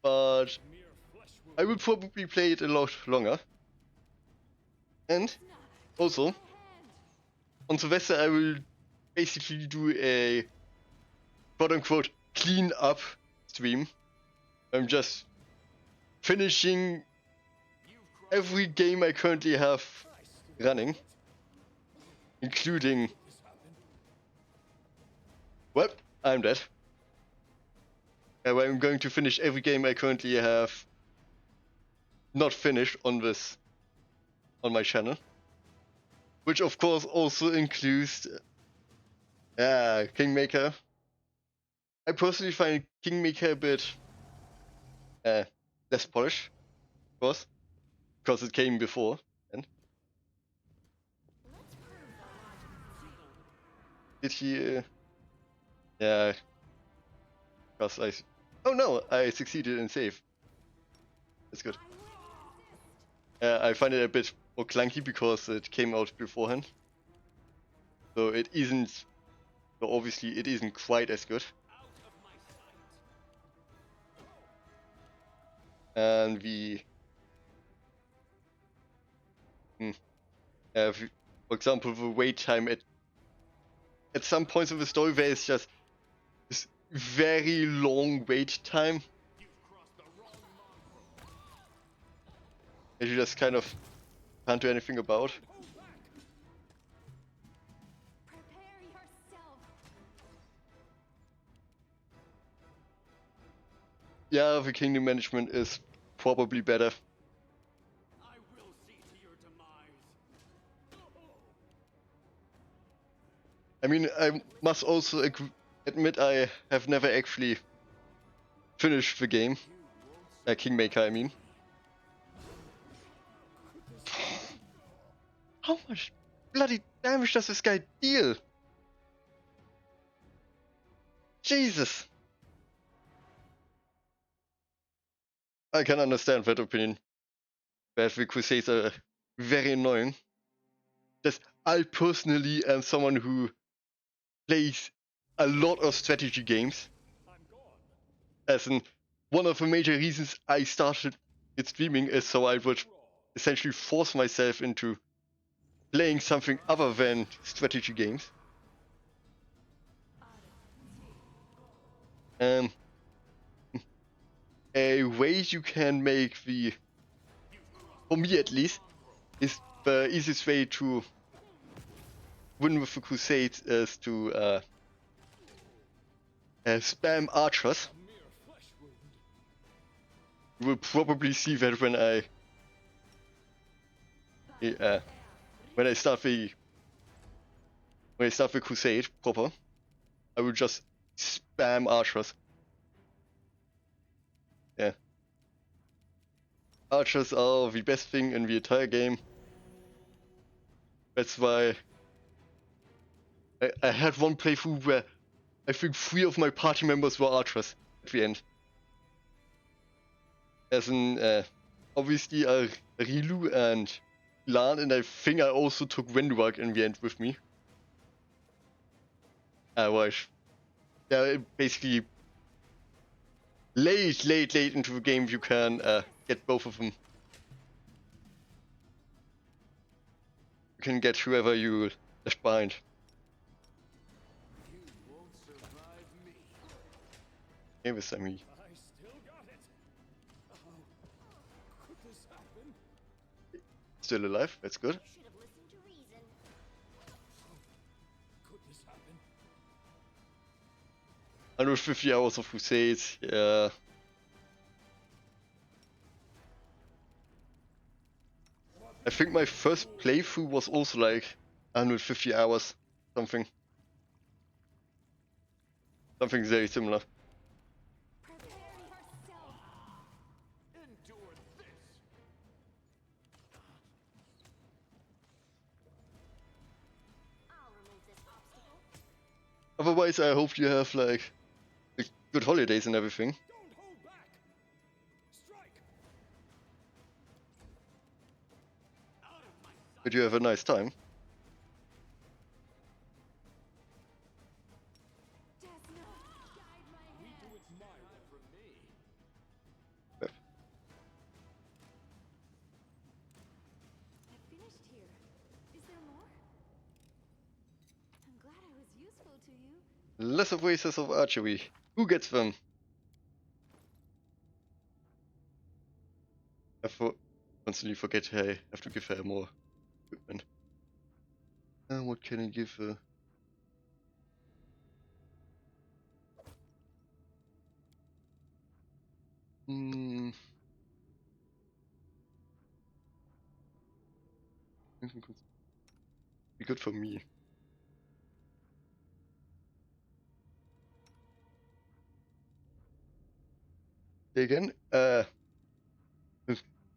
But Mere flesh wound. I will probably play it a lot longer. And also, on Sylvester I will basically do a quote-unquote clean up stream. I'm just finishing every game I currently have running, including... This happened. Well, I'm dead. I'm going to finish every game I currently have not finished on my channel. Which of course also includes Kingmaker. I personally find Kingmaker a bit less polished, of course, because it came before. And Let's prove the logic of cheating. did he? Yeah, because I. Oh no, I succeeded in save. That's good. I find it a bit more clunky because it came out beforehand, so it isn't. So obviously, it isn't quite as good. Out of my sight. And we have, for example, the wait time at some points of the story there is just this very long wait time You've crossed the wrong mark. that you just kind of can't do anything about. Hold back. Prepare yourself. Yeah, the kingdom management is probably better. I will see to your demise. I mean, I must also admit I have never actually finished the game. Kingmaker, I mean. How much bloody damage does this guy deal? Jesus! I can understand that opinion. That the Crusades are very annoying. Just, I personally am someone who plays a lot of strategy games. As in, one of the major reasons I started with streaming is so I would essentially force myself into playing something other than strategy games. A way you can make the, for me at least, is the easiest way to win with the Crusades is to spam archers. You will probably see that when I start the Crusade proper, I will just spam archers. Yeah. Archers are the best thing in the entire game. That's why I had one playthrough where I think 3 of my party members were archers at the end. As in, obviously Rilu and Lan, and I think I also took Wenduak in the end with me. Right. Yeah, basically late into the game you can get both of them. You can get whoever you left behind. Hey, with Sammy. I still got it. How could this happen? Still alive, that's good. Should have listened to reason. Could this happen? 150 hours of Crusades, yeah. I think my first playthrough was also like 150 hours, something very similar. Endure this. I'll remove this obstacle. Otherwise, I hope you have like good holidays and everything. Don't hold back. Strike. Out of my sight. Did you have a nice time? Does not guide my We hand. do it my way. From me. Yep. I finished here. Is there more? I'm glad I was useful to you. Less of races of archery. Who gets them? I constantly forget I have to give her more equipment. What can I give her? Hmm. Be good for me. Say again? I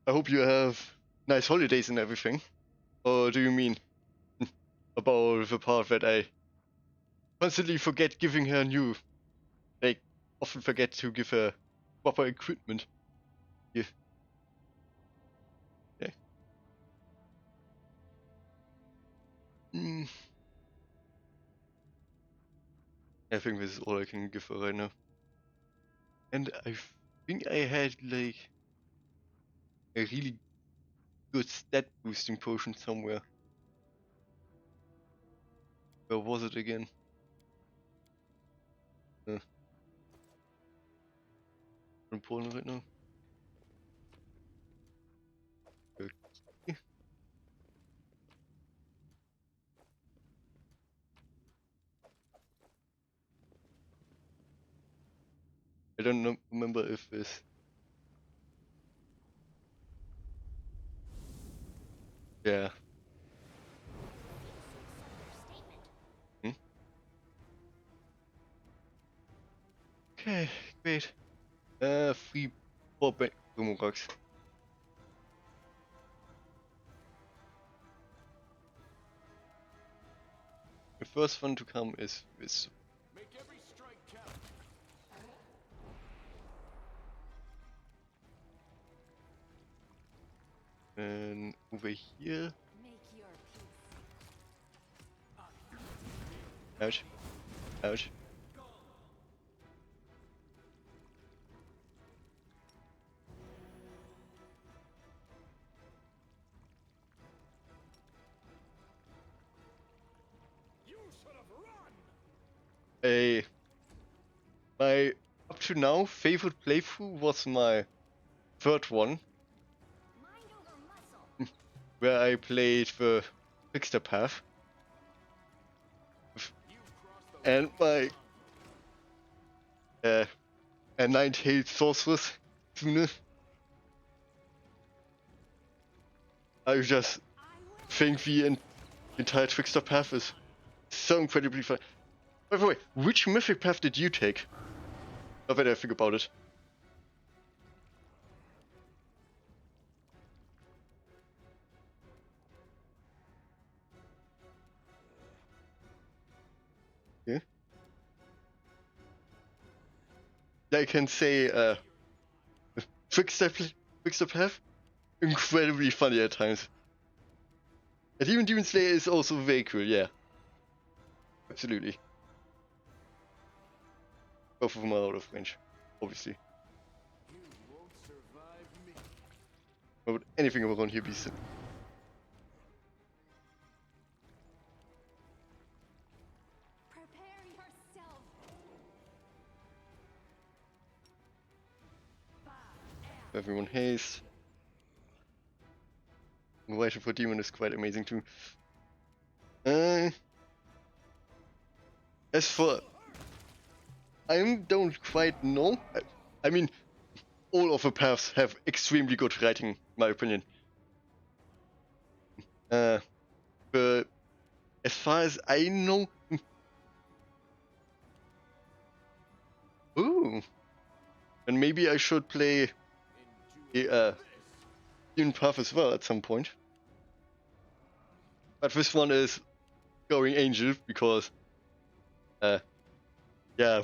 hope you have nice holidays and everything. Or do you mean about the part that I constantly forget giving her new, like, often forget to give her proper equipment? Yeah. Yeah. I think this is all I can give her right now. And I think I had like a really good stat boosting potion somewhere. Where was it again? Important right now. Okay. I don't know, remember if this. Yeah. Hmm? Okay, great. 3 4 Boomerangs. The first one to come is this. Make every strike count. over here. Make your peace. Ouch. Ouch. You should have run! My up to now favorite playthrough was my third one, Mind over muscle. where I played the trickster path. And my a nine-tailed sorceress, Tsune. I just think the entire trickster path is so incredibly fun. By the way, which mythic path did you take? Now that I think about it. Yeah. I can say, trickster path, incredibly funny at times. And even Demon Slayer is also very cool, yeah. Absolutely. Both of them are out of range, obviously. You won't survive me. Why would anything around here be Prepare yourself. everyone haste? Waiting for Demon is quite amazing too. As for... I don't quite know. I mean, all of the paths have extremely good writing, in my opinion. But as far as I know... Ooh. And maybe I should play the Demon path as well at some point. But this one is going Angel because... yeah,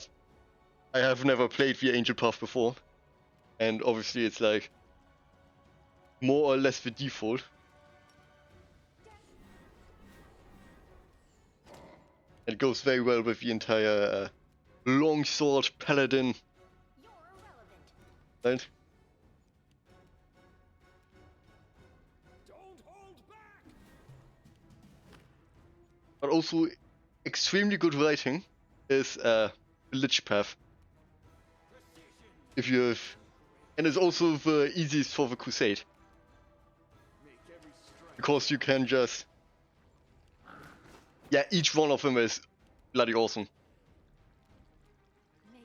I have never played the Angel path before. And obviously it's like more or less the default. It goes very well with the entire longsword paladin. You're irrelevant. Right? Don't hold back! But also extremely good writing is the Lich path. If you have, and it's also the easiest for the Crusade. Make every strike. Because you can just... Yeah, each one of them is bloody awesome. Make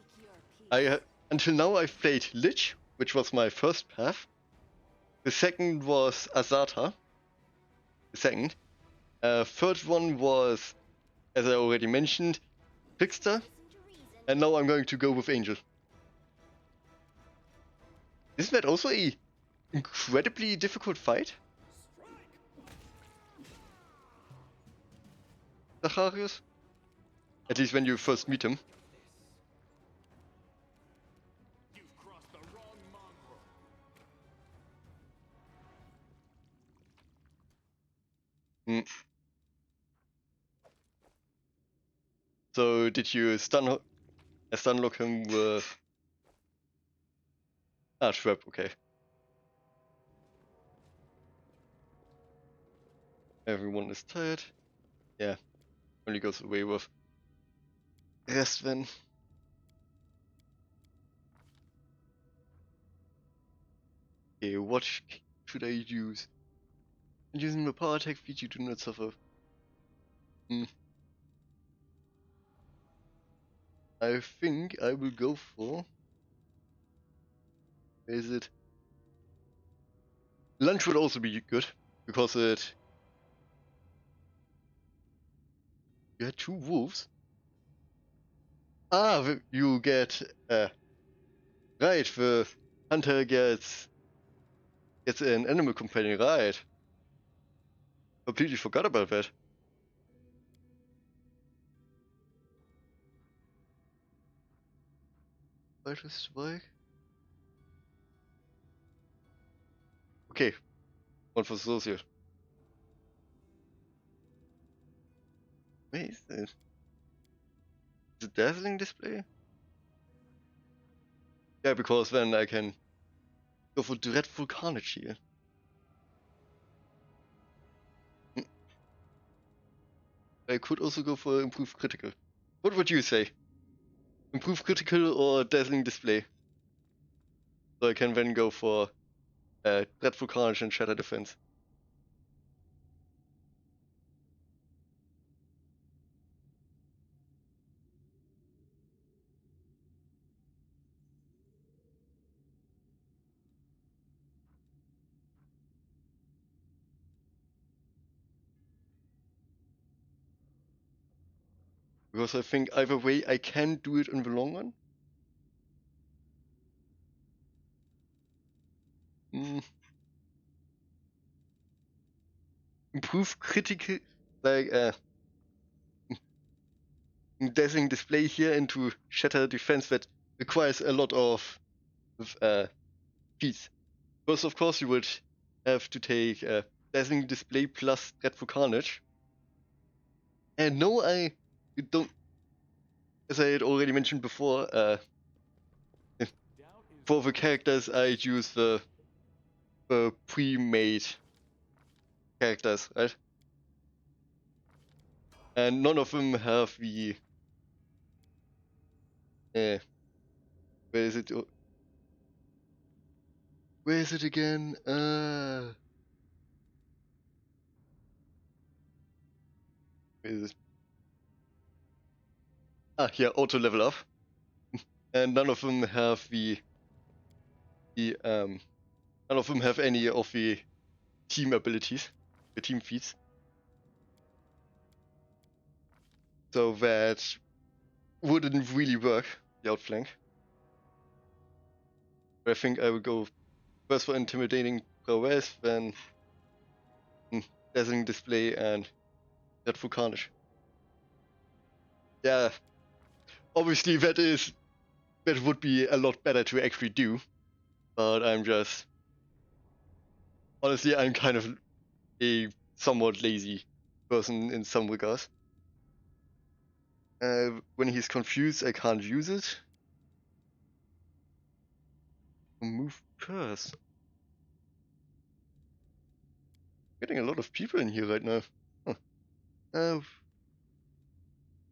your peace. Until now I've played Lich, which was my first path. The second was Azata. The second. Third one was, as I already mentioned, Trickster. Listen to reason. And now I'm going to go with Angel. Isn't that also a incredibly difficult fight? Zacharias? At least when you first meet him. You've crossed the wrong mongrel. Mm. So did you stunlock him with... Ah, trap, okay. Everyone is tired. Yeah, only goes away with rest then. Okay, what should I use? Using the power attack feat, you do not suffer. I think I will go for... Where is it? Lunch would also be good, because it... You had two wolves? Ah, you get... right, the hunter gets an animal companion, right. Completely forgot about that. Vital strike? Okay, one for Associate. Where is it? The dazzling display? Yeah, because then I can go for dreadful carnage here. I could also go for improved critical. What would you say? Improved critical or dazzling display? So I can then go for dreadful carnage and shatter defense. Because I think either way I can do it in the long run. Improve critical, like dazzling display here into shatter defense that requires a lot of feats. First, of course, you would have to take dazzling display plus dreadful carnage. And no, I don't. As I had already mentioned before, for the characters I use the pre-made characters, right? And none of them have the where is it? Where is it again? Where is it? Ah, here, auto level up. And none of them have none of them have any of the team abilities, the team feats. So that wouldn't really work, the outflank. But I think I would go first for intimidating prowess, then dazzling display and dreadful carnage. Yeah, obviously that would be a lot better to actually do, but honestly, I'm kind of a somewhat lazy person in some regards. When he's confused, I can't use it. Move curse. Getting a lot of people in here right now. Huh.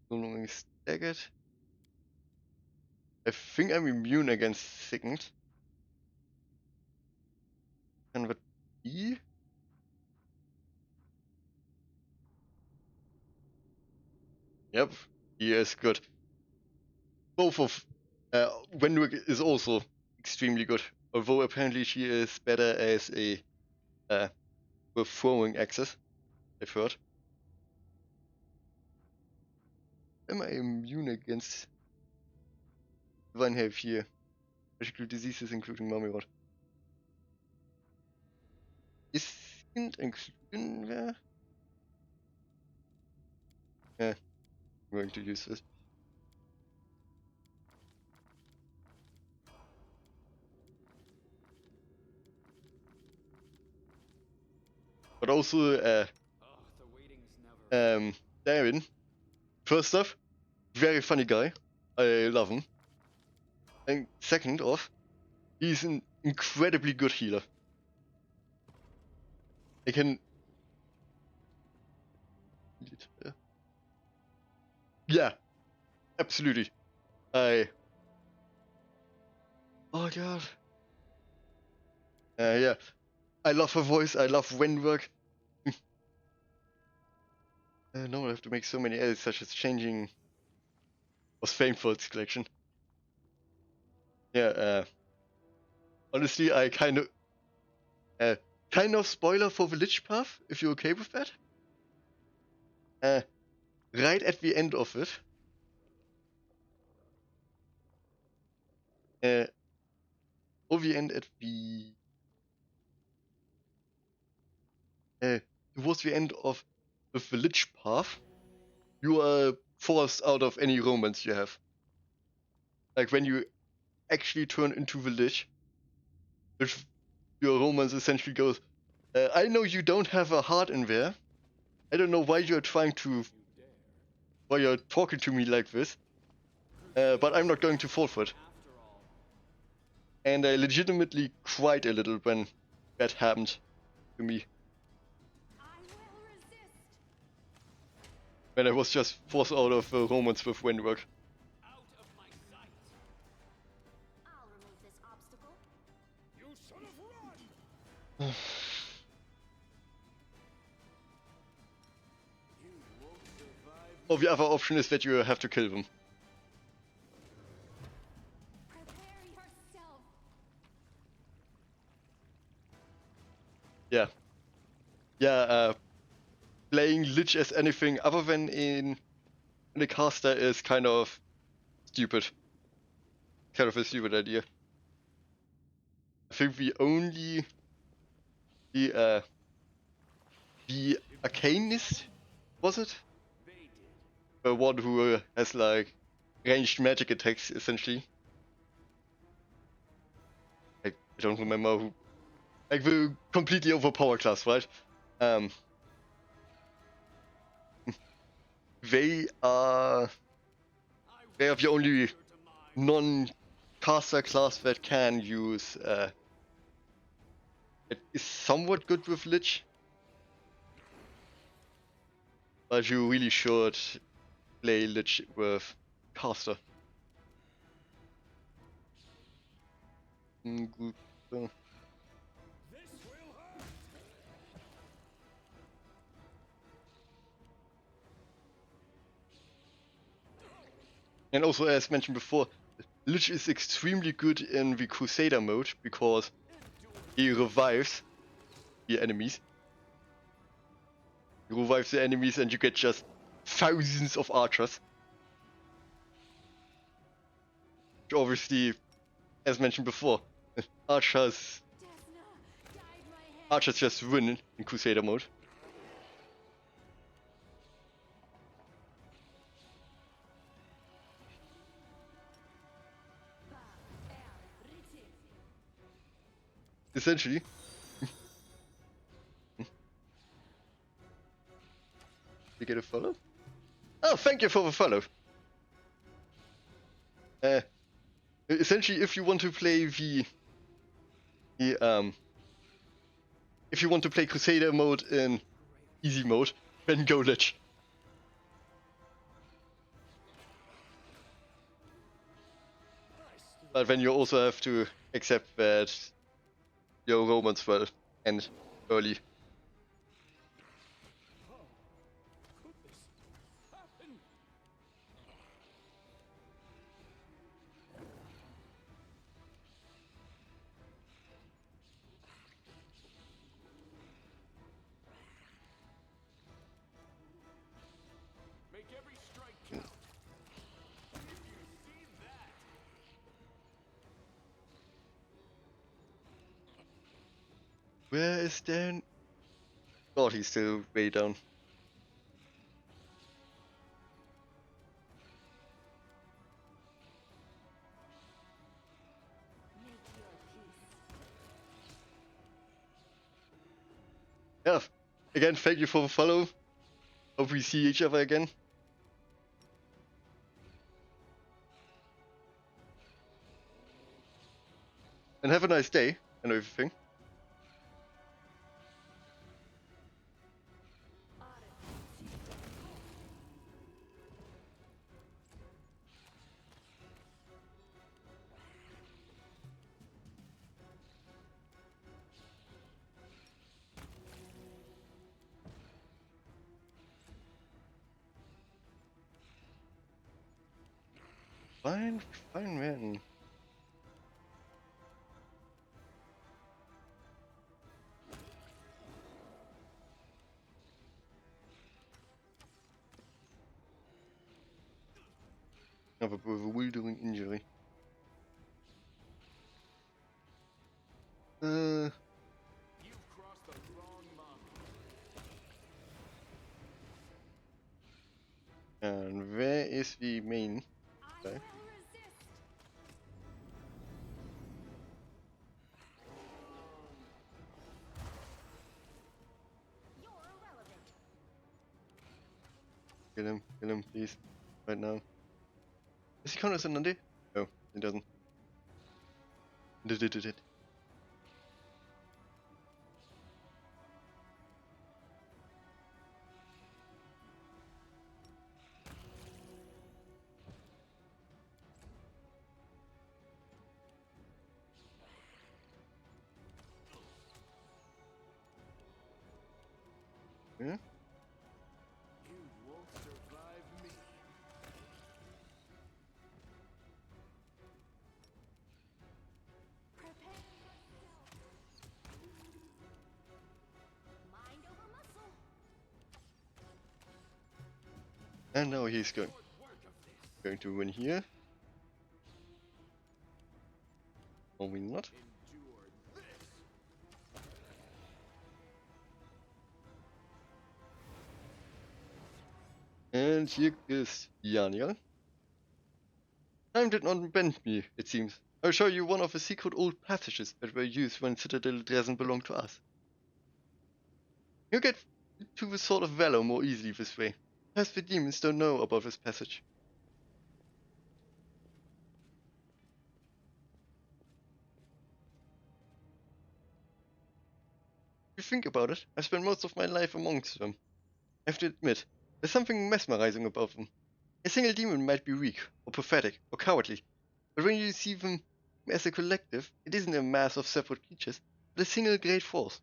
No longer staggered. I think I'm immune against sickened. Can that be? Yep, he is good. Both of Wenwick is also extremely good, although apparently she is better as a with throwing axes, I've heard. Am I immune against one have here? Particular diseases including mummy rot. Isn't included there? Yeah, I'm going to use this. But also, Darren, first off, very funny guy. I love him. And second off, he's an incredibly good healer. I can. Yeah, absolutely. Oh god. Yeah. I love her voice. I love Wenwork. No, I have to make so many edits, such as changing was famed for its collection. Yeah, honestly, I kind of spoiler for the Lich Path, if you're okay with that. Right at the end of it, or the end at the, towards the end of the Lich Path, you are forced out of any romance you have. Like when you actually turn into the Lich, which your romance essentially goes, I know you don't have a heart in there. I don't know why you're trying to why you're talking to me like this. But I'm not going to fall for it. After all, And I legitimately cried a little when that happened to me. I will resist. When I was just forced out of a romance with Windwork. out of my sight. I'll remove this obstacle. You should have run. You won't survive. Oh, the other option is that you have to kill them. Prepare yourself. Yeah. Yeah, playing Lich as anything other than in a caster is kind of stupid. Kind of a stupid idea. I think the Arcanist, was it? They did. The one who has like ranged magic attacks essentially. I don't remember who. Like the completely overpowered class, right? Um, they are the only non-caster class that can use. It is somewhat good with Lich, but you really should play Lich with caster. Good. This will hurt. And also, as mentioned before, Lich is extremely good in the Crusader mode because he revives the enemies. He revives the enemies and you get just thousands of archers. Which obviously, as mentioned before, archers Desna, guide my hand. archers just win in Crusader mode. Essentially. You get a follow? Oh, thank you for the follow. Essentially, if you want to play if you want to play Crusader mode in easy mode, then go Lich. But then you also have to accept that your romance will end early. Could this happen? Make every strike count. If you see that, Where is Dan? God, he's still way down. Yeah. Again, thank you for the follow. Hope we see each other again. And have a nice day and everything. Fine, fine, man. Have a bewildering injury. you've crossed the wrong mountain. And where is the main I guy? will resist. You're irrelevant. Kill him, please. Right now. Does he count as a Nandi? No, he doesn't. Did. Yeah? You won't survive me. Prepare Mind over muscle. And now he's going Short work of this. to win here. Or we not. Endure this. And here is Yaniel. Time did not bend me, it seems. I'll show you one of the secret old passages that were used when Citadel Drezen belonged to us. You get to the Sword of Valor more easily this way. Perhaps the demons don't know about this passage. If you think about it, I've spent most of my life amongst them. I have to admit, there's something mesmerizing about them. A single demon might be weak, or pathetic, or cowardly, but when you see them as a collective, it isn't a mass of separate creatures, but a single great force.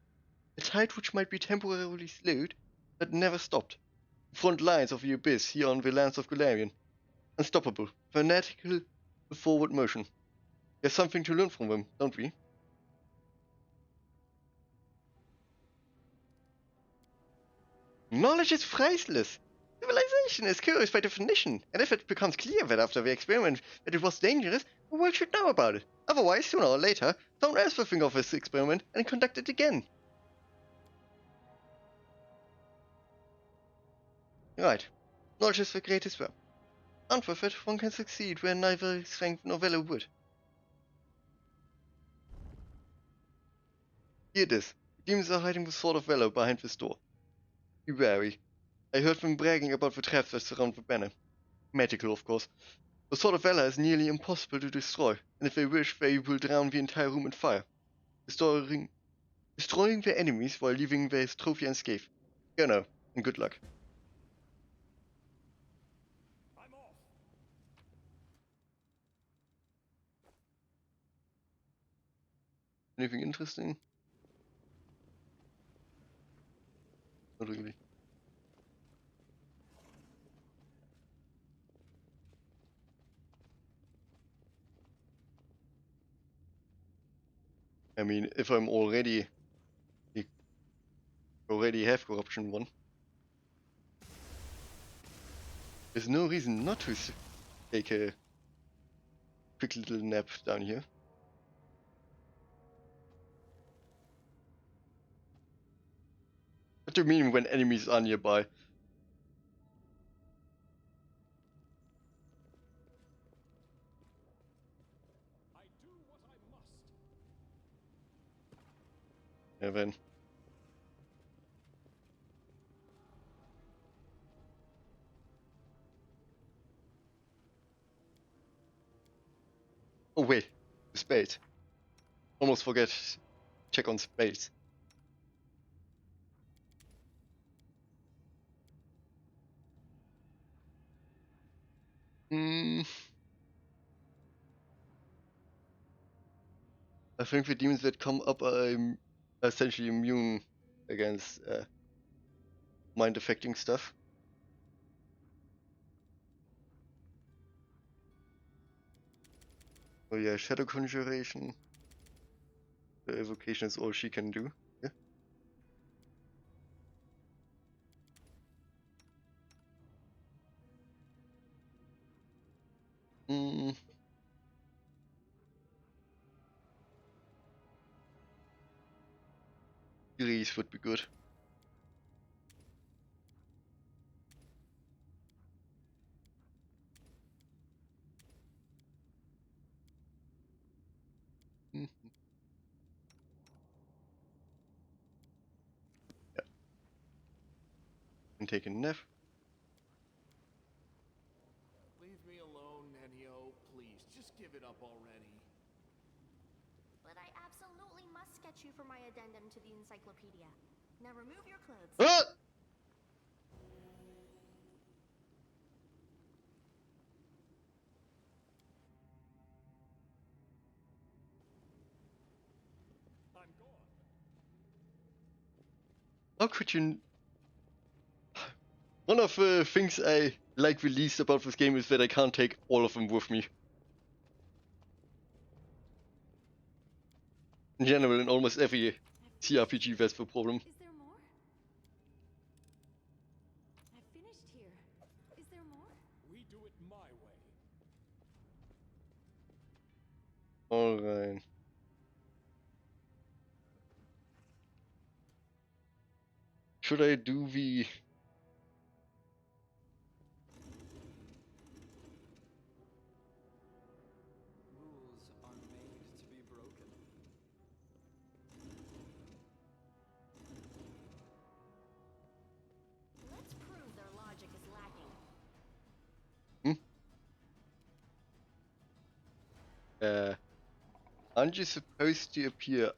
A tide which might be temporarily slowed, but never stopped. The front lines of the abyss here on the lands of Golarion. Unstoppable, fanatical, with forward motion. There's something to learn from them, don't we? Knowledge is priceless. Civilization is curious by definition, and if it becomes clear that after the experiment that it was dangerous, the world should know about it. Otherwise, sooner or later, someone else will think of this experiment and conduct it again. Right. Knowledge is the greatest weapon. And with it, one can succeed where neither strength nor valor would. Here it is. The demons are hiding the Sword of Valor behind this door. Be wary. I heard them bragging about the traps that surround the banner. Magical, of course. The Sword of Valor is nearly impossible to destroy, and if they wish, they will drown the entire room in fire, destroying their enemies while leaving their trophy unscathed. Go now, and good luck. I'm off. Anything interesting? Not really. I mean, if I'm already have corruption 1, there's no reason not to take a quick little nap down here. What do you mean when enemies are nearby? I do what I must. Yeah, then. Oh wait, spade. Almost forget. Check on spades. Hmm. I think the demons that come up are essentially immune against mind affecting stuff. Oh yeah, Shadow Conjuration. The evocation is all she can do. Yeah. Hmm. Grease would be good. Hmm. Yeah. And take a nap. it up already. But I absolutely must sketch you for my addendum to the encyclopedia. Now remove your clothes. Ah! I'm gone. How could you? One of the things I like the least about this game is that I can't take all of them with me. In general, in almost every CRPG, that's the problem. Is there more? I finished here. Is there more? We do it my way. Alright. Should I do the... Rules are made to be broken. Let's prove their logic is lacking. Aren't you supposed to appear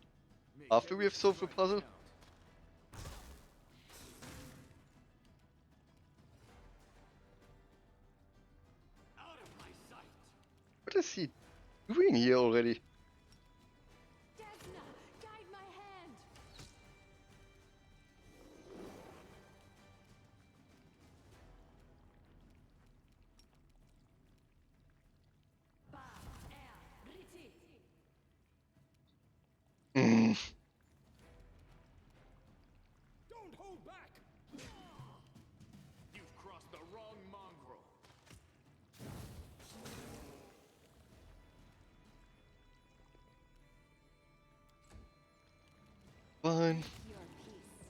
after we have solved the puzzle? Out of my sight. What is he doing here already? Desna, guide my hand. Mm. Don't hold back. You've crossed the wrong mongrel. Fine. Your peace.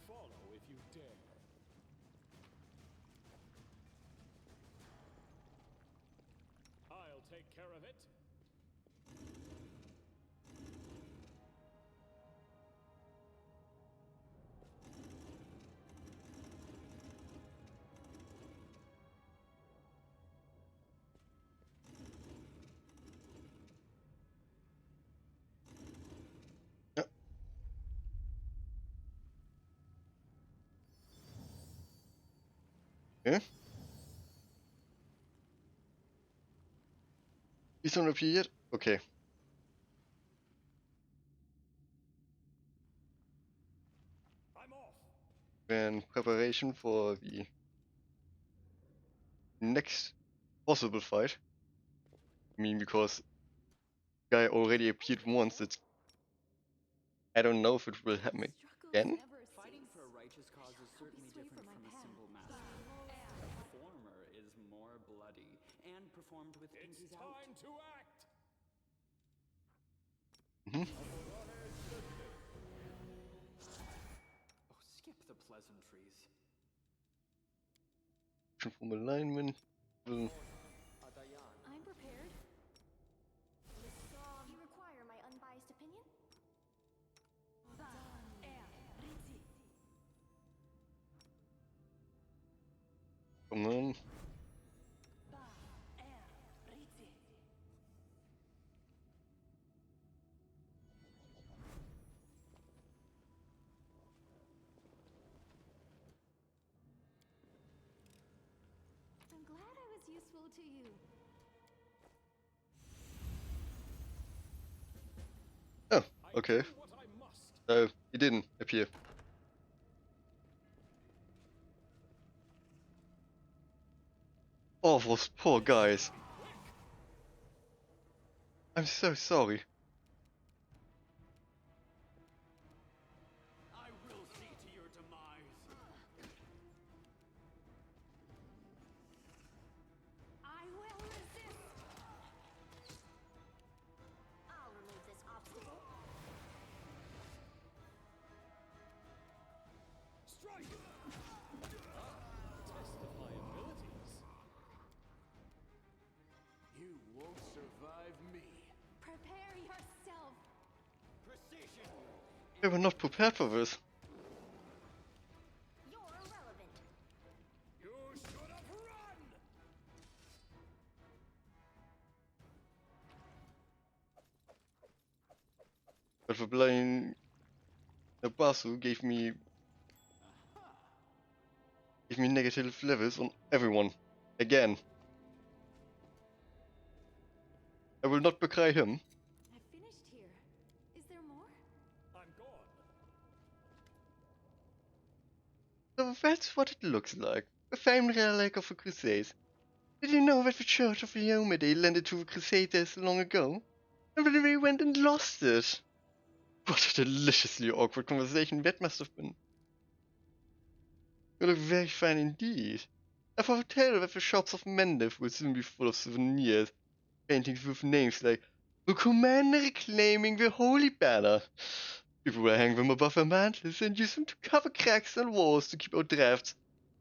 Follow if you dare. I'll take care of it. Okay. He's not appear yet? Okay. I'm off. Then preparation for the next possible fight. I mean, because the guy already appeared once, it's... I don't know if it will happen again. Fighting for a righteous cause is certainly different from a simple mask. The former is more bloody and performed with It's pinkies out. time to act. Oh, skip the pleasantries. From alignment. I'm prepared. You require my unbiased opinion? Come on. I'm glad I was useful to you. Oh, okay. I do what I must. So, he didn't appear. Oh, those poor guys. I'm so sorry. I will see to your demise. I will resist. I'll remove this obstacle. Strike! Test of my abilities. You won't survive me. Prepare yourself. Precision! They were not prepared for this. You're irrelevant. You should have run! but for playing Nabasu gave me negative levels on everyone. Again. I will not betray him. I finished here. Is there more? I'm gone. So that's what it looks like. A famed relic of the Crusades. Did you know that the Church of Iomade lent it to the Crusaders long ago? And then they went and lost it. What a deliciously awkward conversation that must have been. You look very fine indeed. I thought tell that the shops of Mendef will soon be full of souvenirs, paintings with names like the Commander reclaiming the Holy Banner. People will hang them above their mantles and use them to cover cracks on walls to keep out drafts.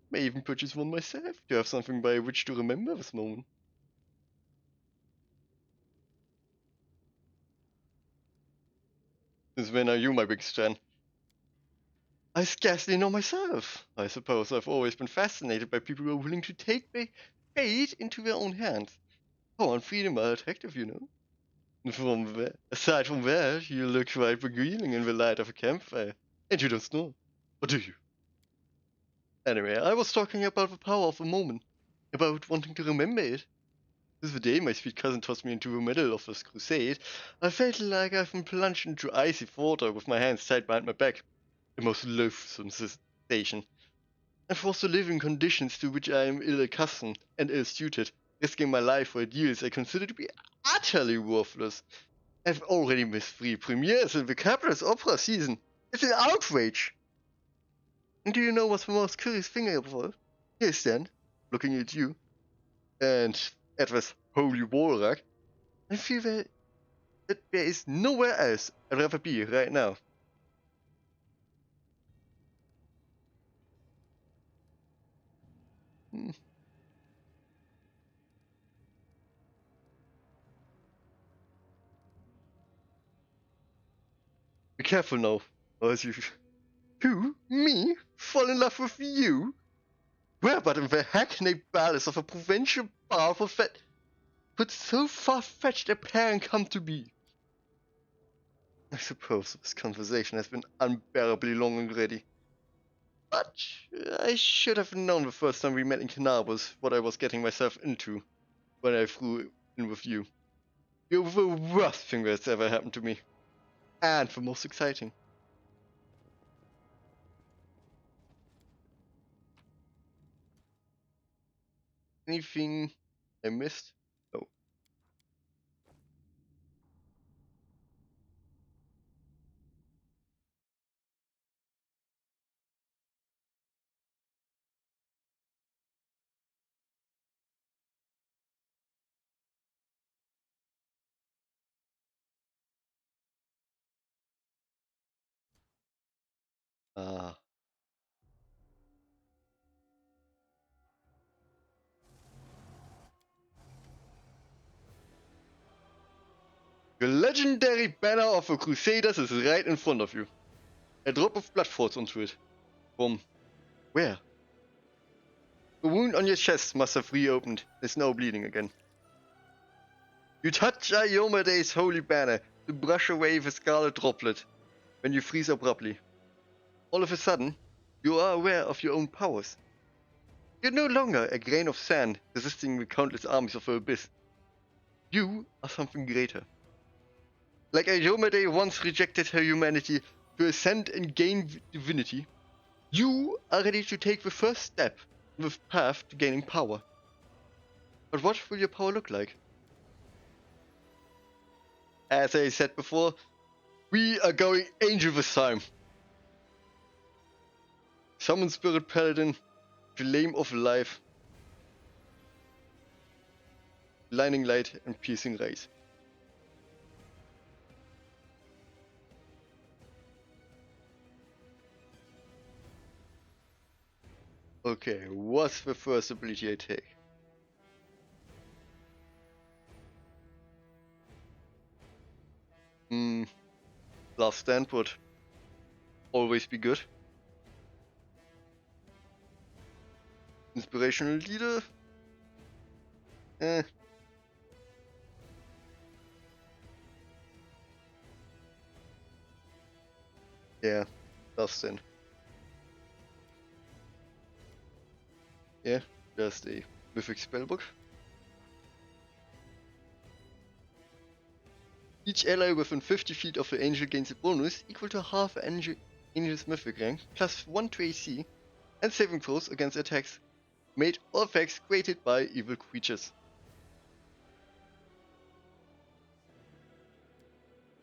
May even purchase one myself to have something by which to remember this moment. Since when are you my biggest fan? I scarcely know myself. I suppose I've always been fascinated by people who are willing to take their fate into their own hands. Power and freedom are attractive, you know. And aside from that, you look quite beguiling in the light of a campfire. And you don't snore. Or do you? Anyway, I was talking about the power of the moment. About wanting to remember it. Since the day my sweet cousin tossed me into the middle of this crusade, I felt like I've been plunged into icy water with my hands tied behind my back. The most loathsome sensation. I'm forced to live in conditions to which I am ill accustomed and ill suited, risking my life for ideals I consider to be utterly worthless. I've already missed 3 premieres in the capital's opera season. It's an outrage! And do you know what's the most curious thing of all? Here I stand, looking at you, and at this holy wall rack, I feel that there is nowhere else I'd rather be right now. Hmm. Be careful now, or else you... Who? Me? Fall in love with you? Where but in the hackneyed ballads of a provincial powerful could so far-fetched a pair come to be? I suppose this conversation has been unbearably long already. But I should have known the first time we met in Cannabis what I was getting myself into when I flew in with you. You're the worst thing that's ever happened to me. And the most exciting. Anything I missed? No. Ah. The legendary banner of the Crusaders is right in front of you. A drop of blood falls onto it. From where? The wound on your chest must have reopened. There's no bleeding again. You touch Iomede's holy banner to brush away the scarlet droplet when you freeze abruptly. All of a sudden, you are aware of your own powers. You're no longer a grain of sand resisting the countless armies of the abyss. You are something greater. Like Iomede once rejected her humanity to ascend and gain divinity, you are ready to take the first step on the path to gaining power. But what will your power look like? As I said before, we are going angel this time. Summon Spirit Paladin, Flame of Life, Blinding Light, and Piercing Rays. Okay, what's the first ability I take? Last Stand would always be good. Inspirational Leader? Yeah, Dustin. Yeah, there's the Mythic Spellbook. Each ally within 50 feet of the angel gains a bonus equal to half angel's mythic rank, plus 1 to AC, and saving throws against attacks made or effects created by evil creatures.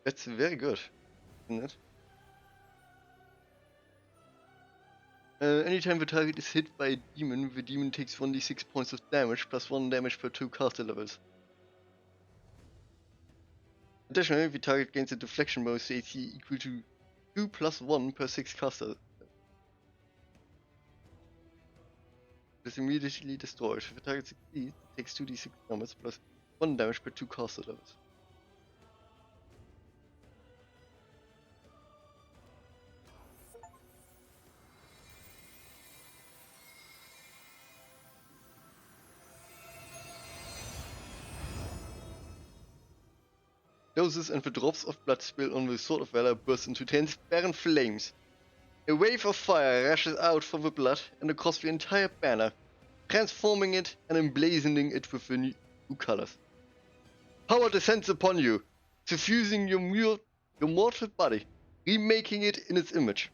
That's very good, isn't it? Anytime the target is hit by a demon, the demon takes 1d6 points of damage, plus 1 damage per 2 caster levels. Additionally, the target gains a deflection bonus to AC equal to 2 plus 1 per 6 caster. It is immediately destroyed. If the target succeeds, it takes 2d6 damage plus 1 damage per 2 caster levels. Doses and the drops of blood spilled on the Sword of Valor burst into transparent flames. A wave of fire rushes out from the blood and across the entire banner, transforming it and emblazoning it with the new colors. Power descends upon you, suffusing your mortal body, remaking it in its image.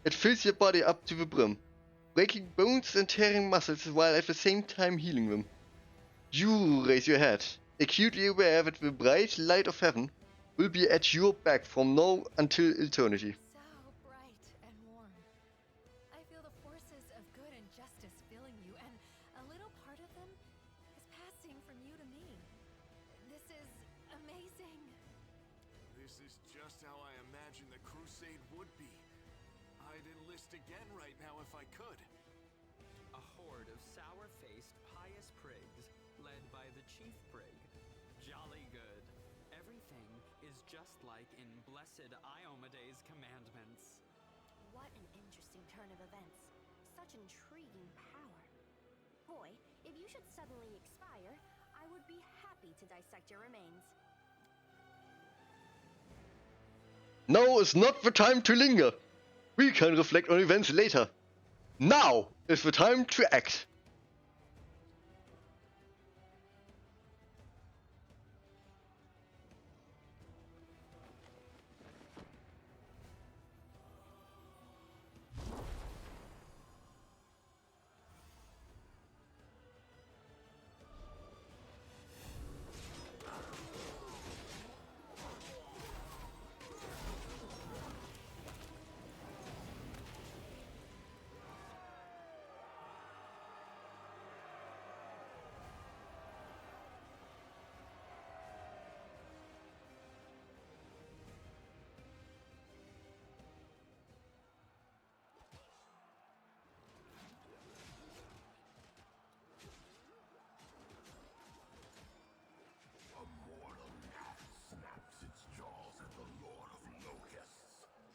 It fills your body up to the brim, breaking bones and tearing muscles while at the same time healing them. You raise your head, acutely aware that the bright light of heaven will be at your back from now until eternity. So bright and warm. I feel the forces of good and justice filling you, and a little part of them is passing from you to me. This is amazing. This is just how I imagined the crusade would be. I'd enlist again right now if I could. A horde of sour-faced, pious prigs, led by the chief prig. Jolly good. Everything is just like in Blessed Iomede's commandments. What an interesting turn of events. Such intriguing power. Boy, if you should suddenly expire, I would be happy to dissect your remains. Now is not the time to linger. We can reflect on events later. Now is the time to act.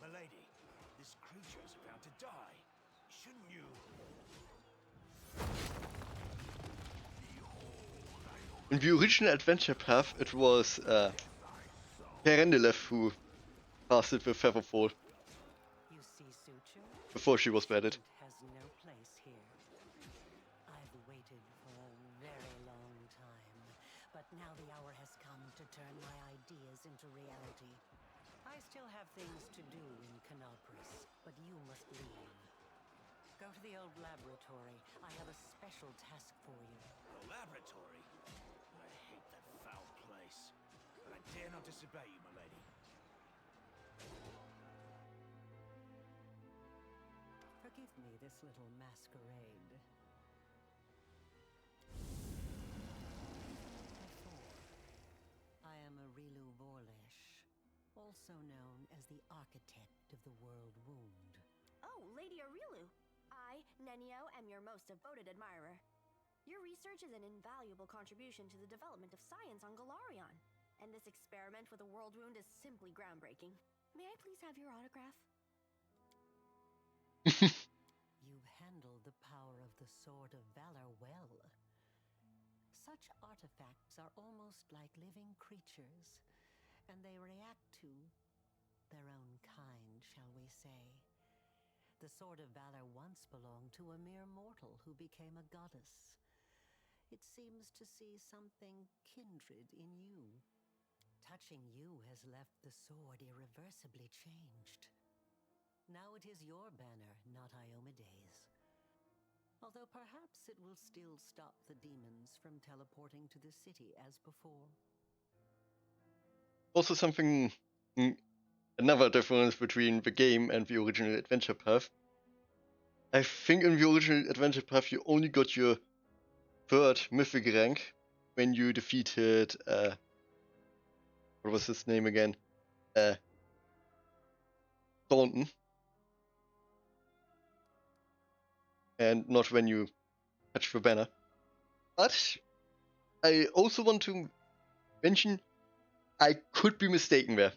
Milady, this creature's about to die. Shouldn't you? In the original adventure path, it was Perendelev who casted the Featherfall You see, Suture? before she was banned. It has no place here. I've waited for a very long time, but now the hour has come to turn my ideas into reality. I still have things to do in Canopris, but you must leave. Go to the old laboratory. I have a special task for you. The laboratory? I hate that foul place. But I dare not disobey you, milady. Forgive me this little masquerade. I am Arilu Vorlesh, also known as the architect of the World Wound. Oh, Lady Arilu. I, Nenio, am your most devoted admirer. Your research is an invaluable contribution to the development of science on Galarion. And this experiment with a world wound is simply groundbreaking. May I please have your autograph? You've handled the power of the Sword of Valor well. Such artifacts are almost like living creatures, and they react to their own kind. shall we say. The Sword of Valor once belonged to a mere mortal who became a goddess. It seems to see something kindred in you. Touching you has left the sword irreversibly changed. Now it is your banner, not Iomede's. Although perhaps it will still stop the demons from teleporting to the city as before. Also something, another difference between the game and the original adventure path. I think in the original adventure path you only got your third mythic rank when you defeated, what was his name again? Thornton. And not when you touch the banner. But I also want to mention I could be mistaken there.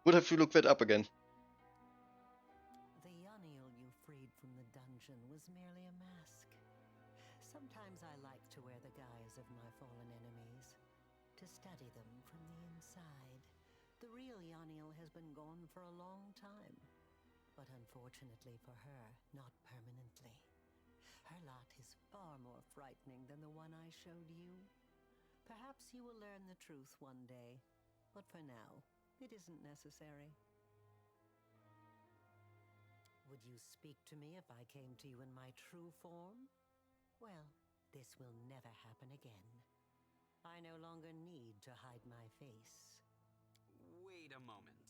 Would have to look that up again. The Yoniel you freed from the dungeon was merely a mask. Sometimes I like to wear the guise of my fallen enemies, to study them from the inside. The real Yoniel has been gone for a long time, but unfortunately for her, not permanently. Her lot is far more frightening than the one I showed you. Perhaps you will learn the truth one day, but for now, it isn't necessary. Would you speak to me if I came to you in my true form? Well, this will never happen again. I no longer need to hide my face. Wait a moment.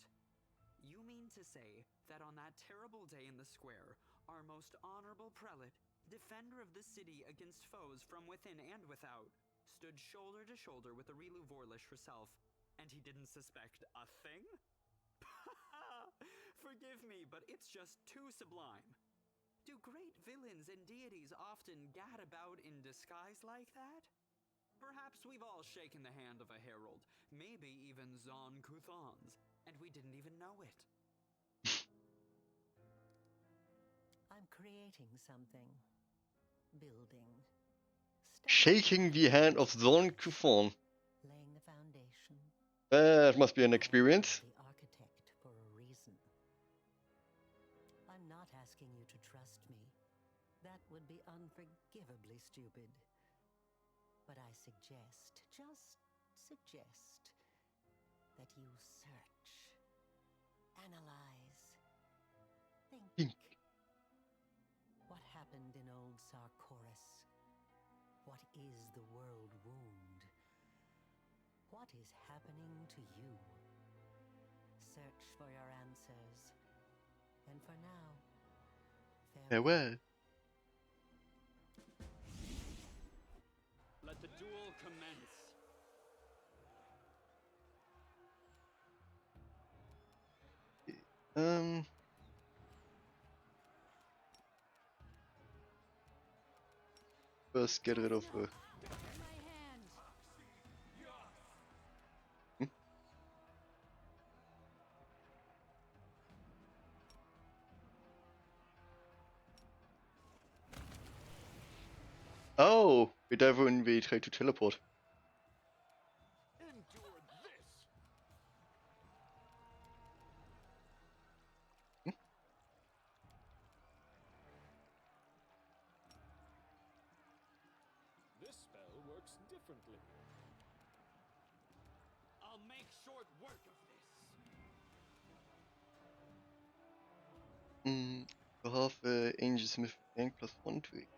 You mean to say that on that terrible day in the square, our most honorable prelate, defender of the city against foes from within and without, stood shoulder to shoulder with Arilu Vorlish herself, and he didn't suspect a thing? Forgive me, but it's just too sublime. Do great villains and deities often gad about in disguise like that? Perhaps we've all shaken the hand of a herald, maybe even Zon Kuthon's, and we didn't even know it. I'm creating something. Building. Shaking the hand of Zon Kuthon. Laying the foundation. That must be an experience. The architect for a reason. I'm not asking you to trust me. That would be unforgivably stupid. But I suggest, just suggest, that you search, analyze, think. What happened in old Sarkoris? What is the world wound? What is happening to you? Search for your answers. And for now, Farewell. Let the duel commence. First get rid of Oh, we dive when we try to teleport. Endure this! This spell works differently. I'll make short work of this. You have Angel Smith rank +1 to it.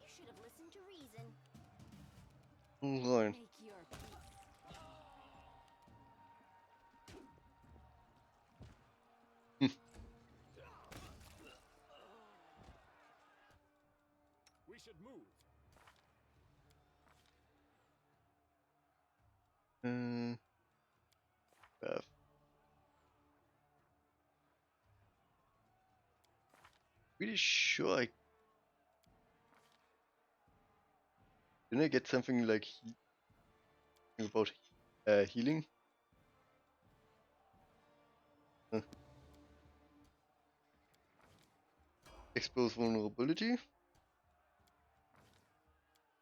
You should have listened to reason. Rein. Make your peace. We should move. Pretty sure I didn't I get something like about healing. Expose vulnerability.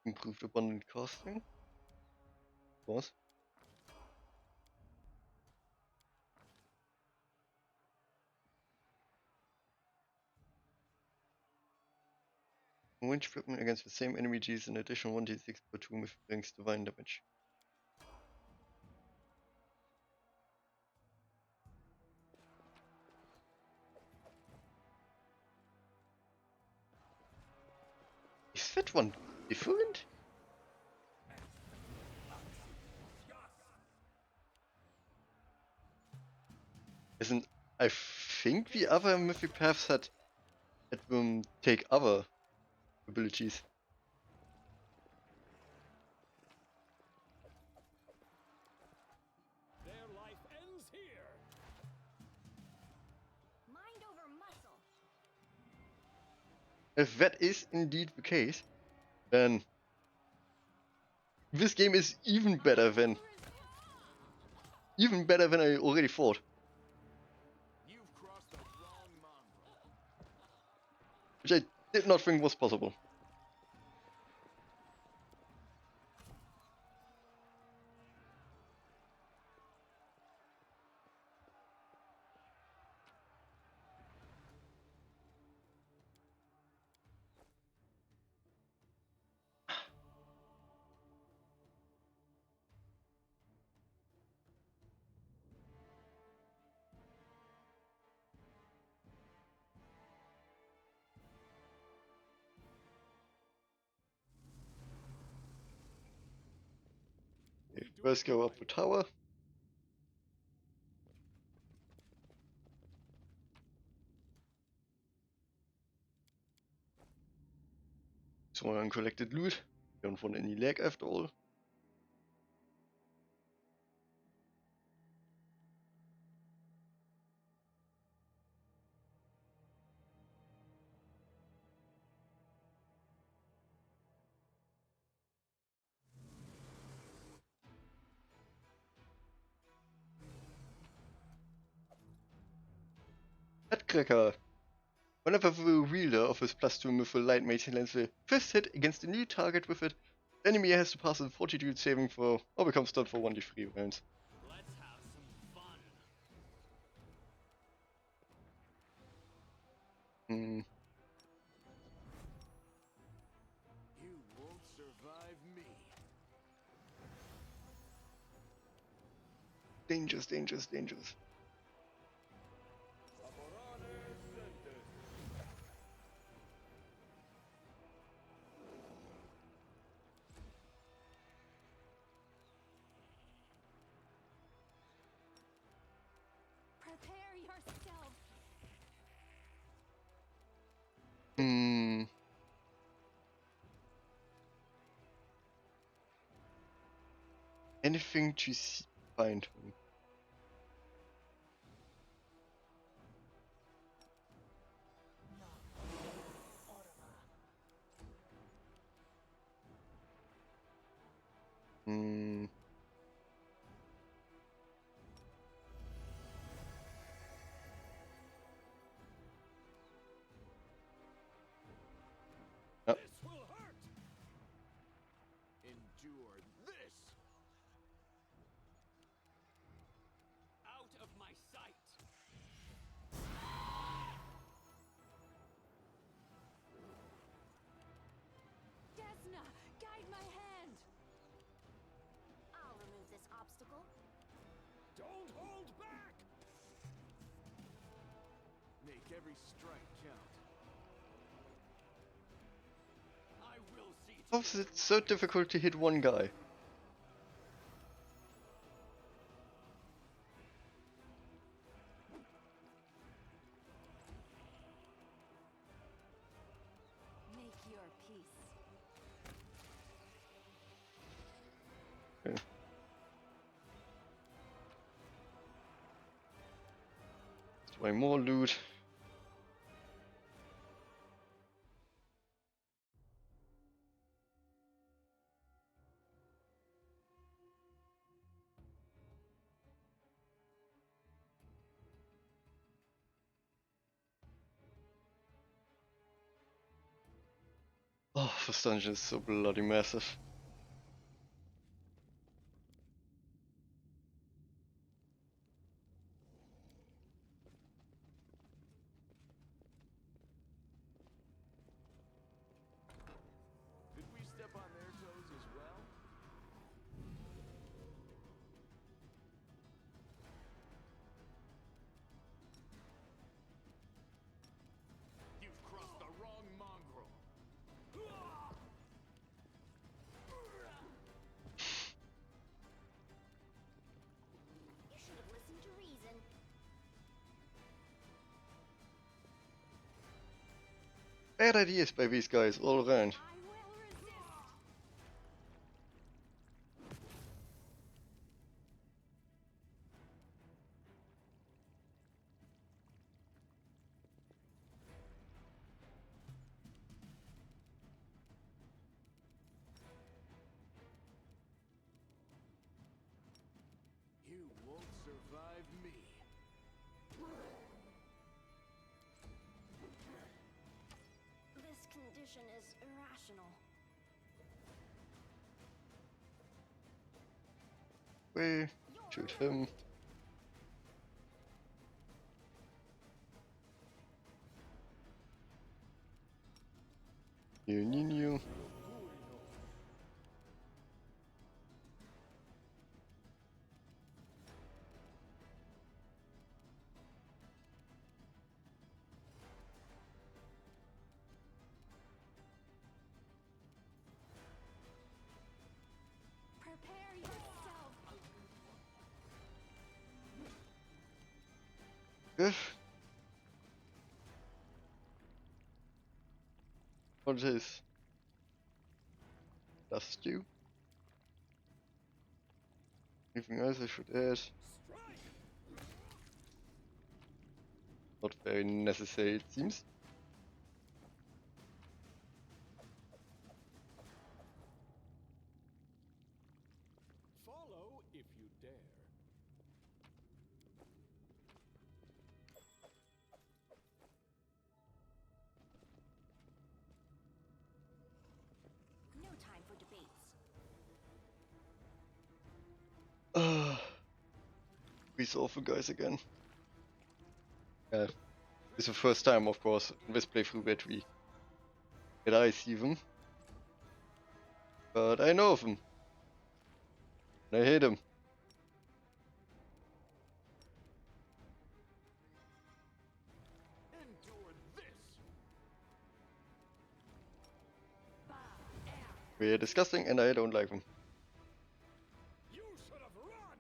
Improved abundant casting. Of course. Range weapon against the same enemy deals an additional 1d6 per turn if it brings divine damage. Is that one different? Isn't I think the other mythic paths had them take other abilities. Their life ends here. Mind over muscle. If that is indeed the case, then this game is even better than I already thought. You've crossed the wrong mongrel. Which I did not think was possible. First go up the tower. Some uncollected loot. Don't want any lag after all. Headcracker. Whenever the wielder offers +2 mythical light mage lands the first hit against a new target with it, the enemy has to pass a fortitude saving throw or become stunned for 1d3 rounds. Let's have some fun. Hmm. You won't survive me. Dangerous, dangerous, dangerous. Prepare yourself. Hmm. Anything to find him. Hmm. Oh. This will hurt. Endure this. Out of my sight. Desna, guide my hand. I'll remove this obstacle. Don't hold back. Make every strike count. I will see to How is it so difficult to hit one guy? Make your peace. Okay. Let's buy more loot. Oh, this dungeon is so bloody massive. bad ideas by these guys all around. I will resist. You won't survive me. This condition is irrational. We shoot him. You. Prepare yourself. Good. What it is? That's stew. Anything else I should add? Not very necessary, it seems. Follow if you dare. No time for debates. These awful guys again. Yeah, it's the first time, of course, in this playthrough that I see them. But I know of them. And I hate them. Endure this. They're disgusting and I don't like them. You should have run.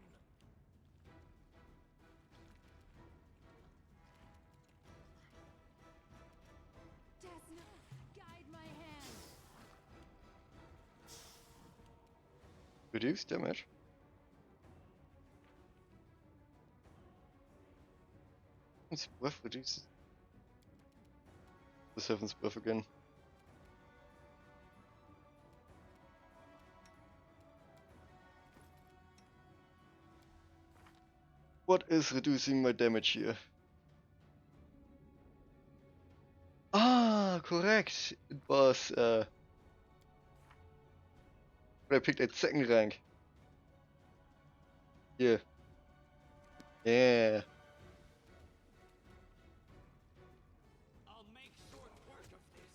Desna, guide my hand. Reduce damage. Its breath reduces. The seventh breath again. What is reducing my damage here? Ah, correct. It was when I picked at second rank. Yeah. Yeah. I'll make short work of this.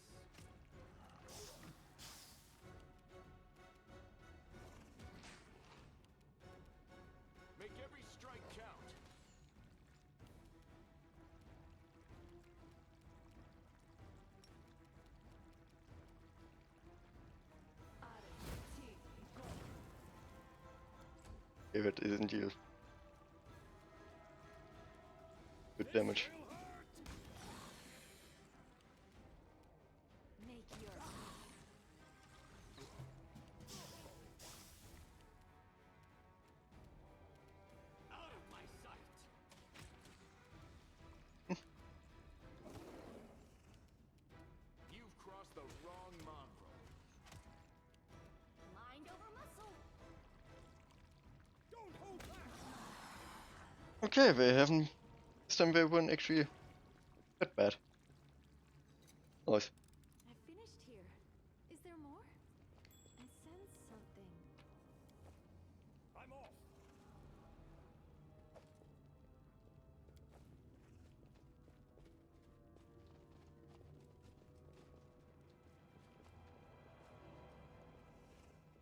Make every strike count. Okay, that isn't you. Good damage. Make your Out of my sight. You've crossed the wrong mongrel. Mind over muscle. Don't hold back. Okay, they haven't. This time they weren't actually that bad. Nice. I've finished here. Is there more? I sense something. I'm off.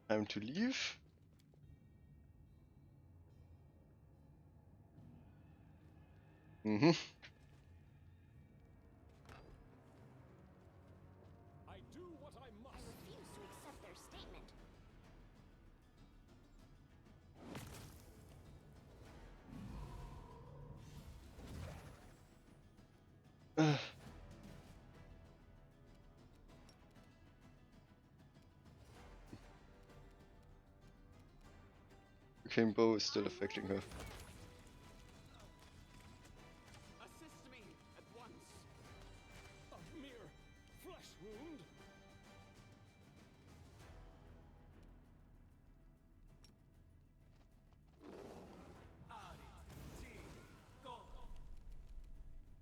Time to leave. Mm-hmm. I do what I I must. refuse to accept their statement. arcane bow is still affecting her. Assist me at once. A mere flesh wound.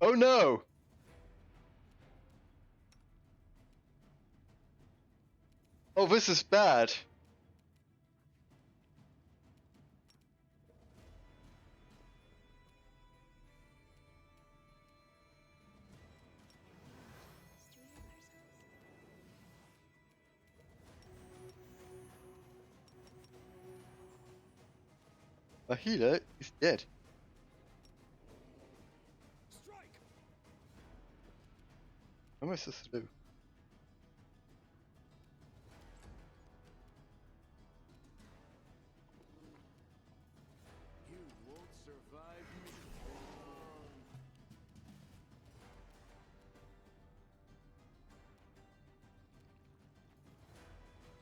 Oh no! Oh, this is bad. A healer is dead. Strike. What am I supposed to do? You won't survive me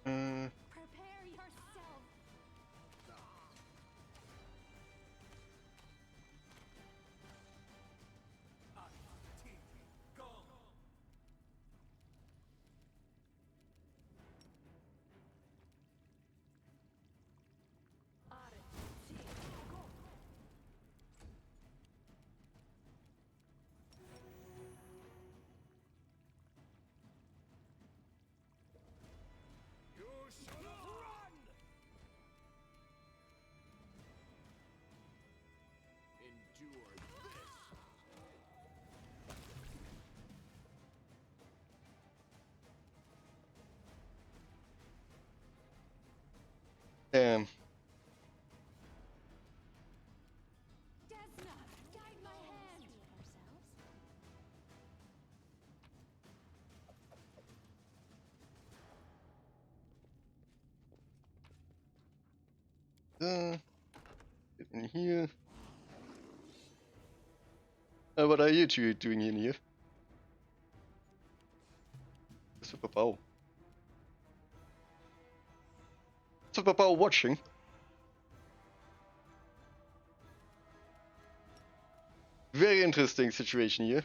long. Prepare yourself. You should have run! Endure this! Damn. Desna, guide my hand. Get in here. What are you two doing in here? Superpower. Superpower watching. Very interesting situation here.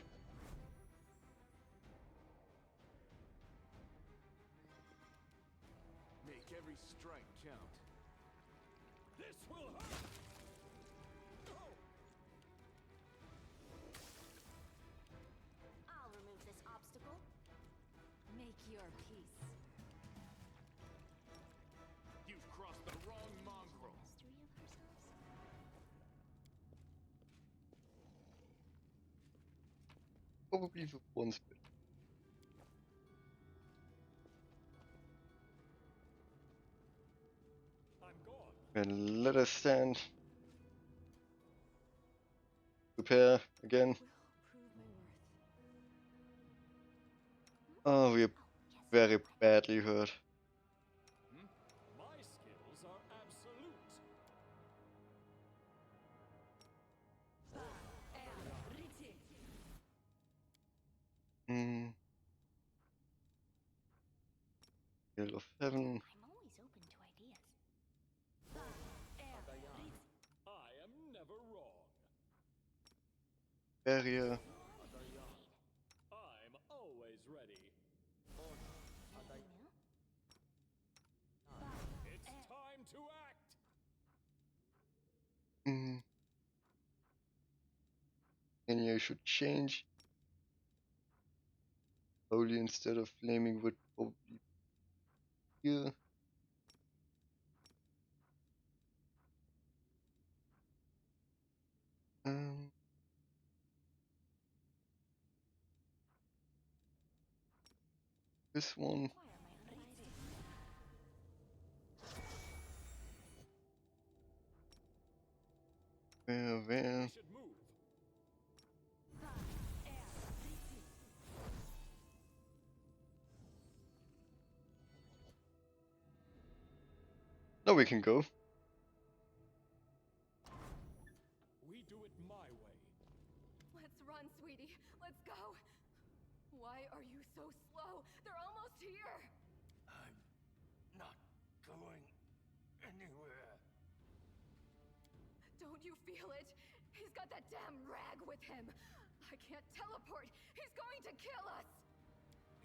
Make every strike count. This will hurt! I'll remove this obstacle. Make your peace. You've crossed the wrong mongrel. Mystery of ourselves. Probably the one split. I'm gone. And let us stand. Prepare again. Will prove my worth. Oh, we're very badly hurt. My skills are absolute. Hmm. Hill of Heaven. I'm always open to ideas. I am never wrong. Barrier. I'm always ready. It's time to act. Hmm. And you should change. Holy instead of flaming would probably be here. Um. This one. Where? We should move. Now we can go. We do it my way. Let's run, sweetie. Let's go. Why are you so slow? They're almost here. I'm not going anywhere. you feel it? He's got that damn rag with him. I can't teleport. He's going to kill us.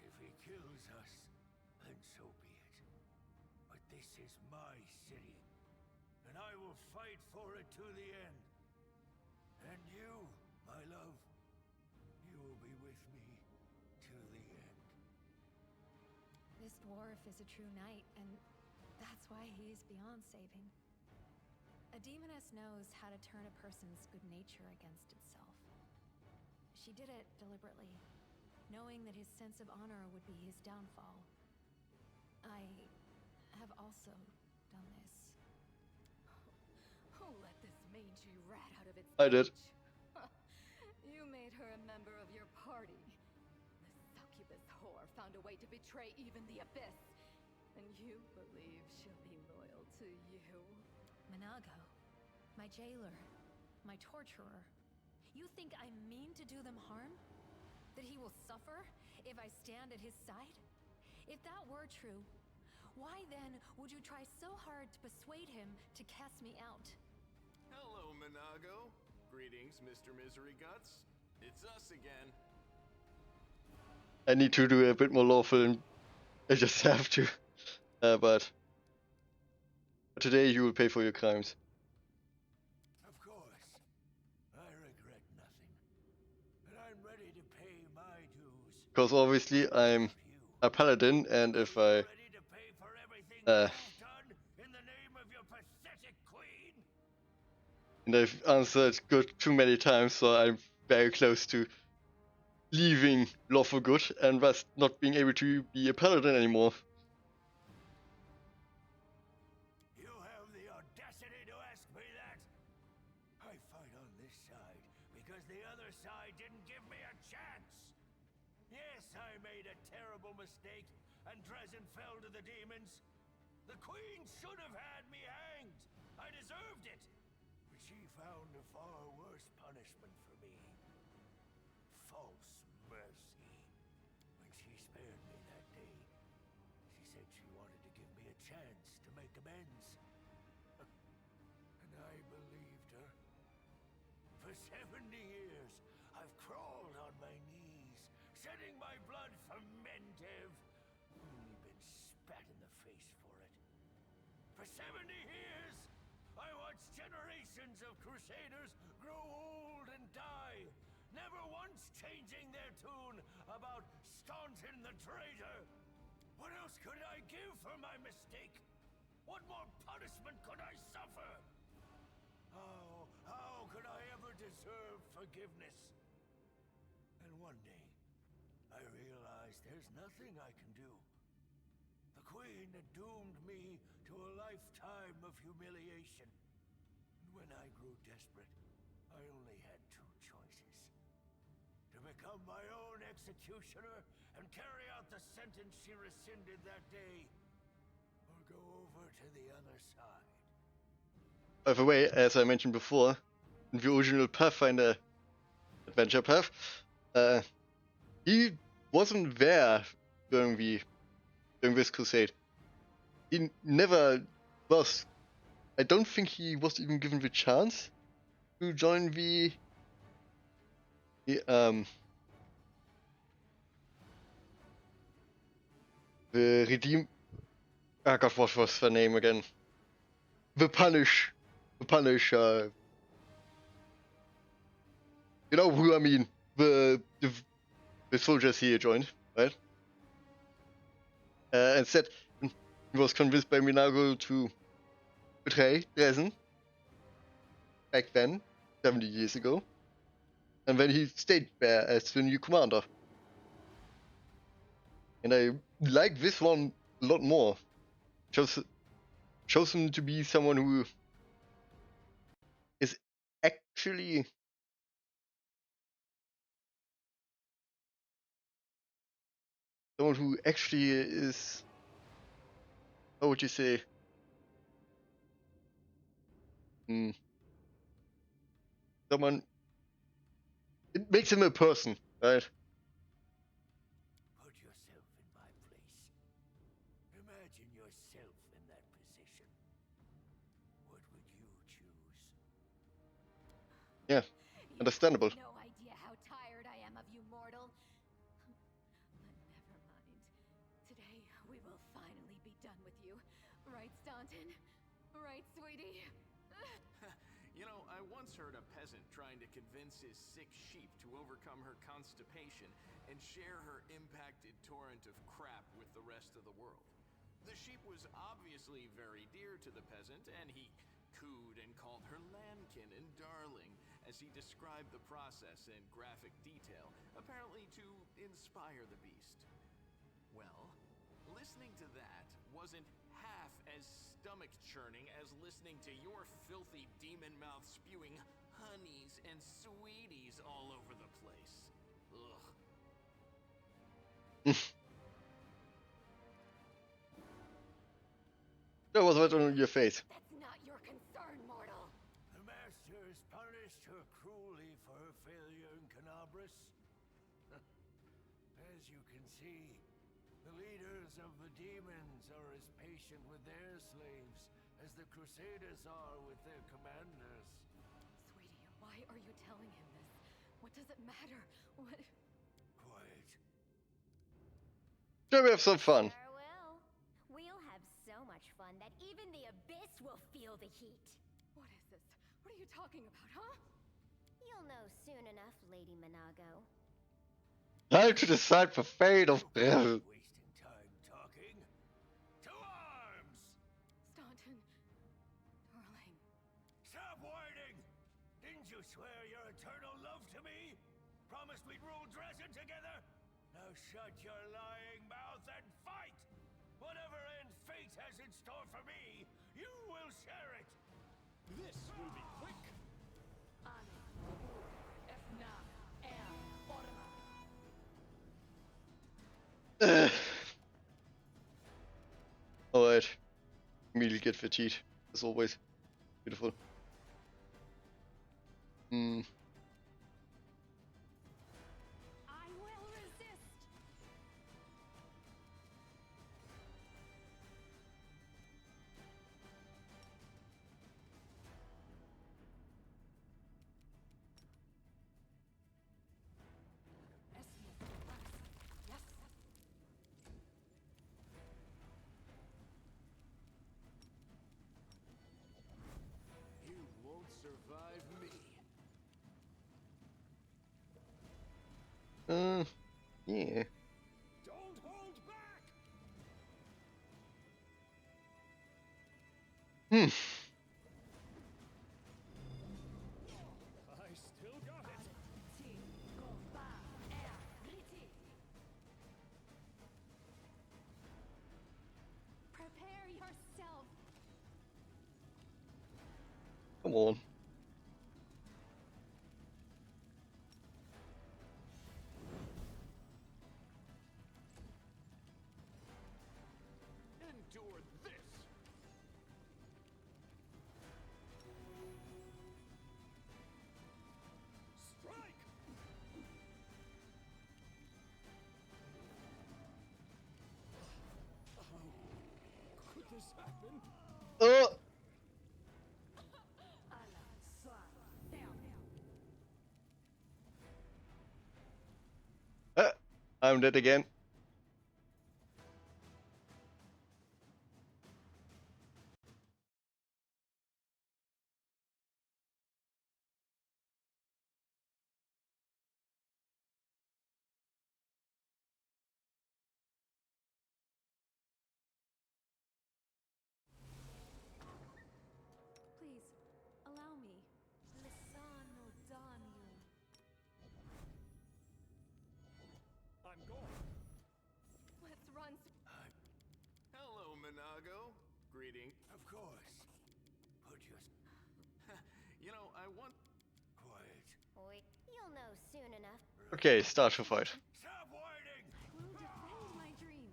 If he kills us, then so be it. But this is my city, and I will fight for it to the end. And you, my love, you will be with me to the end. This dwarf is a true knight, and that's why he's beyond saving. A demoness knows how to turn a person's good nature against itself. She did it deliberately, knowing that his sense of honor would be his downfall. I have also done this. Who let this mangy rat out of its I did. cage? You made her a member of your party. The succubus whore found a way to betray even the Abyss. And you believe she'll be loyal to you? Minago, my jailer, my torturer. You think I mean to do them harm? That he will suffer if I stand at his side? If that were true, why then would you try so hard to persuade him to cast me out? Hello, Minago. Greetings, Mr. Misery Guts. It's us again. I need to do a bit more lawful, and I just have to. But today you will pay for your crimes. Of course, I regret nothing. And I'm ready to pay my dues. Because obviously I'm a paladin, and if I Ready to pay for everything you've done in the name of your pathetic queen? and I've answered good too many times, so I'm very close to leaving law for good and thus not being able to be a paladin anymore. You have the audacity to ask me that? I fight on this side because the other side didn't give me a chance. Yes, I made a terrible mistake, and Drezen fell to the demons. The queen should have had me hanged. I deserved it. But she found a far worse punishment for me. False mercy. When she spared me that day, she said she wanted to give me a chance to make amends. And I believed her. For 70 years, I've crawled on my knees, shedding my blood fermentive. Only been spat in the face for it. For 70 years, I watched generations of crusaders grow old and die, never once changing their tune about staunting the traitor. What else could I give for my mistake? What more punishment could I suffer? How could I ever deserve forgiveness? And one day, I realized there's nothing I can do. The queen had doomed me to a lifetime of humiliation. And when I grew desperate, I only had two choices. To become my own executioner and carry out the sentence she rescinded that day, or go over to the other side. By the way, as I mentioned before, in the original Pathfinder adventure path, he wasn't there during this crusade. He never was. I don't think he was even given the chance to join the redeem. Ah, God, what was the name again? The Punish. You know who I mean? The soldiers he joined, right? Instead, he was convinced by Minago to betray Drezen back then, 70 years ago, and then he stayed there as the new commander. And I like this one a lot more. Shows him to be someone who is actually is, how would you say, someone, it makes him a person, right? Put yourself in my place. Imagine yourself in that position. What would you choose? Understandable. No idea how tired I am of you, mortal. But never mind. Today we will finally be done with you. Right, Staunton? Right, sweetie? You know, I once heard a peasant trying to convince his sick sheep to overcome her constipation and share her impacted torrent of crap with the rest of the world. The sheep was obviously very dear to the peasant, and he cooed and called her lambkin and darling as he described the process in graphic detail, apparently to inspire the beast. Well, listening to that wasn't half as stomach-churning as listening to your filthy demon mouth spewing honeys and sweeties all over the place. Ugh. That was right on your face. That's not your concern, mortal. The master has punished her cruelly for her failure in Canabras. As you can see, the leaders of the demons are as patient with their slaves as the Crusaders are with their commanders. Sweetie, why are you telling him this? What does it matter? What? Quiet. Shall we have some fun? Sure will. We'll have so much fun that even the abyss will feel the heat. What is this? What are you talking about, huh? You'll know soon enough, Lady Minago. Time to decide the fate of Drezen. Wasting time talking. To arms! Staunton, darling. Stop whining! Didn't you swear your eternal love to me? Promised we'd rule Drezen together? Now shut your lying mouth and fight! Whatever end fate has in store for me, you will share it! This will be quick. Alright. Immediately get fatigued, as always. Beautiful. Hmm. I will resist. Yes. You won't survive me. Yeah. Don't hold back! Hmm. I still got it. Prepare yourself. Come on. Endure this. Strike! Could this happen? I'm dead again. Please, allow me. Lisano Daniel. I'm gone. Let's run. Hello, Minago. Greeting. Of course. Put your... You know, I want... Quiet. Wait, you'll know soon enough. Okay, start your fight. Stop whining! I will defend my dream.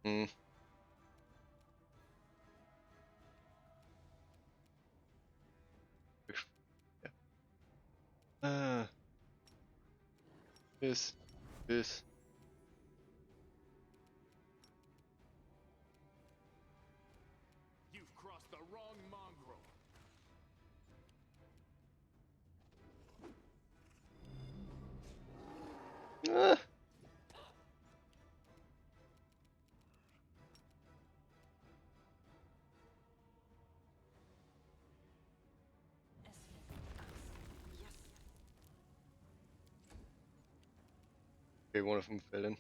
Hmm. This. Okay, one of them fell in.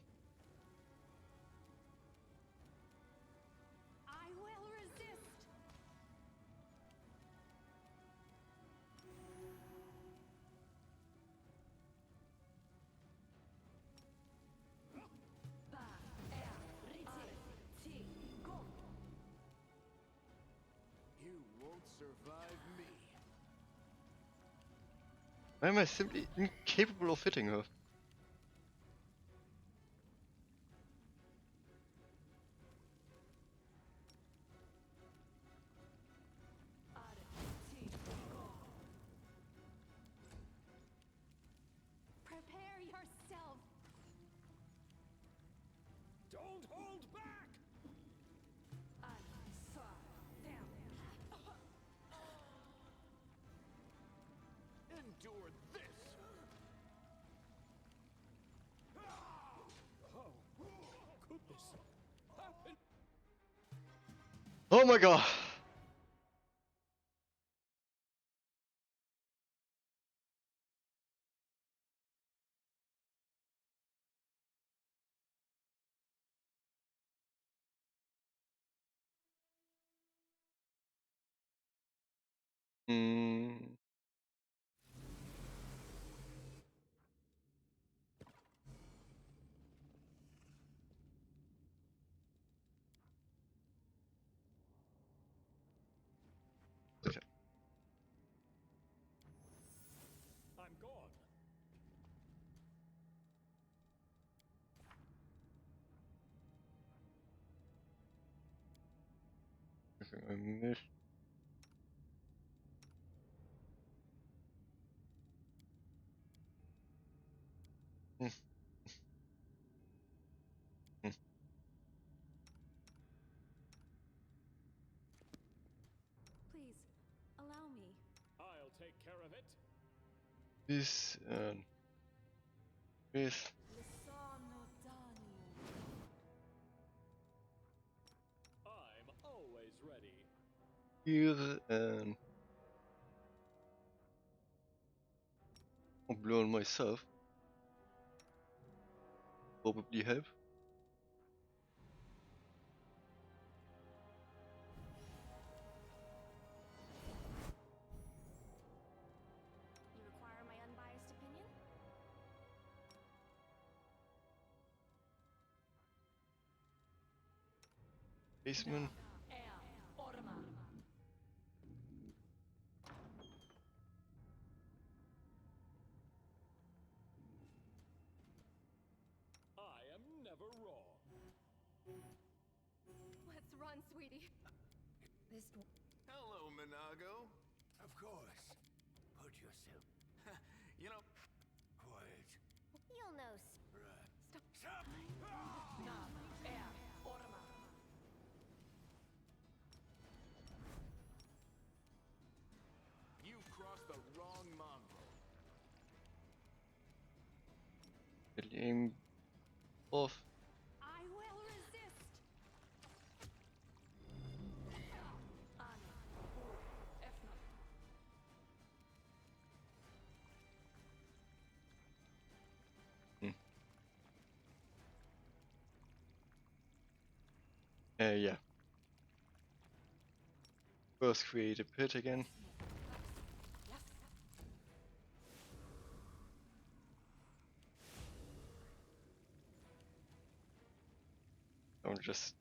I will resist. You won't survive me. Why am I simply incapable of hitting her? Prepare yourself. Don't hold back! Endure this! How could this happen? Oh my god! Hmm. Okay. I'm gone. I think I missed. Hmm. Hmm. Please, allow me. I'll take care of it. This and this. I'm always ready. Here and I'll blow on myself. Probably help. You require my unbiased opinion? Basement. I am never wrong. Let's run, sweetie. This Hello, Minago. Of course. Put yourself. You know. Quiet. You'll know. Right. Stop! You've crossed the wrong mongrel. Aim off. I will resist. Hmm. Yeah. First create a pit again. Don't just.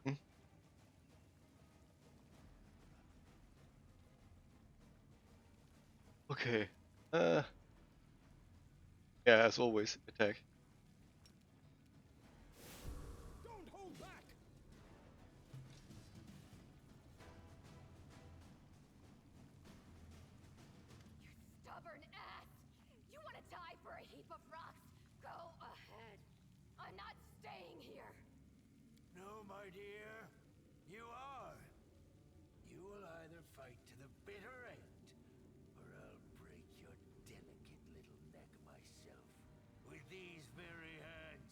Hmm. Okay. Yeah, as always, attack. Don't hold back! Stubborn ass! You want to die for a heap of rocks? Go ahead. I'm not staying here. No, my dear. You are. You will either fight to the bitter end, or I'll break your delicate little neck myself with these very hands.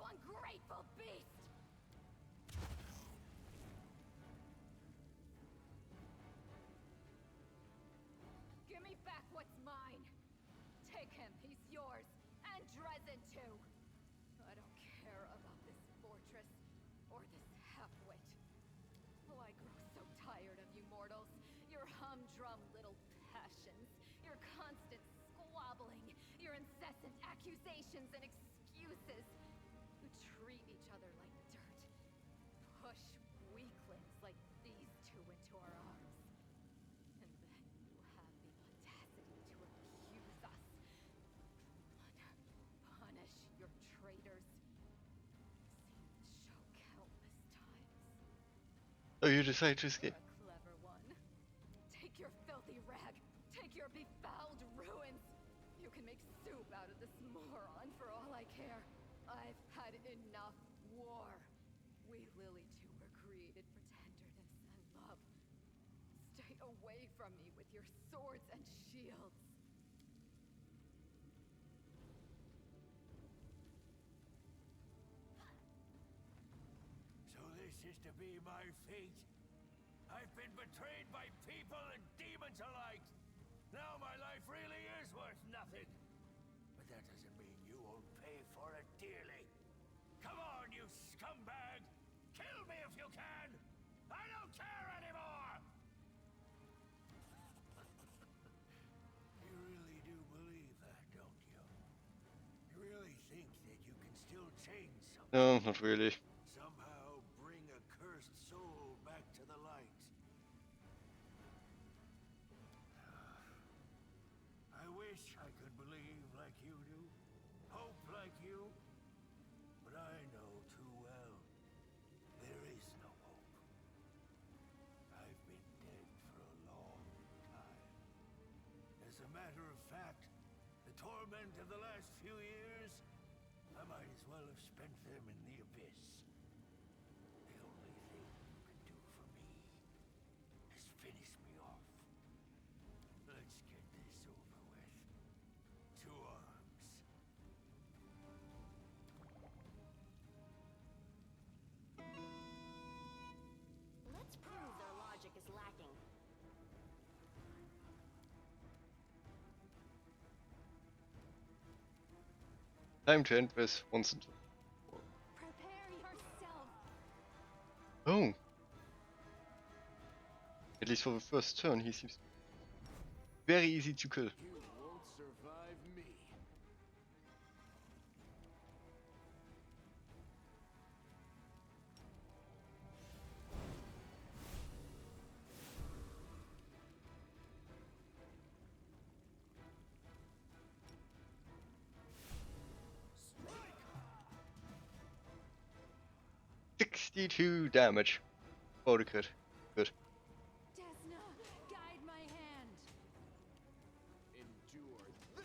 ungrateful beast! Give me back what's mine! Take him, he's yours! And Drezen too! I don't care about this fortress, or this half-wit. Oh, I grow so tired of you mortals. Your humdrum little passions, your constant squabbling, your incessant accusations and excuses. You treat each other like dirt. Push weaklings like these two into our arms. And then you have the audacity to accuse us. Punish your traitors. Seen the show countless times. So you decide to escape. You're a clever one. Take your filthy rag. Take your befouled ruins. You can make soup out of this moron for all I care. I've had enough war. We Lily two were created for tenderness and love. Stay away from me with your swords and shields. So this is to be my fate? I've been betrayed by people and demons alike. Now my life really is worth nothing. But that doesn't mean you won't pay for it dearly. Come on, you scumbag! Kill me if you can! I don't care anymore! You really do believe that, don't you? You really think that you can still change something? No, not really. Somehow bring a cursed soul back to the light. I wish I could believe like you do, hope like you, but I know too well there is no hope. I've been dead for a long time. As a matter of fact, the torment of the last few years, I might as well have spent them in the abyss. The only thing you can do for me is finish me off. Let's get this over with. To arms. Let's prove their logic is lacking. Time to end this once and Prepare yourself. oh. At least for the first turn, he seems very easy to kill. You won't survive me. Strike! 62 damage. Oh, the crit. Good. Desna, guide my hand. Endure this!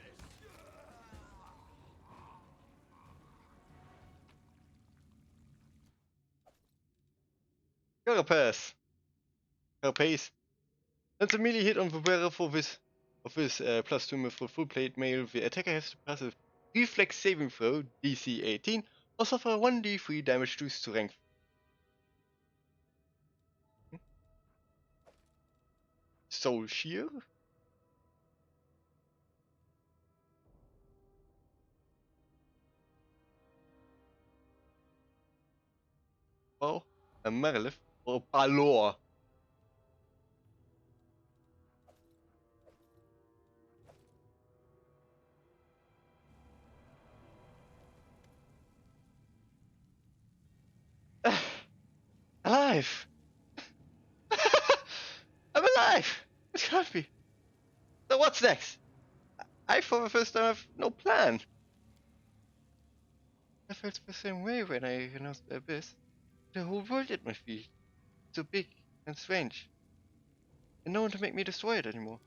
Carapace. Carapace. That's a melee hit on the wearer for this +2 with full plate mail. The attacker has to pass a reflex saving throw, DC 18, or suffer 1d3 damage to strength. Soul Shear? Or a Marilith? Or a Balor? Alive! I'm alive! It can't be. So what's next? I, for the first time, have no plan. I felt the same way when I announced the abyss. The whole world at my feet. So big and strange. And no one to make me destroy it anymore.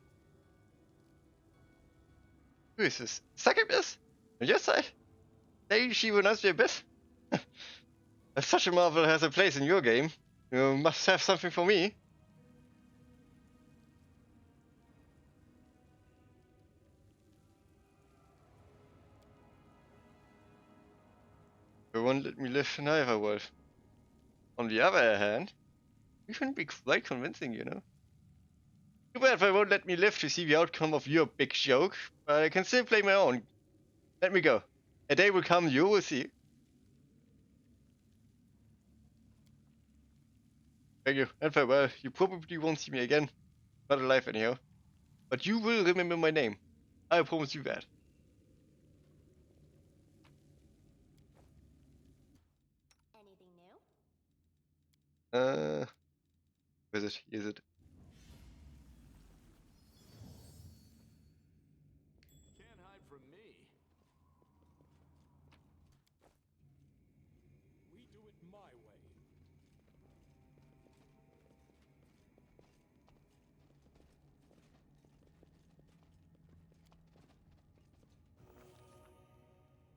Who is this? Succubus? On your side? Hey, she will not the abyss? If such a marvel has a place in your game, you must have something for me. They won't let me live neither, Wolf. On the other hand, you can be quite convincing, you know. Too bad they won't let me live to see the outcome of your big joke, but I can still play my own. Let me go. A day will come, you will see. Thank you, and farewell. You probably won't see me again. Not alive anyhow. But you will remember my name. I promise you that. Anything new? Where is it? Here is it. Can't hide from me. We do it my way.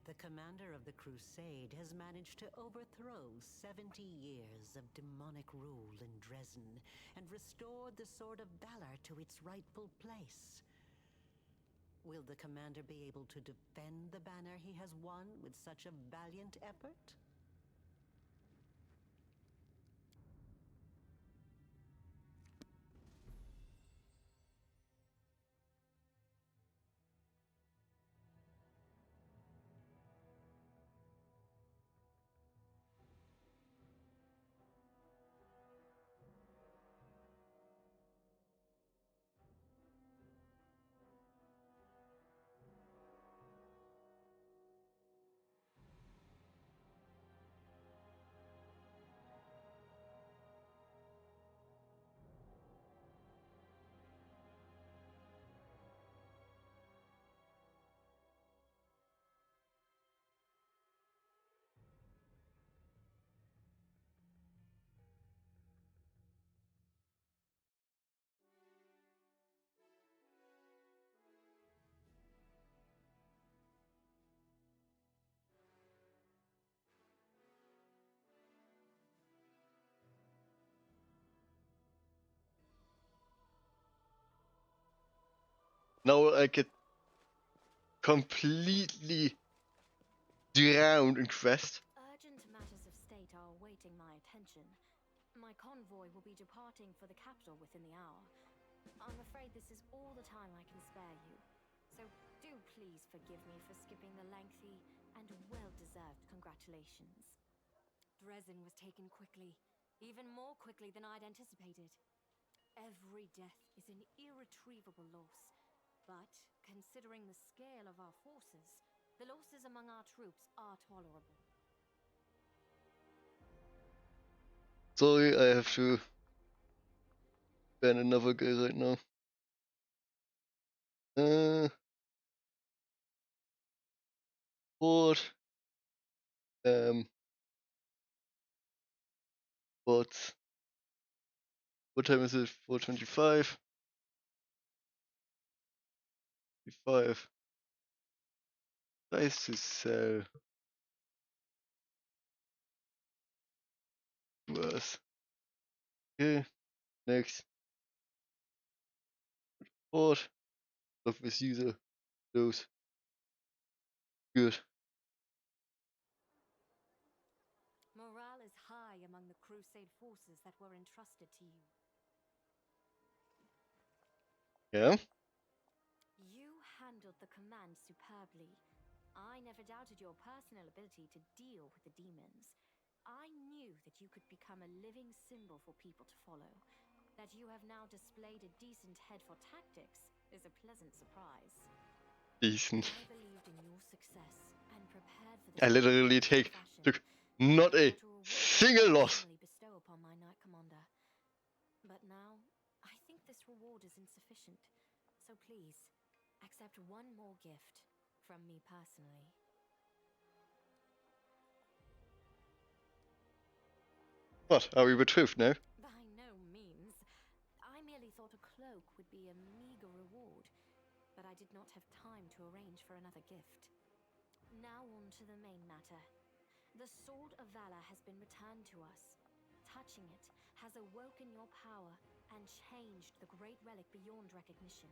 The commander of the crusade has managed to overthrow 70 years of demonic rule in Drezen and restored the Sword of Valor to its rightful place. Will the commander be able to defend the banner he has won with such a valiant effort? Now I get completely drowned in quest. Urgent matters of state are awaiting my attention. My convoy will be departing for the capital within the hour. I'm afraid this is all the time I can spare you. So do please forgive me for skipping the lengthy and well-deserved congratulations. Drezen was taken quickly, even more quickly than I'd anticipated. Every death is an irretrievable loss, but considering the scale of our forces, the losses among our troops are tolerable. Sorry, I have to ban another guy right now. What? What time is it? 4:25. 5. Nice to sell. Worse. Okay, next. Port. Of this user. Close. Good. Morale is high among the Crusade forces that were entrusted to you. Yeah? You handled the command superbly. I never doubted your personal ability to deal with the demons. I knew that you could become a living symbol for people to follow. That you have now displayed a decent head for tactics is a pleasant surprise. Decent. I believed in your success and prepared for this I literally took not a single loss. Bestow upon my knight commander. But now, I think this reward is insufficient. So please, accept one more gift from me personally. What? Are we betrothed now? By no means. I merely thought a cloak would be a meager reward, but I did not have time to arrange for another gift. Now on to the main matter. The Sword of Valor has been returned to us. Touching it has awoken your power and changed the great relic beyond recognition.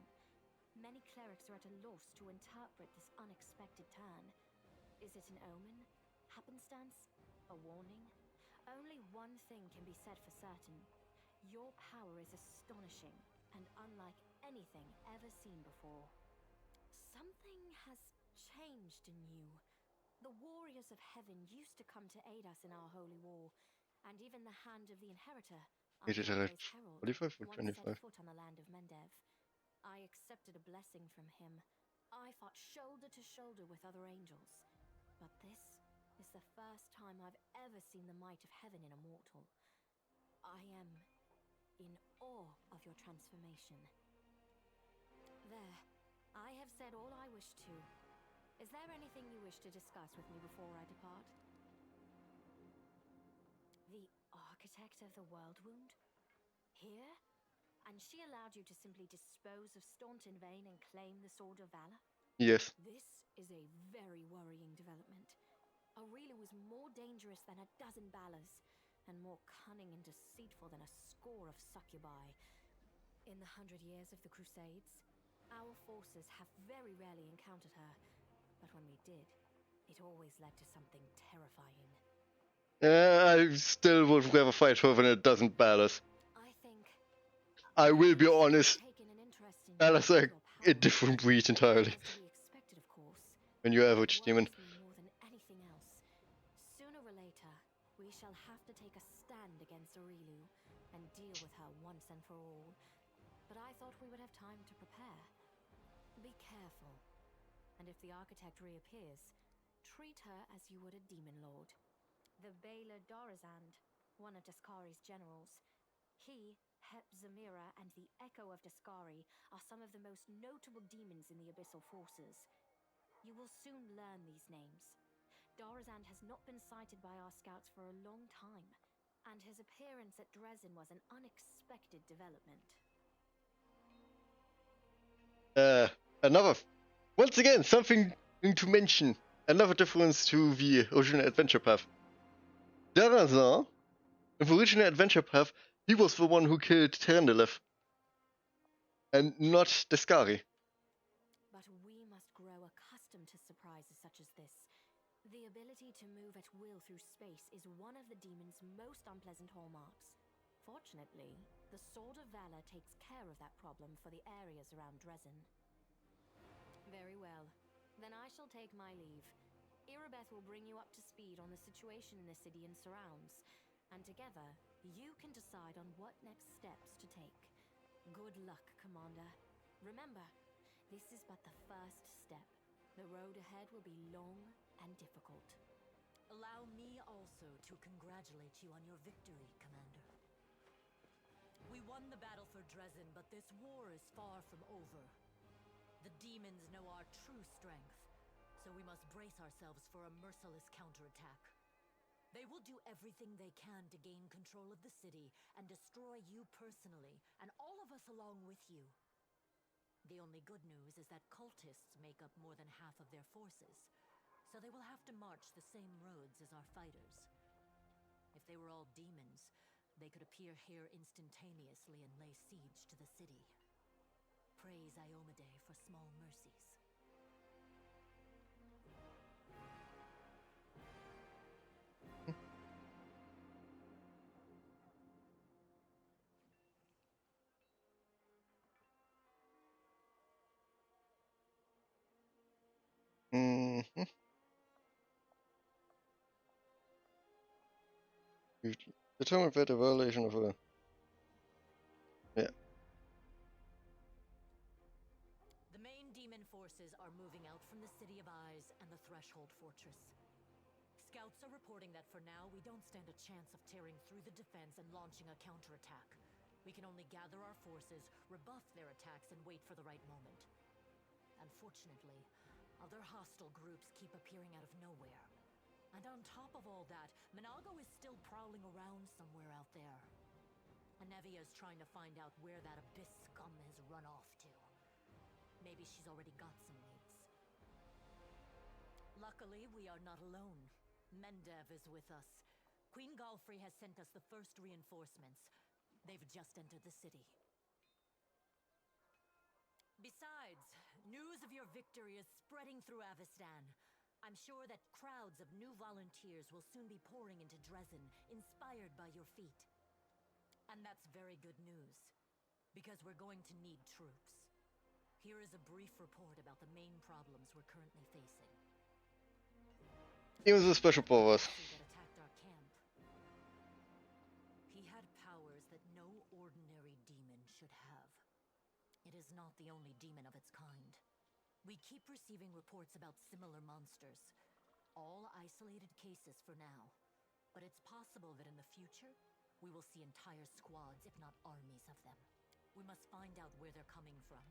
Many clerics are at a loss to interpret this unexpected turn. Is it an omen? Happenstance? A warning? Only one thing can be said for certain. Your power is astonishing and unlike anything ever seen before. Something has changed in you. The warriors of heaven used to come to aid us in our holy war, and even the hand of the inheritor, It is Archangel's direct. herald, 45 or once set 25. foot on the land of Mendev. I accepted a blessing from him. I fought shoulder to shoulder with other angels. But this is the first time I've ever seen the might of heaven in a mortal. I am in awe of your transformation. There, I have said all I wish to. Is there anything you wish to discuss with me before I depart? The architect of the world wound? Here? And she allowed you to simply dispose of Staunton Vane and claim the Sword of Valor? Yes. This is a very worrying development. Aurelia was more dangerous than a dozen Balors, and more cunning and deceitful than a score of succubi. In the 100 years of the Crusades, our forces have very rarely encountered her. But when we did, it always led to something terrifying. I still would rather fight her than a dozen Balors. I think I will be honest. taken an interest in Balors are your a power. different breed entirely. As to be expected, of course. When your But it average demon. worries me more than anything else. Sooner or later, we shall have to take a stand against Aurilu and deal with her once and for all. But I thought we would have time to prepare. Be careful. And if the architect reappears, treat her as you would a demon lord. The Baylor Dorazand, one of Daskari's generals. He, Hep Zamira, and the Echo of Daskari are some of the most notable demons in the Abyssal forces. You will soon learn these names. Dorazand has not been sighted by our scouts for a long time, and his appearance at Drezen was an unexpected development. Once again, something to mention. Another difference to the original adventure path. Darazan, in the original adventure path, he was the one who killed Terendelev. And not Daskari. But we must grow accustomed to surprises such as this. The ability to move at will through space is one of the demon's most unpleasant hallmarks. Fortunately, the Sword of Valor takes care of that problem for the areas around Drezen. Very well. Then I shall take my leave. Irabeth will bring you up to speed on the situation in the city and surrounds, and together, you can decide on what next steps to take. Good luck, Commander. Remember, this is but the first step. The road ahead will be long and difficult. Allow me also to congratulate you on your victory, Commander. We won the battle for Drezen, but this war is far from over. The demons know our true strength, so we must brace ourselves for a merciless counterattack. They will do everything they can to gain control of the city and destroy you personally, and all of us along with you. The only good news is that cultists make up more than half of their forces, so they will have to march the same roads as our fighters. If they were all demons, they could appear here instantaneously and lay siege to the city. Praise Iomade for small mercies. Determine that a violation of a... Yeah. The main demon forces are moving out from the City of Eyes and the Threshold Fortress. Scouts are reporting that for now, we don't stand a chance of tearing through the defense and launching a counterattack. We can only gather our forces, rebuff their attacks, and wait for the right moment. Unfortunately, other hostile groups keep appearing out of nowhere. And on top of all that, Minago is still prowling around somewhere out there. Anevia is trying to find out where that abyss scum has run off to. Maybe she's already got some leads. Luckily, we are not alone. Mendev is with us. Queen Galfrey has sent us the first reinforcements. They've just entered the city. Besides, news of your victory is spreading through Avestan. I'm sure that crowds of new volunteers will soon be pouring into Drezen, inspired by your feat. And that's very good news, because we're going to need troops. Here is a brief report about the main problems we're currently facing. Use the special powers. That attacked our camp. He had powers that no ordinary demon should have. It is not the only demon of its kind. We keep receiving reports about similar monsters. All isolated cases for now. But it's possible that in the future, we will see entire squads, if not armies of them. We must find out where they're coming from.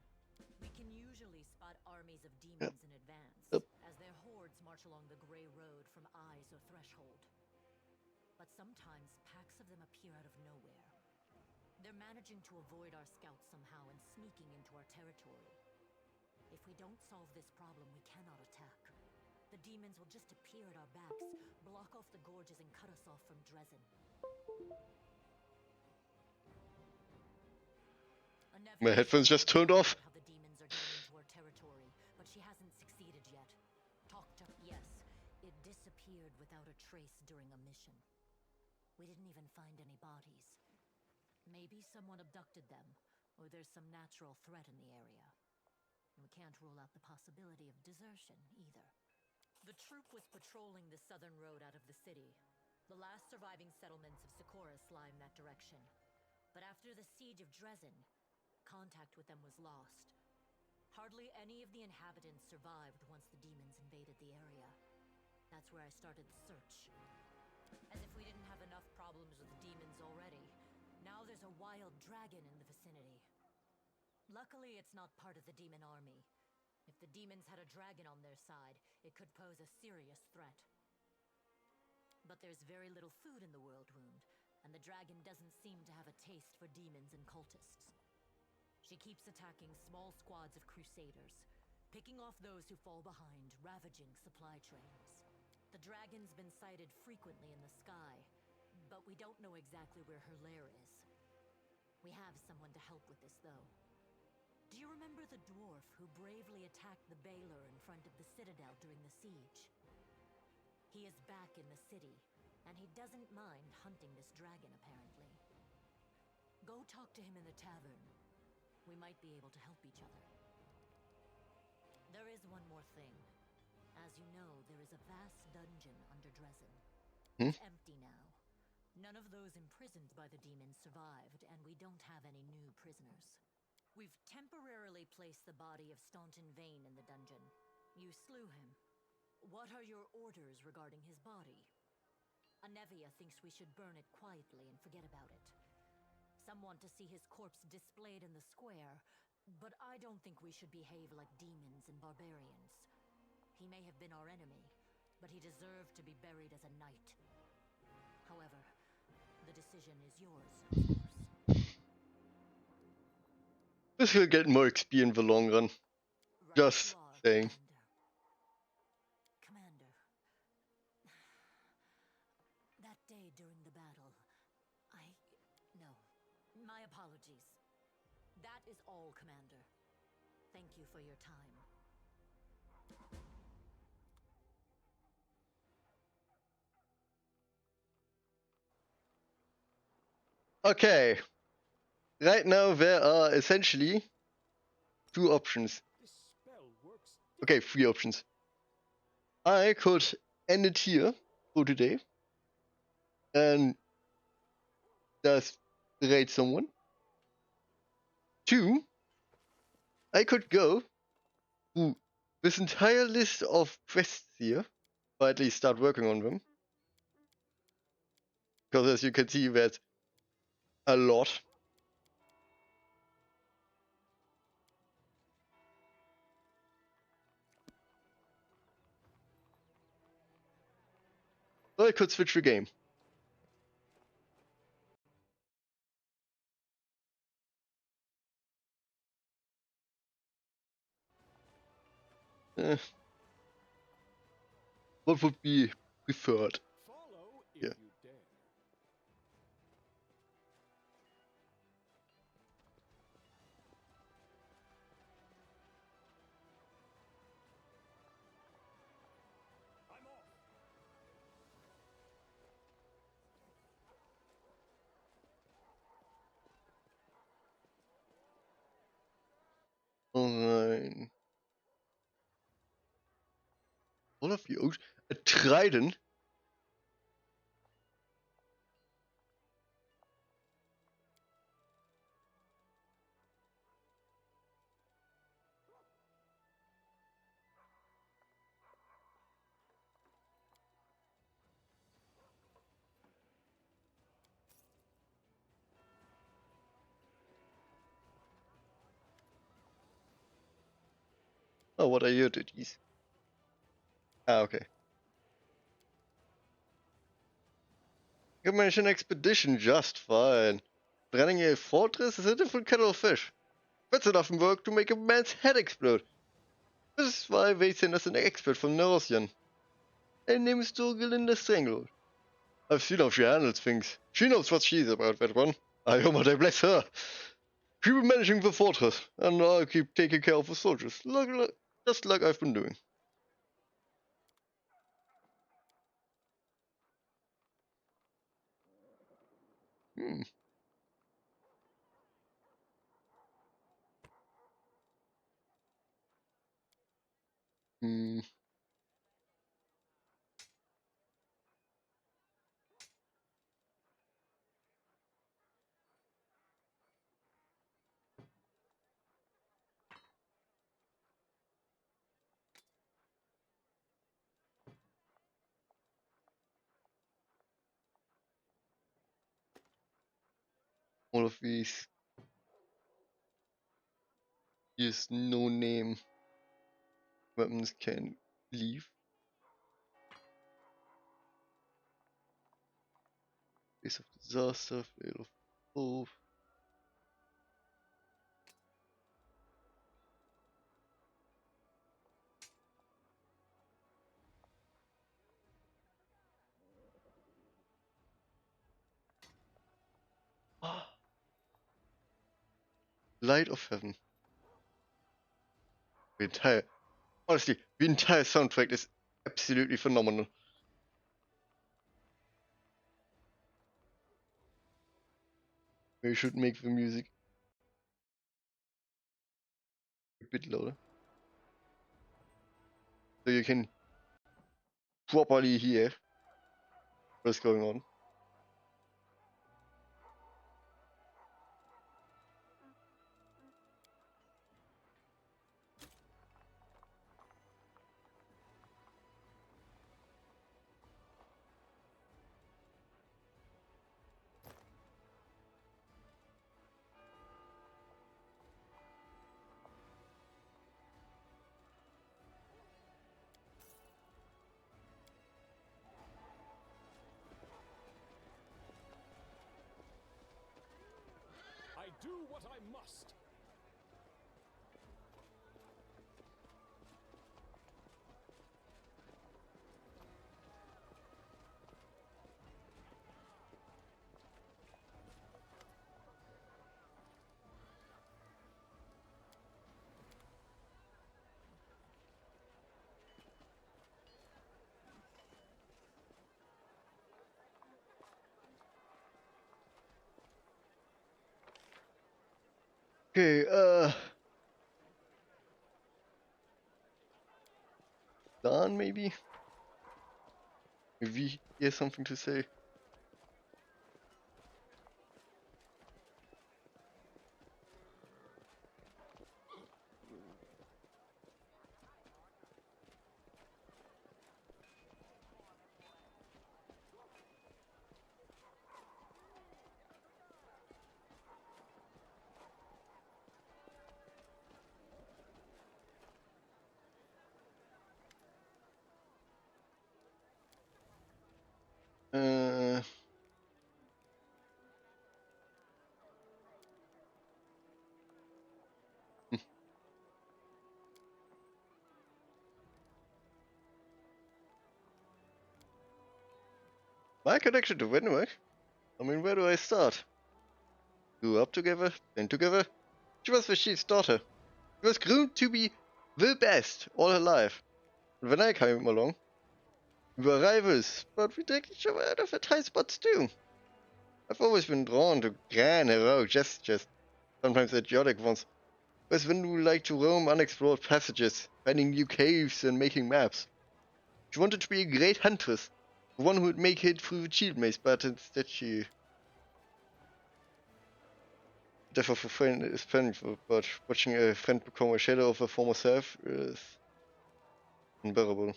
We can usually spot armies of demons in advance, as their hordes march along the gray road from Eyes or Threshold. But sometimes packs of them appear out of nowhere. They're managing to avoid our scouts somehow and sneaking into our territory. If we don't solve this problem, we cannot attack. The demons will just appear at our backs, block off the gorges and cut us off from Drezen. My headphones just turned off. How the demons are getting into our territory, but she hasn't succeeded yet. Yes, it disappeared without a trace during a mission. We didn't even find any bodies. Maybe someone abducted them, or there's some natural threat in the area. We can't rule out the possibility of desertion, either. The troop was patrolling the southern road out of the city. The last surviving settlements of Socorus lie in that direction. But after the siege of Drezen, contact with them was lost. Hardly any of the inhabitants survived once the demons invaded the area. That's where I started the search. As if we didn't have enough problems with the demons already, now there's a wild dragon in the vicinity. Luckily, it's not part of the demon army. If the demons had a dragon on their side, it could pose a serious threat. But there's very little food in the World Wound, and the dragon doesn't seem to have a taste for demons and cultists. She keeps attacking small squads of crusaders, picking off those who fall behind, ravaging supply trains. The dragon's been sighted frequently in the sky, but we don't know exactly where her lair is. We have someone to help with this, though. Do you remember the dwarf who bravely attacked the Baylor in front of the citadel during the siege? He is back in the city, and he doesn't mind hunting this dragon, apparently. Go talk to him in the tavern. We might be able to help each other. There is one more thing. As you know, there is a vast dungeon under Drezen. It's empty now. None of those imprisoned by the demons survived, and we don't have any new prisoners. We've temporarily placed the body of Staunton Vane in the dungeon. You slew him. What are your orders regarding his body? Anevia thinks we should burn it quietly and forget about it. Some want to see his corpse displayed in the square, but I don't think we should behave like demons and barbarians. He may have been our enemy, but he deserved to be buried as a knight. However, the decision is yours, of course. This will get more XP in the long run. Just saying. Commander. That day during the battle, No. My apologies. That is all, Commander. Thank you for your time. Okay. Right now there are essentially two options. This spell works. Okay, three options. I could end it here for today and just raid someone. 2, I could go through this entire list of quests here, or at least start working on them. Because as you can see, there's a lot. Or I could switch the game. What would be preferred? Follow if Yeah. you dare. have you? A trident? Oh, what are your duties? Ah, okay. You can manage an expedition just fine. Running a fortress is a different kettle of fish. That's enough work to make a man's head explode. This is why they send us an expert from Northian. Her name is Durgalinda Strangler. I've seen how she handles things. She knows what she's about, that one. I hope I bless her. She'll be managing the fortress, and I'll keep taking care of the soldiers, just like I've been doing. Hmm. Hmm. All of these use no name weapons can leave. Face of disaster, fail of hope. Light of heaven. Honestly, the entire soundtrack is absolutely phenomenal. We should make the music a bit louder, so you can properly hear what's going on. I do what I must. Okay, Dan maybe? Maybe he has something to say. Uh, my connection to Wenwick? I mean, where do I start? Grew up together, then together. She was the chief's daughter. She was groomed to be the best all her life. And when I came along, we were rivals, but we take each other out of the tight spots too. I've always been drawn to grand heroic gestures, sometimes idiotic ones. Whereas when we like to roam unexplored passages, finding new caves and making maps. She wanted to be a great huntress, one who would make it through the shield maze, but instead she... Death of a friend is painful, but watching a friend become a shadow of a former self is unbearable.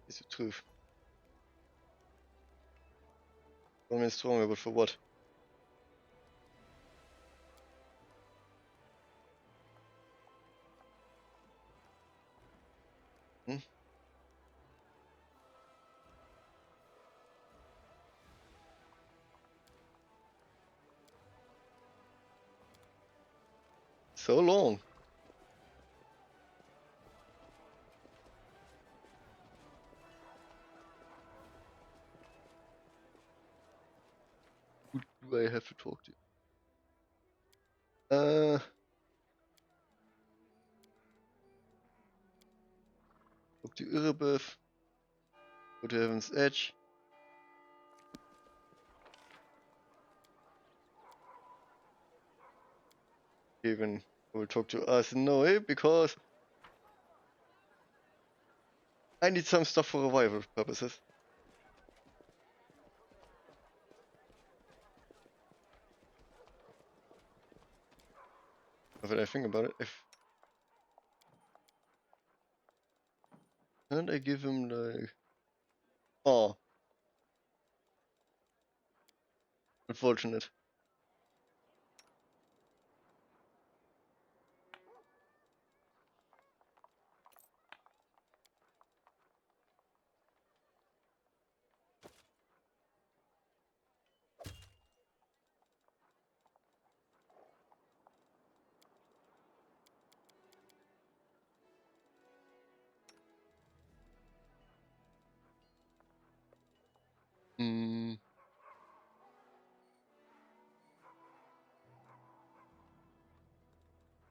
It's the truth. Strong and stronger, but for what? Hmm? So long. Who do I have to talk to? Talk to Irrebeth. Go to Heaven's Edge. Even I will talk to Arsinoe because I need some stuff for revival purposes. Now that I think about it, if can't I give him like oh unfortunate. Hmm.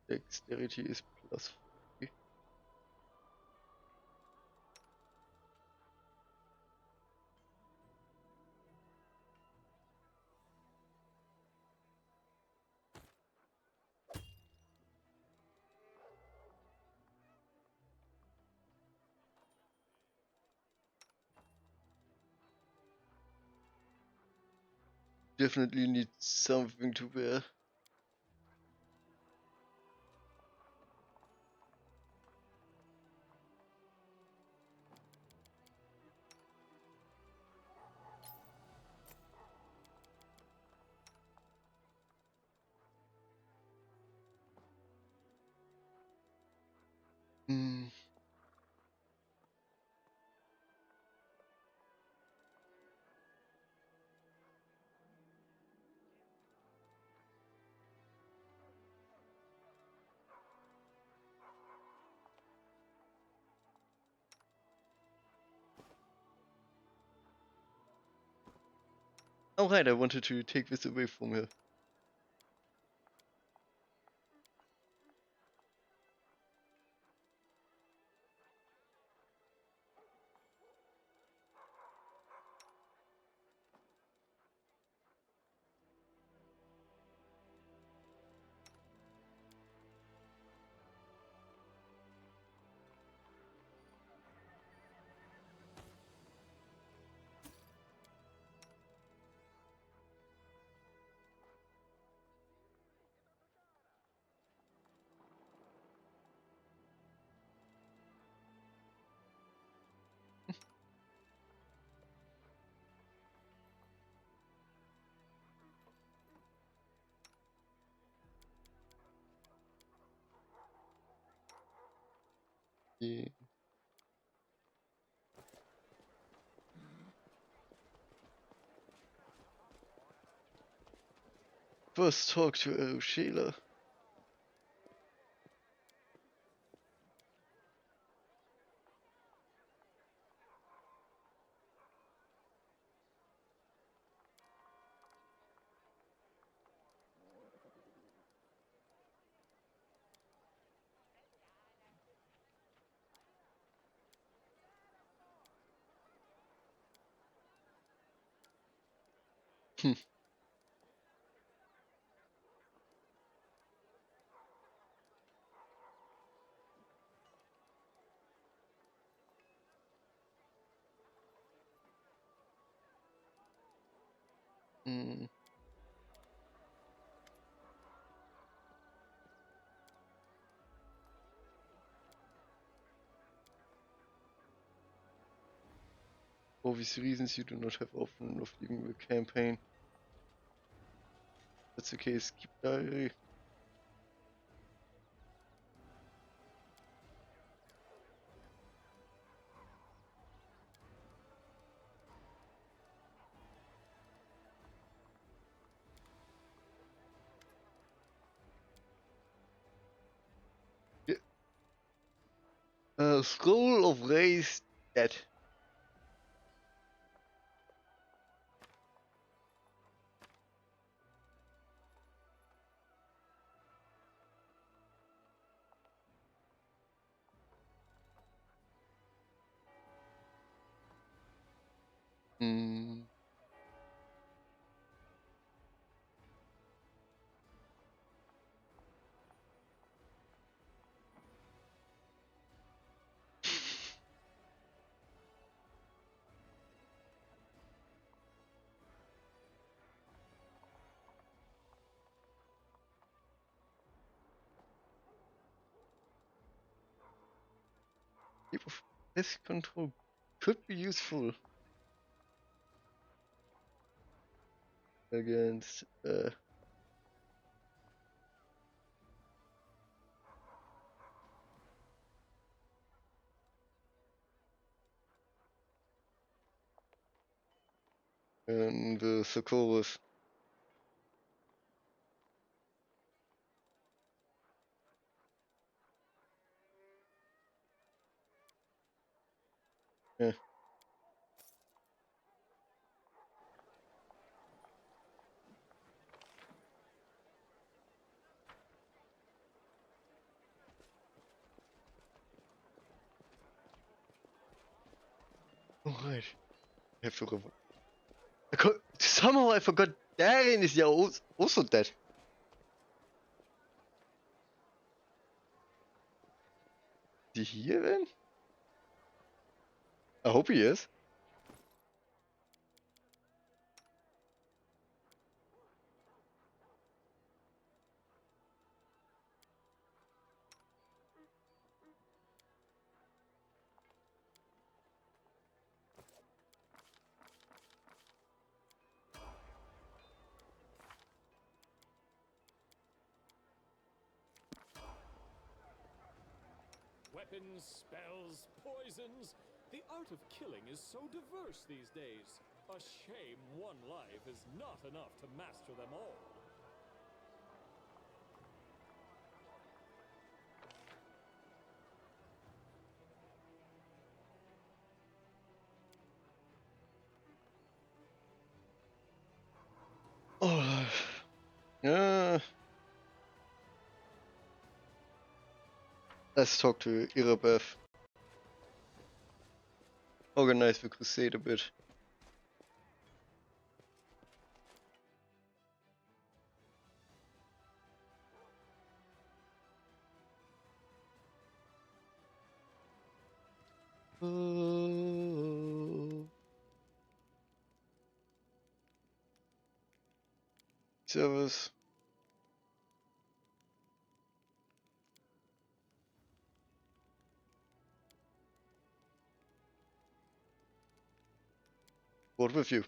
Dexterity is +3. Definitely need something to wear. Hmm. Oh right, I wanted to take this away from her. Yeah. First talk to Sheila. Hmm. Mm. Obvious reasons you do not have option of leaving the campaign. That's the case. Keep diary. Scroll of Race Dead. Hmm. Keep of this control could be useful against the Socorros. Yeah. Alright. I have to somehow I forgot Darren is also dead. Is he here then? I hope he is. Weapons, spells, poisons. The art of killing is so diverse these days. A shame one life is not enough to master them all. Oh, yeah. Let's talk to Irabeth. Organize the crusade a bit. Service. What with you?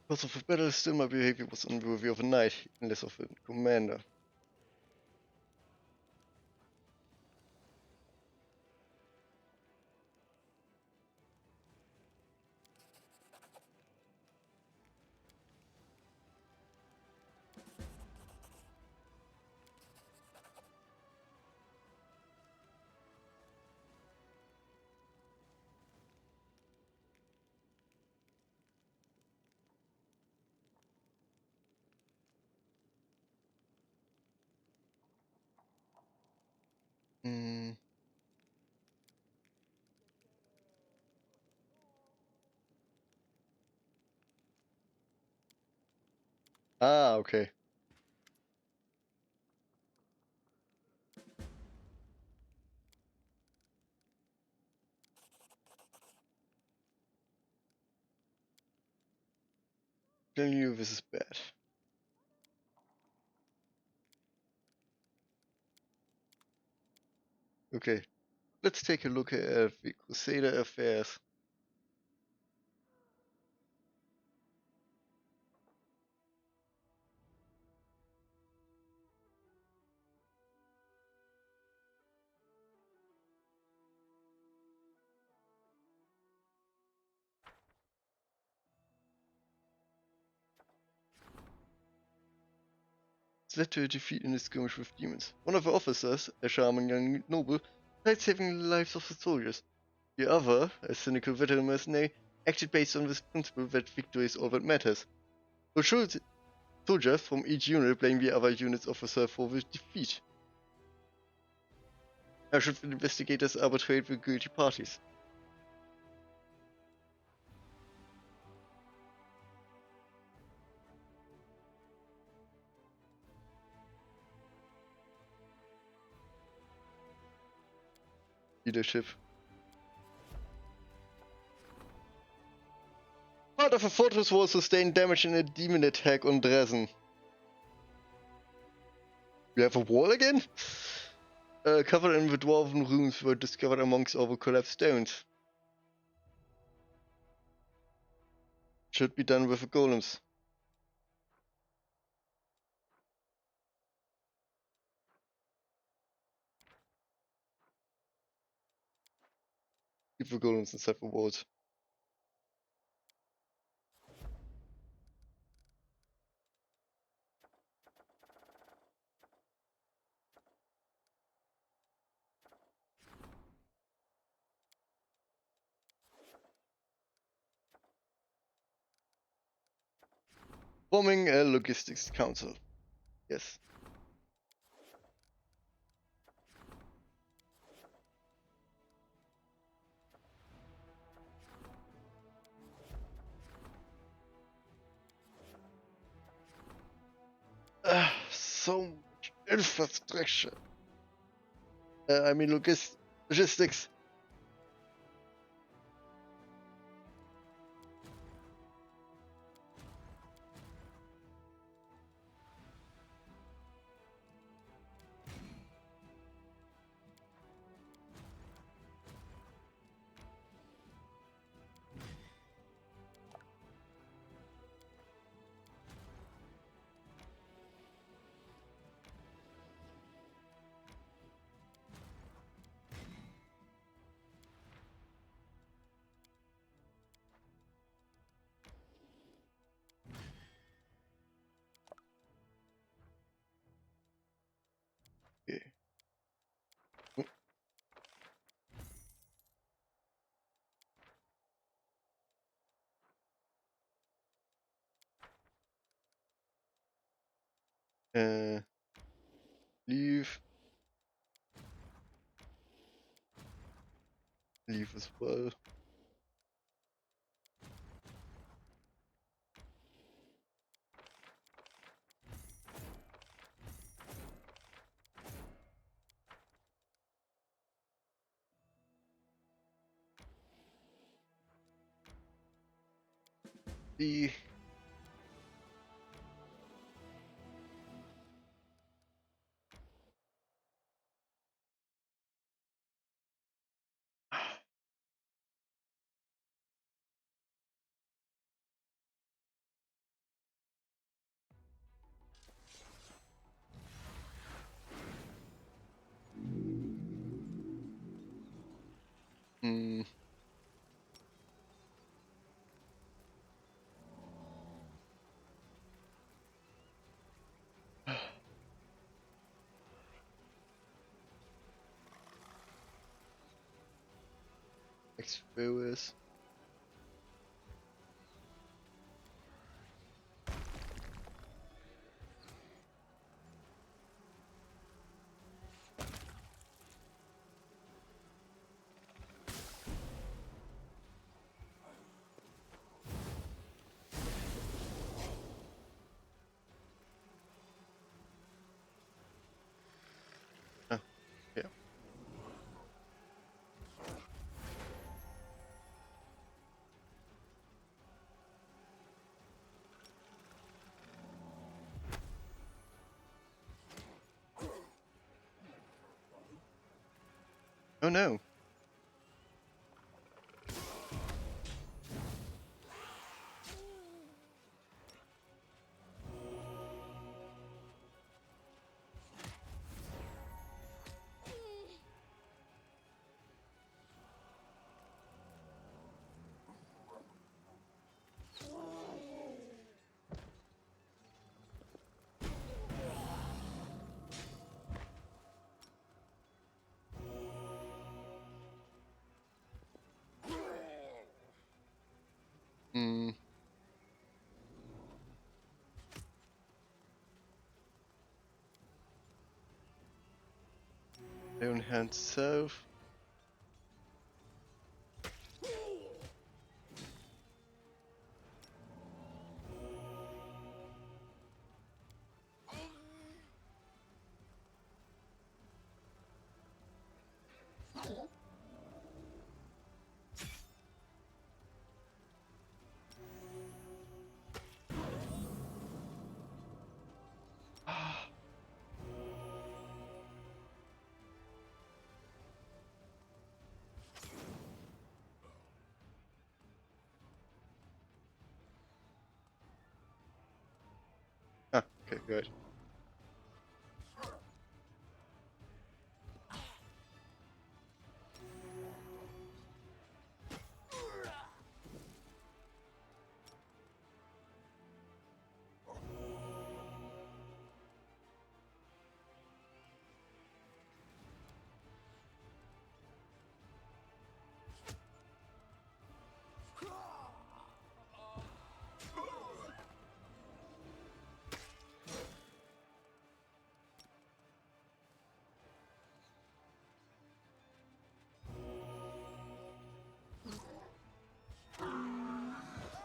Because of a battle, still my behavior was unworthy of a knight, even less of a commander. Ah, okay. Telling you this is bad. Okay, let's take a look at the Crusader affairs. It led to a defeat in a skirmish with demons. One of the officers, a charming young noble, tried saving the lives of the soldiers. The other, a cynical veteran mercenary, acted based on this principle that victory is all that matters. Soldiers from each unit blame the other unit's officer for the defeat. How should the investigators arbitrate the guilty parties? Leadership. Part of a fortress wall sustained damage in a demon attack on Drezen. We have a wall again? Covered in the dwarven runes were discovered amongst all the collapsed stones. Should be done with the golems. Keep the golems inside the walls. Forming a logistics council. Yes. So much infrastructure. I mean logistics. Okay. Leave. Leave as well. The hmm. Experience. Oh no. Hmm. Iron Hand South. Ah, okay, good.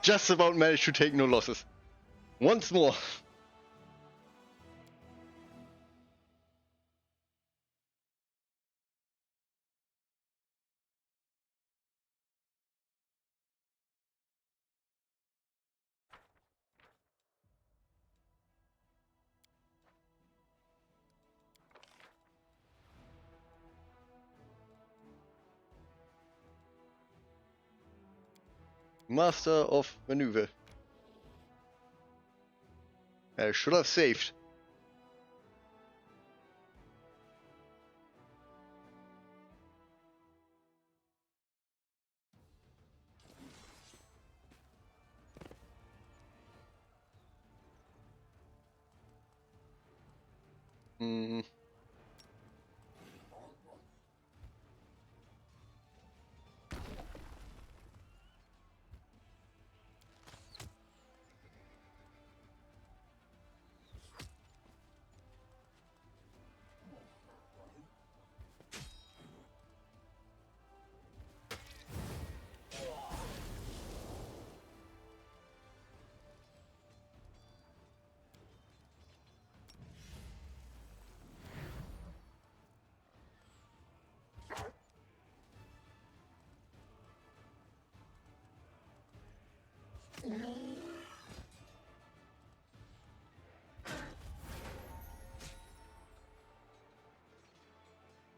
Just about managed to take no losses. Once more. Master of Maneuver. I should have saved. Hmm.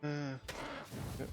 Yeah.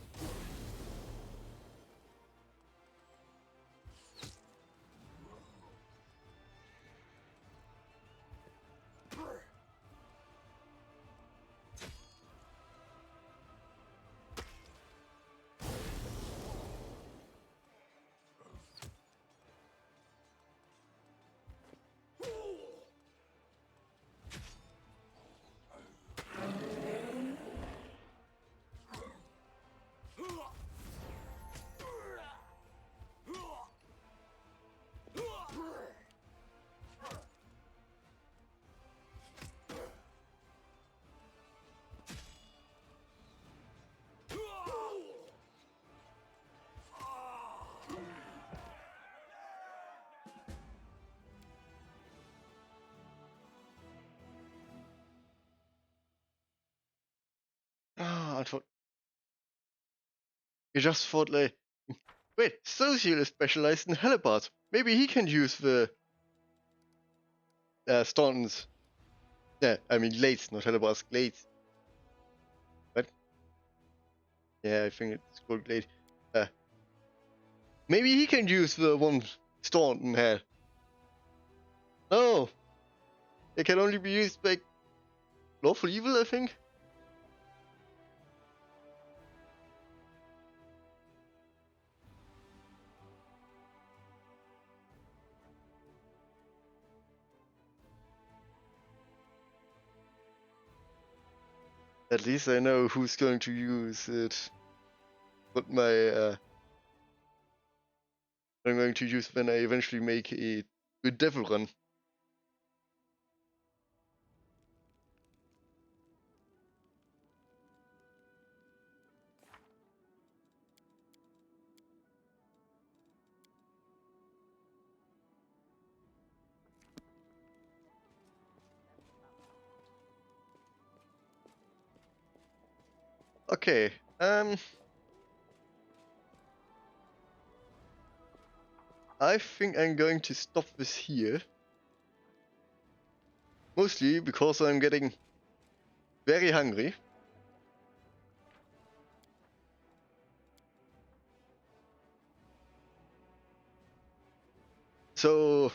Ah, I thought you just thought like, wait, Social is specialized in helipads. Maybe he can use the Staunton's. Yeah, I mean glades, not helipads, glades. What? Yeah, I think it's Gold Blade. Maybe he can use the one Staunton had. No! It can only be used by Lawful Evil, I think? At least I know who's going to use it. What I'm going to use when I eventually make a good devil run. Okay, I think I'm going to stop this here. Mostly because I'm getting very hungry. So,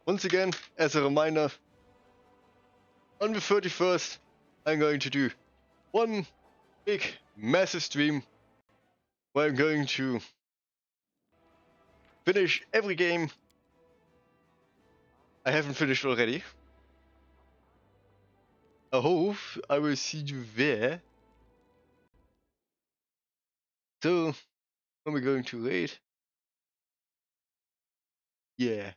once again, as a reminder, on the 31st, I'm going to do one big, massive stream where I'm going to finish every game I haven't finished already. I hope I will see you there. So, are we going to raid? Yeah.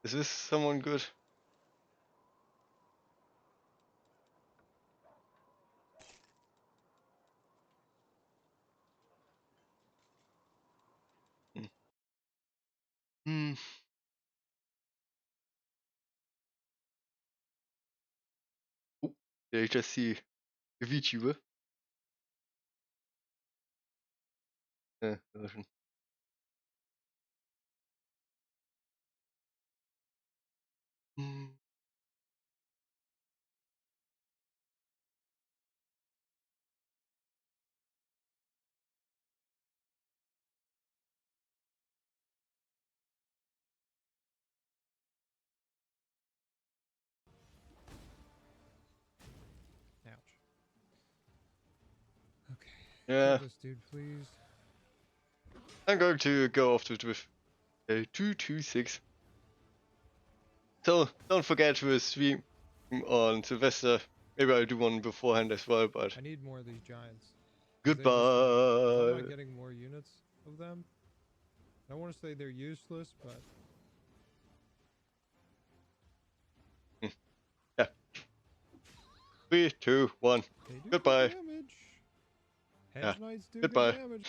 Is this someone good? Hmm. Oh, did I just see a VTuber? Version. Hmm. Ouch. Okay. Yeah. Kill this dude, please. I'm going to go off it with 226. So, don't forget to stream on Sylvester. Maybe I'll do one beforehand as well, but I need more of these giants. 'Cause they just, if I'm goodbye. not getting more units of them, I don't want to say they're useless, but Yeah. 3, 2, 1. they do Goodbye. good damage. Yeah. Hedge knights do good Goodbye. damage.